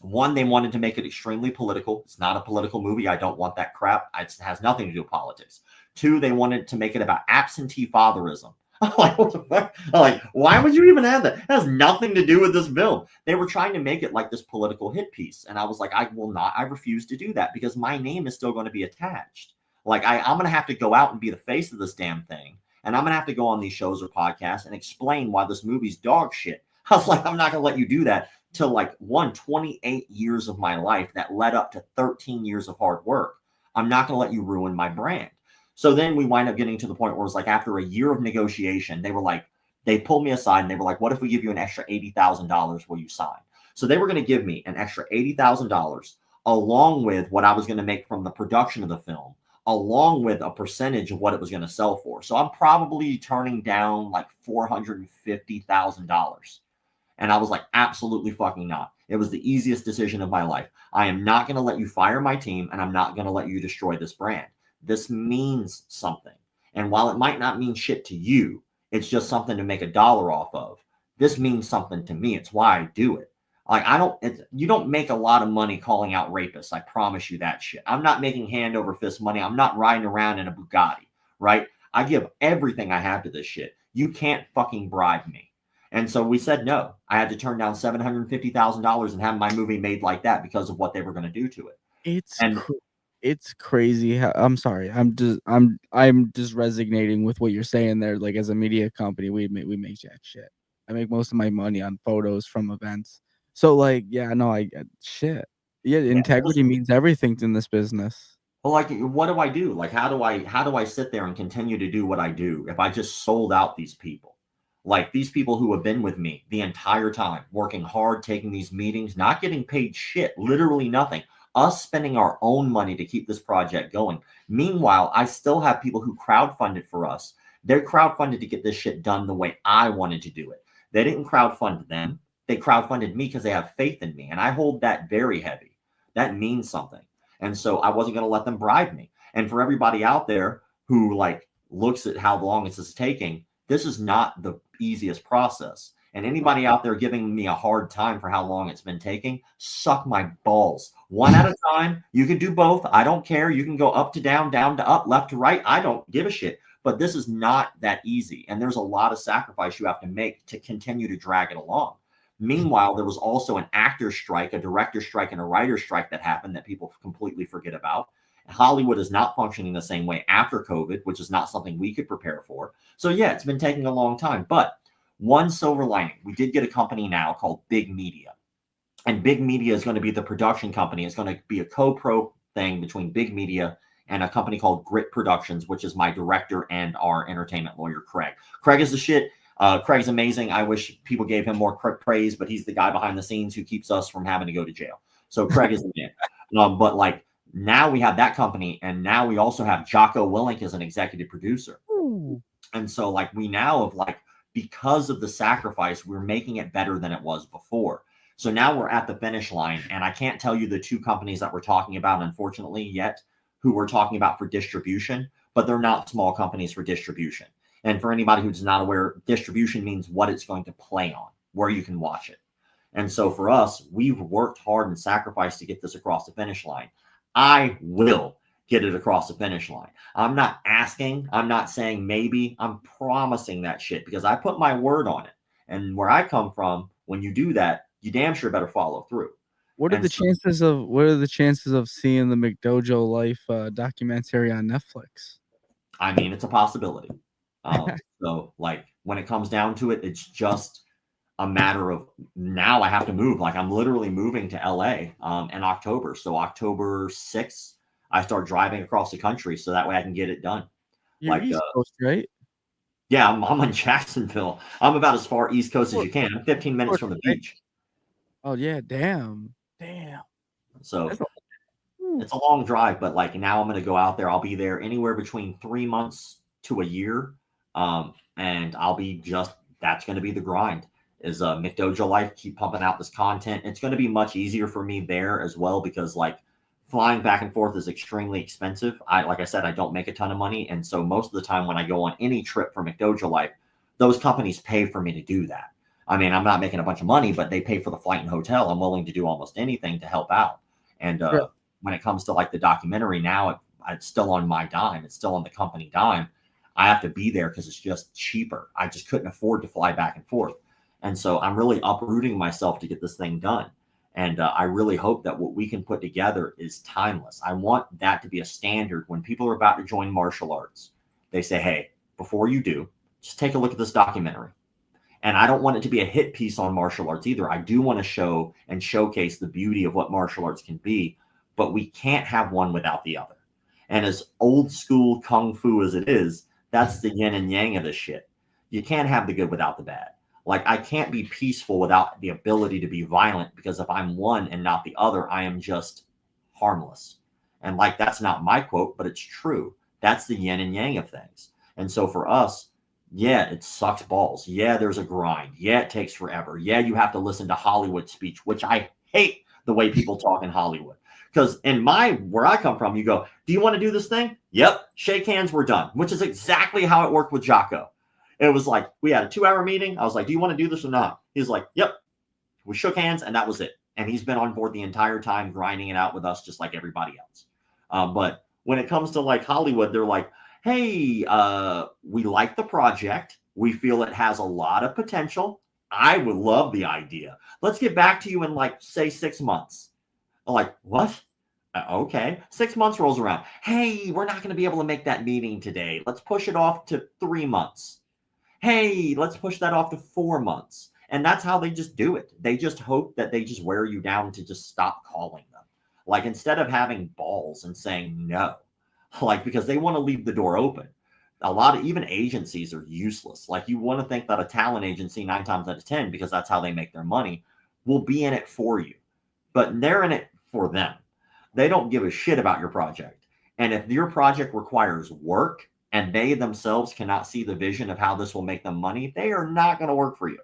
One, they wanted to make it extremely political. It's not a political movie. I don't want that crap. It has nothing to do with politics. Two, they wanted to make it about absentee fatherism. I'm like, what the fuck? I'm like, why would you even have that? It has nothing to do with this film. They were trying to make it like this political hit piece. And I was like, I refuse to do that, because my name is still going to be attached. Like, I'm going to have to go out and be the face of this damn thing. And I'm going to have to go on these shows or podcasts and explain why this movie's dog shit. I was like, I'm not going to let you do that. To like 28 years of my life that led up to 13 years of hard work. I'm not going to let you ruin my brand. So then we wind up getting to the point where it's like, after a year of negotiation, they pulled me aside and they were like, what if we give you an extra $80,000? Will you sign? So they were going to give me an extra $80,000 along with what I was going to make from the production of the film, along with a percentage of what it was going to sell for. So I'm probably turning down like $450,000. And I was like, absolutely fucking not. It was the easiest decision of my life. I am not going to let you fire my team, and I'm not going to let you destroy this brand. This means something. And while it might not mean shit to you, it's just something to make a dollar off of. This means something to me. It's why I do it. Like, you don't make a lot of money calling out rapists. I promise you that shit. I'm not making hand over fist money. I'm not riding around in a Bugatti, right? I give everything I have to this shit. You can't fucking bribe me. And so we said no. I had to turn down $750,000 and have my movie made like that because of what they were going to do to it. It's crazy how, I'm sorry. I'm just resonating with what you're saying there. Like, as a media company, we make jack shit. I make most of my money on photos from events. So like, yeah, no, I shit. Yeah, integrity means everything in this business. Well, like, what do I do? Like, how do I sit there and continue to do what I do if I just sold out these people? Like, these people who have been with me the entire time, working hard, taking these meetings, not getting paid shit, literally nothing. Us spending our own money to keep this project going. Meanwhile, I still have people who crowdfunded for us. They're crowdfunded to get this shit done the way I wanted to do it. They didn't crowdfund them. They crowdfunded me because they have faith in me. And I hold that very heavy. That means something. And so I wasn't going to let them bribe me. And for everybody out there who like looks at how long this is taking, this is not the easiest process. And anybody out there giving me a hard time for how long it's been taking, suck my balls. One at a time. You can do both. I don't care. You can go up to down to up, left to right. I don't give a shit. But this is not that easy. And there's a lot of sacrifice you have to make to continue to drag it along. Meanwhile, there was also an actor strike, a director strike, and a writer strike that happened that people completely forget about. Hollywood is not functioning the same way after COVID, which is not something we could prepare for. So yeah, it's been taking a long time. But one silver lining, we did get a company now called Big Media. And Big Media is going to be the production company. It's going to be a co-pro thing between Big Media and a company called Grit Productions, which is my director and our entertainment lawyer, Craig. Craig is the shit. Craig's amazing. I wish people gave him more praise, but he's the guy behind the scenes who keeps us from having to go to jail. So Craig is the man. But like, now we have that company, and now we also have Jocko Willink as an executive producer. Ooh. And so like, we now have like, because of the sacrifice, we're making it better than it was before. So now we're at the finish line, and I can't tell you the two companies that we're talking about, unfortunately, yet, who we're talking about for distribution, but they're not small companies for distribution. And for anybody who's not aware, distribution means what it's going to play on, where you can watch it. And so for us, we've worked hard and sacrificed to get this across the finish line. I will get it across the finish line. I'm not asking. I'm not saying maybe. I'm promising that shit because I put my word on it. And where I come from, when you do that, you damn sure better follow through. What are the chances of seeing the McDojoLife documentary on Netflix? I mean, it's a possibility. So like when it comes down to it, it's just a matter of now I have to move. Like I'm literally moving to LA in October. So October 6th, I start driving across the country so that way I can get it done. You're like East Coast, right? Yeah, I'm in Jacksonville. I'm about as far East Coast as you can. I'm 15 minutes from the beach. Oh yeah, damn. So it's a long drive, but like now I'm going to go out there. I'll be there anywhere between 3 months to a year. And I'll be that's going to be the grind is McDojoLife, keep pumping out this content. It's going to be much easier for me there as well because like flying back and forth is extremely expensive. Like I said, I don't make a ton of money. And so most of the time when I go on any trip for McDojoLife, those companies pay for me to do that. I mean, I'm not making a bunch of money, but they pay for the flight and hotel. I'm willing to do almost anything to help out. And when it comes to like the documentary now, it's still on my dime. It's still on the company dime. I have to be there because it's just cheaper. I just couldn't afford to fly back and forth. And so I'm really uprooting myself to get this thing done. And I really hope that what we can put together is timeless. I want that to be a standard when people are about to join martial arts. They say, hey, before you do, just take a look at this documentary. And I don't want it to be a hit piece on martial arts either. I do want to show and showcase the beauty of what martial arts can be, but we can't have one without the other. And as old school kung fu as it is, that's the yin and yang of this shit. You can't have the good without the bad. Like I can't be peaceful without the ability to be violent because if I'm one and not the other, I am just harmless. And like, that's not my quote, but it's true. That's the yin and yang of things. And so for us, yeah, it sucks balls. Yeah, there's a grind. Yeah, it takes forever. Yeah, you have to listen to Hollywood speech, which I hate the way people talk in Hollywood. Because where I come from, you go, do you want to do this thing? Yep. Shake hands, we're done, which is exactly how it worked with Jocko. It was like, we had a 2-hour meeting. I was like, do you want to do this or not? He's like, yep. We shook hands and that was it. And he's been on board the entire time, grinding it out with us, just like everybody else. But when it comes to like Hollywood, they're like, hey, we like the project. We feel it has a lot of potential. I would love the idea. Let's get back to you in like, say 6 months. I'm like, what? Okay. 6 months rolls around. Hey, we're not going to be able to make that meeting today. Let's push it off to 3 months. Hey, let's push that off to 4 months. And that's how they just do it. They just hope that they just wear you down to just stop calling them. Like instead of having balls and saying no, like because they want to leave the door open. A lot of even agencies are useless. Like you want to think that a talent agency 9 times out of 10, because that's how they make their money, will be in it for you. But they're in it for them. They don't give a shit about your project. And if your project requires work and they themselves cannot see the vision of how this will make them money, they are not going to work for you.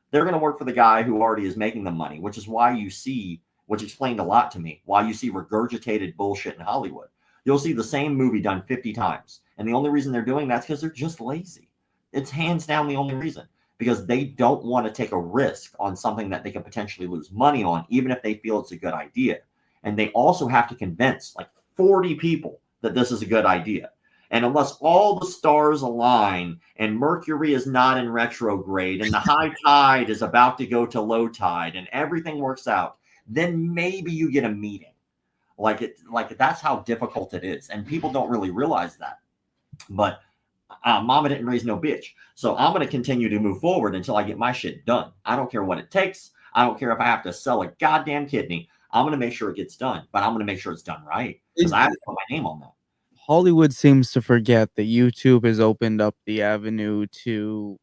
They're going to work for the guy who already is making them money, which is why you see, which explained a lot to me, why you see regurgitated bullshit in Hollywood. You'll see the same movie done 50 times. And the only reason they're doing that is because they're just lazy. It's hands down the only reason. Because they don't want to take a risk on something that they can potentially lose money on, even if they feel it's a good idea. And they also have to convince like 40 people that this is a good idea. And unless all the stars align and Mercury is not in retrograde and the high tide is about to go to low tide and everything works out, then maybe you get a meeting. Like that's how difficult it is. And people don't really realize that. But mama didn't raise no bitch. So I'm going to continue to move forward until I get my shit done. I don't care what it takes. I don't care if I have to sell a goddamn kidney. I'm going to make sure it gets done, but I'm going to make sure it's done right because I have to put my name on that. Hollywood seems to forget that YouTube has opened up the avenue to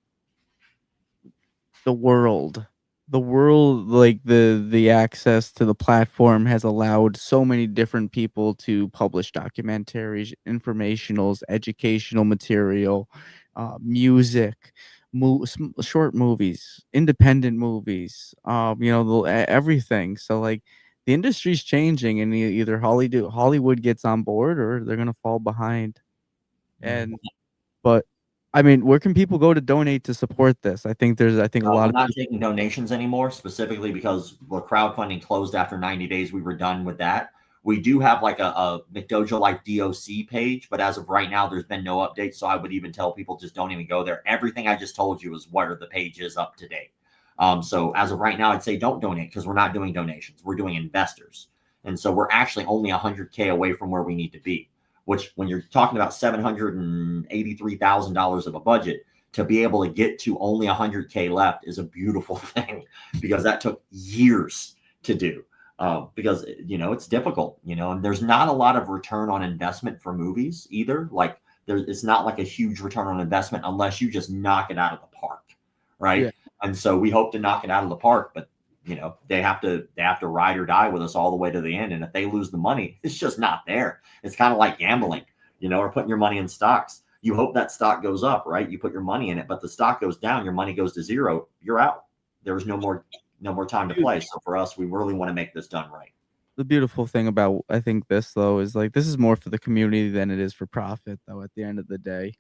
the world. The world, like the access to the platform has allowed so many different people to publish documentaries, informationals, educational material, music, short movies, independent movies, everything. So like the industry's changing, and either Hollywood gets on board or they're gonna fall behind. And but I mean, where can people go to donate to support this? I think a lot We're of not taking donations anymore, specifically because the crowdfunding closed after 90 days. We were done with that. We do have like a McDojoLife DOC page, but as of right now, there's been no update. So I would even tell people just don't even go there. Everything I just told you is where the page is up to date. So as of right now, I'd say don't donate because we're not doing donations. We're doing investors. And so we're actually only 100K away from where we need to be, which when you're talking about $783,000 of a budget, to be able to get to only 100K left is a beautiful thing because that took years to do. Because, it's difficult, and there's not a lot of return on investment for movies either. Like it's not like a huge return on investment unless you just knock it out of the park. Right. Yeah. And so we hope to knock it out of the park, but they have to ride or die with us all the way to the end. And if they lose the money, it's just not there. It's kind of like gambling, or putting your money in stocks. You hope that stock goes up, right? You put your money in it, but the stock goes down, your money goes to zero, you're out. There's no more time to play. So for us, we really want to make this done right. The beautiful thing about, I think, this though is like this is more for the community than it is for profit though at the end of the day.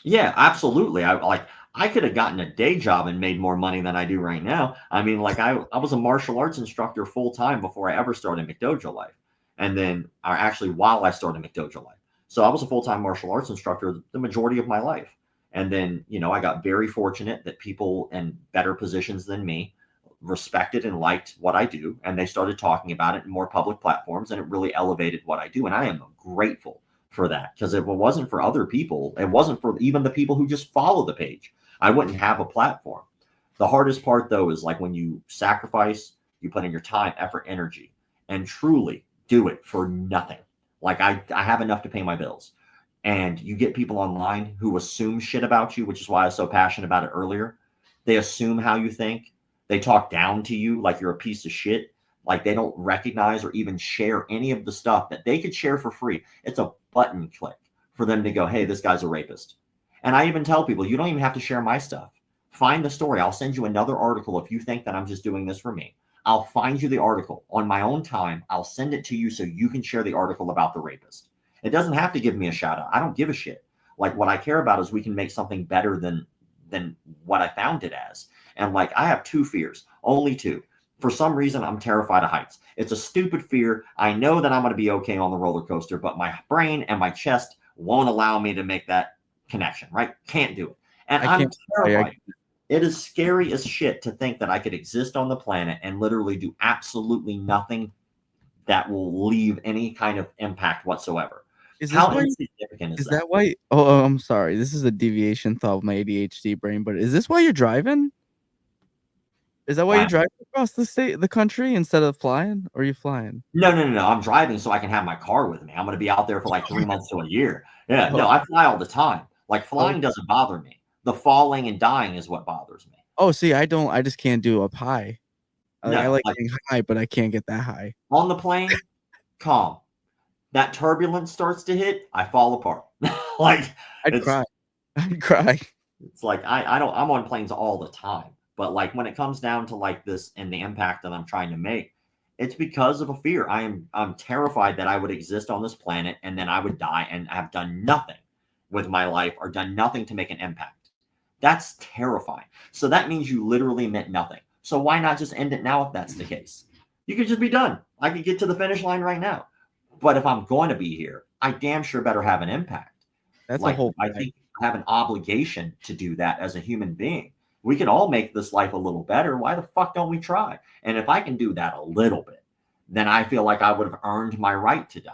Yeah, absolutely. I could have gotten a day job and made more money than I do right now. I mean, like I was a martial arts instructor full time before I ever started McDojoLife. And then actually while I started McDojoLife. So I was a full-time martial arts instructor the majority of my life. And then, I got very fortunate that people in better positions than me respected and liked what I do. And they started talking about it in more public platforms, and it really elevated what I do. And I am grateful for that, because if it wasn't for other people, it wasn't for even the people who just follow the page, I wouldn't have a platform. The hardest part though is like when you sacrifice, you put in your time, effort, energy, and truly do it for nothing. Like I have enough to pay my bills, and you get people online who assume shit about you, which is why I was so passionate about it earlier. They assume how you think. They talk down to you like you're a piece of shit. Like they don't recognize or even share any of the stuff that they could share for free. It's a button click for them to go, hey, this guy's a rapist. And I even tell people, you don't even have to share my stuff. Find the story. I'll send you another article if you think that I'm just doing this for me. I'll find you the article on my own time. I'll send it to you so you can share the article about the rapist. It doesn't have to give me a shout out. I don't give a shit. Like what I care about is we can make something better than what I found it as. And like I have two fears, only two. For some reason, I'm terrified of heights. It's a stupid fear. I know that I'm going to be okay on the roller coaster, but my brain and my chest won't allow me to make that connection, right? Can't do it. And I'm terrified. It is scary as shit to think that I could exist on the planet and literally do absolutely nothing that will leave any kind of impact whatsoever. How insignificant is that? Is that why? Oh, I'm sorry. This is a deviation thought of my ADHD brain, but is this why you're driving? Is that why you're driving across the country instead of flying? Or are you flying? No. I'm driving so I can have my car with me. I'm going to be out there for like 3 months to a year. Yeah, no, I fly all the time. Like flying doesn't bother me. The falling and dying is what bothers me. Oh, see, I just can't do up high. I like getting high, but I can't get that high. On the plane, calm. That turbulence starts to hit, I fall apart. I'd cry. It's like I'm on planes all the time. But like when it comes down to like this and the impact that I'm trying to make, it's because of a fear. I'm terrified that I would exist on this planet and then I would die and have done nothing with my life or done nothing to make an impact. That's terrifying. So that means you literally meant nothing. So why not just end it now if that's the case? You could just be done. I could get to the finish line right now. But if I'm going to be here, I damn sure better have an impact. That's I think I have an obligation to do that as a human being. We can all make this life a little better. Why the fuck don't we try? And if I can do that a little bit, then I feel like I would have earned my right to die.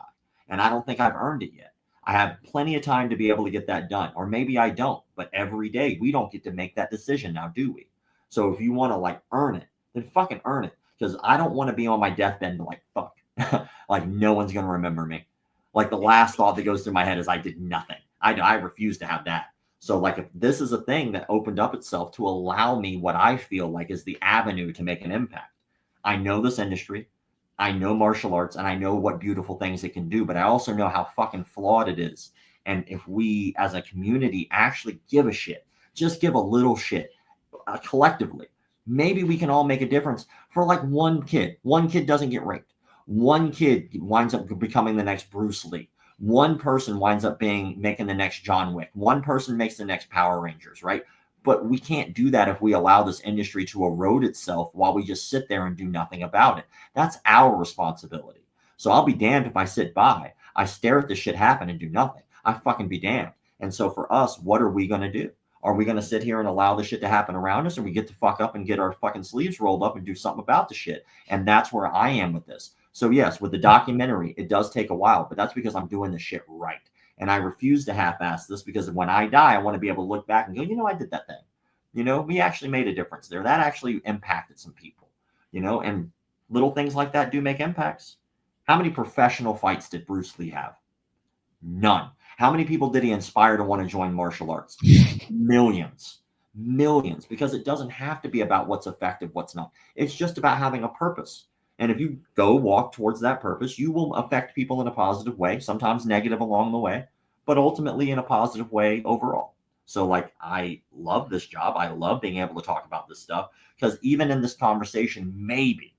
And I don't think I've earned it yet. I have plenty of time to be able to get that done. Or maybe I don't. But every day we don't get to make that decision now, do we? So if you want to like earn it, then fucking earn it. Because I don't want to be on my deathbed and like, fuck. Like no one's going to remember me. Like the last thought that goes through my head is I did nothing. I refuse to have that. So like if this is a thing that opened up itself to allow me what I feel like is the avenue to make an impact. I know this industry. I know martial arts and I know what beautiful things it can do, but I also know how fucking flawed it is. And if we as a community actually give a shit, just give a little shit collectively, maybe we can all make a difference for like one kid. One kid doesn't get raped. One kid winds up becoming the next Bruce Lee. One person winds up making the next John Wick. One person makes the next Power Rangers, right? But we can't do that if we allow this industry to erode itself while we just sit there and do nothing about it. That's our responsibility. So I'll be damned if I sit by. I stare at this shit happen and do nothing. I fucking be damned. And so for us, what are we going to do? Are we going to sit here and allow this shit to happen around us, or we get to fuck up and get our fucking sleeves rolled up and do something about the shit? And that's where I am with this. So yes, with the documentary, it does take a while, but that's because I'm doing the shit right. And I refuse to half-ass this, because when I die, I want to be able to look back and go, I did that thing. We actually made a difference there. That actually impacted some people, and little things like that do make impacts. How many professional fights did Bruce Lee have? None. How many people did he inspire to want to join martial arts? Millions. Millions. Because it doesn't have to be about what's effective, what's not. It's just about having a purpose. And if you go walk towards that purpose, you will affect people in a positive way, sometimes negative along the way, but ultimately in a positive way overall. So I love this job. I love being able to talk about this stuff, because even in this conversation, maybe,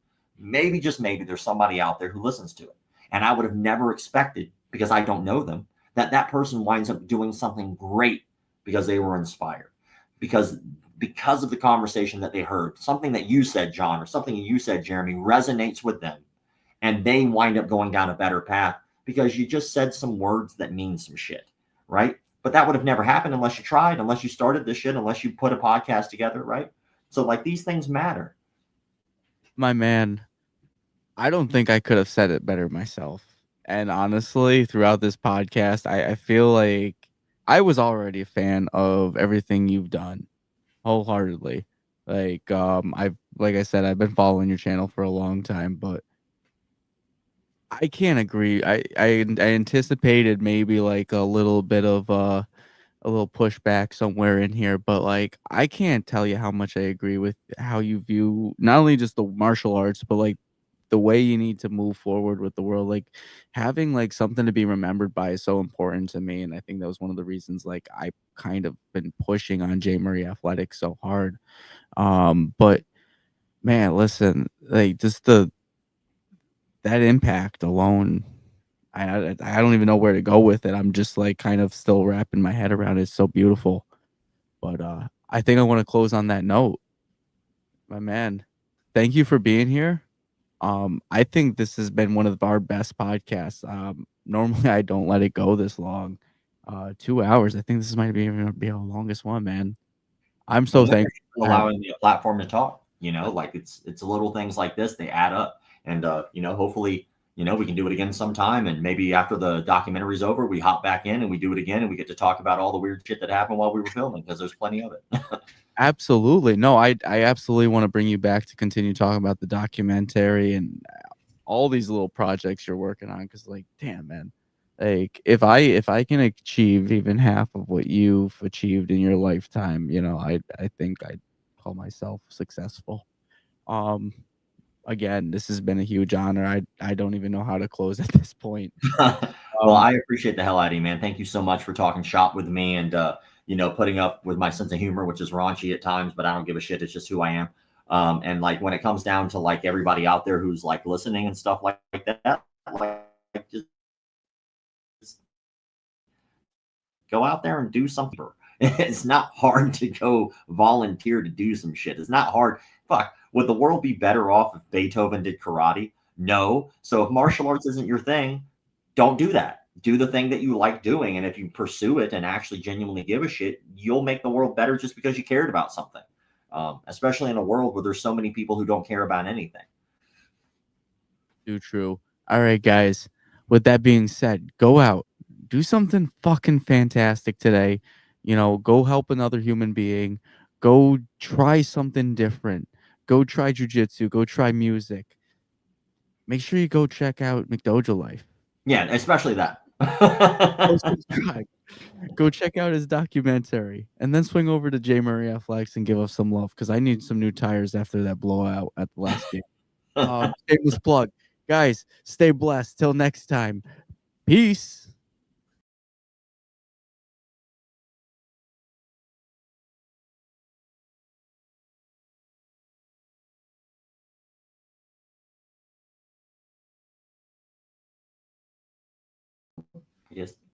just maybe, there's somebody out there who listens to it. And I would have never expected, because I don't know them, that person winds up doing something great because they were inspired, because of the conversation that they heard. Something that you said, John, or something you said, Jeremy, resonates with them, and they wind up going down a better path because you just said some words that mean some shit, right? But that would have never happened unless you tried, unless you started this shit, unless you put a podcast together, right? So these things matter. My man, I don't think I could have said it better myself. And honestly, throughout this podcast, I feel like I was already a fan of everything you've done wholeheartedly. Like I said, I've been following your channel for a long time, but I can't agree. I anticipated maybe like a little bit of a little pushback somewhere in here, but I can't tell you how much I agree with how you view not only just the martial arts, but the way you need to move forward with the world. Having something to be remembered by is so important to me, and I think that was one of the reasons I kind of been pushing on Jmurrayathletics so hard. But man, listen, just that impact alone, I don't even know where to go with it. I'm just kind of still wrapping my head around it. It's so beautiful. But I think I want to close on that note. My man, thank you for being here. I think this has been one of our best podcasts. Normally I don't let it go this long. 2 hours. I think this might be our longest one, man. I'm so thankful for allowing me a platform to talk. It's little things like this, they add up. And hopefully, we can do it again sometime. And maybe after the documentary's over, we hop back in and we do it again, and we get to talk about all the weird shit that happened while we were filming, because there's plenty of it. Absolutely. No, I absolutely want to bring you back to continue talking about the documentary and all these little projects you're working on, because damn, man, if I can achieve even half of what you've achieved in your lifetime, I think I'd call myself successful. Again, this has been a huge honor. I don't even know how to close at this point. Well, I appreciate the hell out of you, man. Thank you so much for talking shop with me, and putting up with my sense of humor, which is raunchy at times, but I don't give a shit. It's just who I am. And when it comes down to everybody out there who's listening and stuff like that, just go out there and do something. It's not hard to go volunteer to do some shit. It's not hard. Fuck, would the world be better off if Beethoven did karate? No. So if martial arts isn't your thing, don't do that. Do the thing that you like doing. And if you pursue it and actually genuinely give a shit, you'll make the world better just because you cared about something. Especially in a world where there's so many people who don't care about anything. Too true. All right, guys. With that being said, go out, do something fucking fantastic today. Go help another human being. Go try something different. Go try jujitsu. Go try music. Make sure you go check out McDojoLife. Yeah, especially that. Go subscribe. Go check out his documentary, and then swing over to Jmurrayathletics and give us some love, because I need some new tires after that blowout at the last game. Shameless plug. Guys, stay blessed. Till next time. Peace. Yes.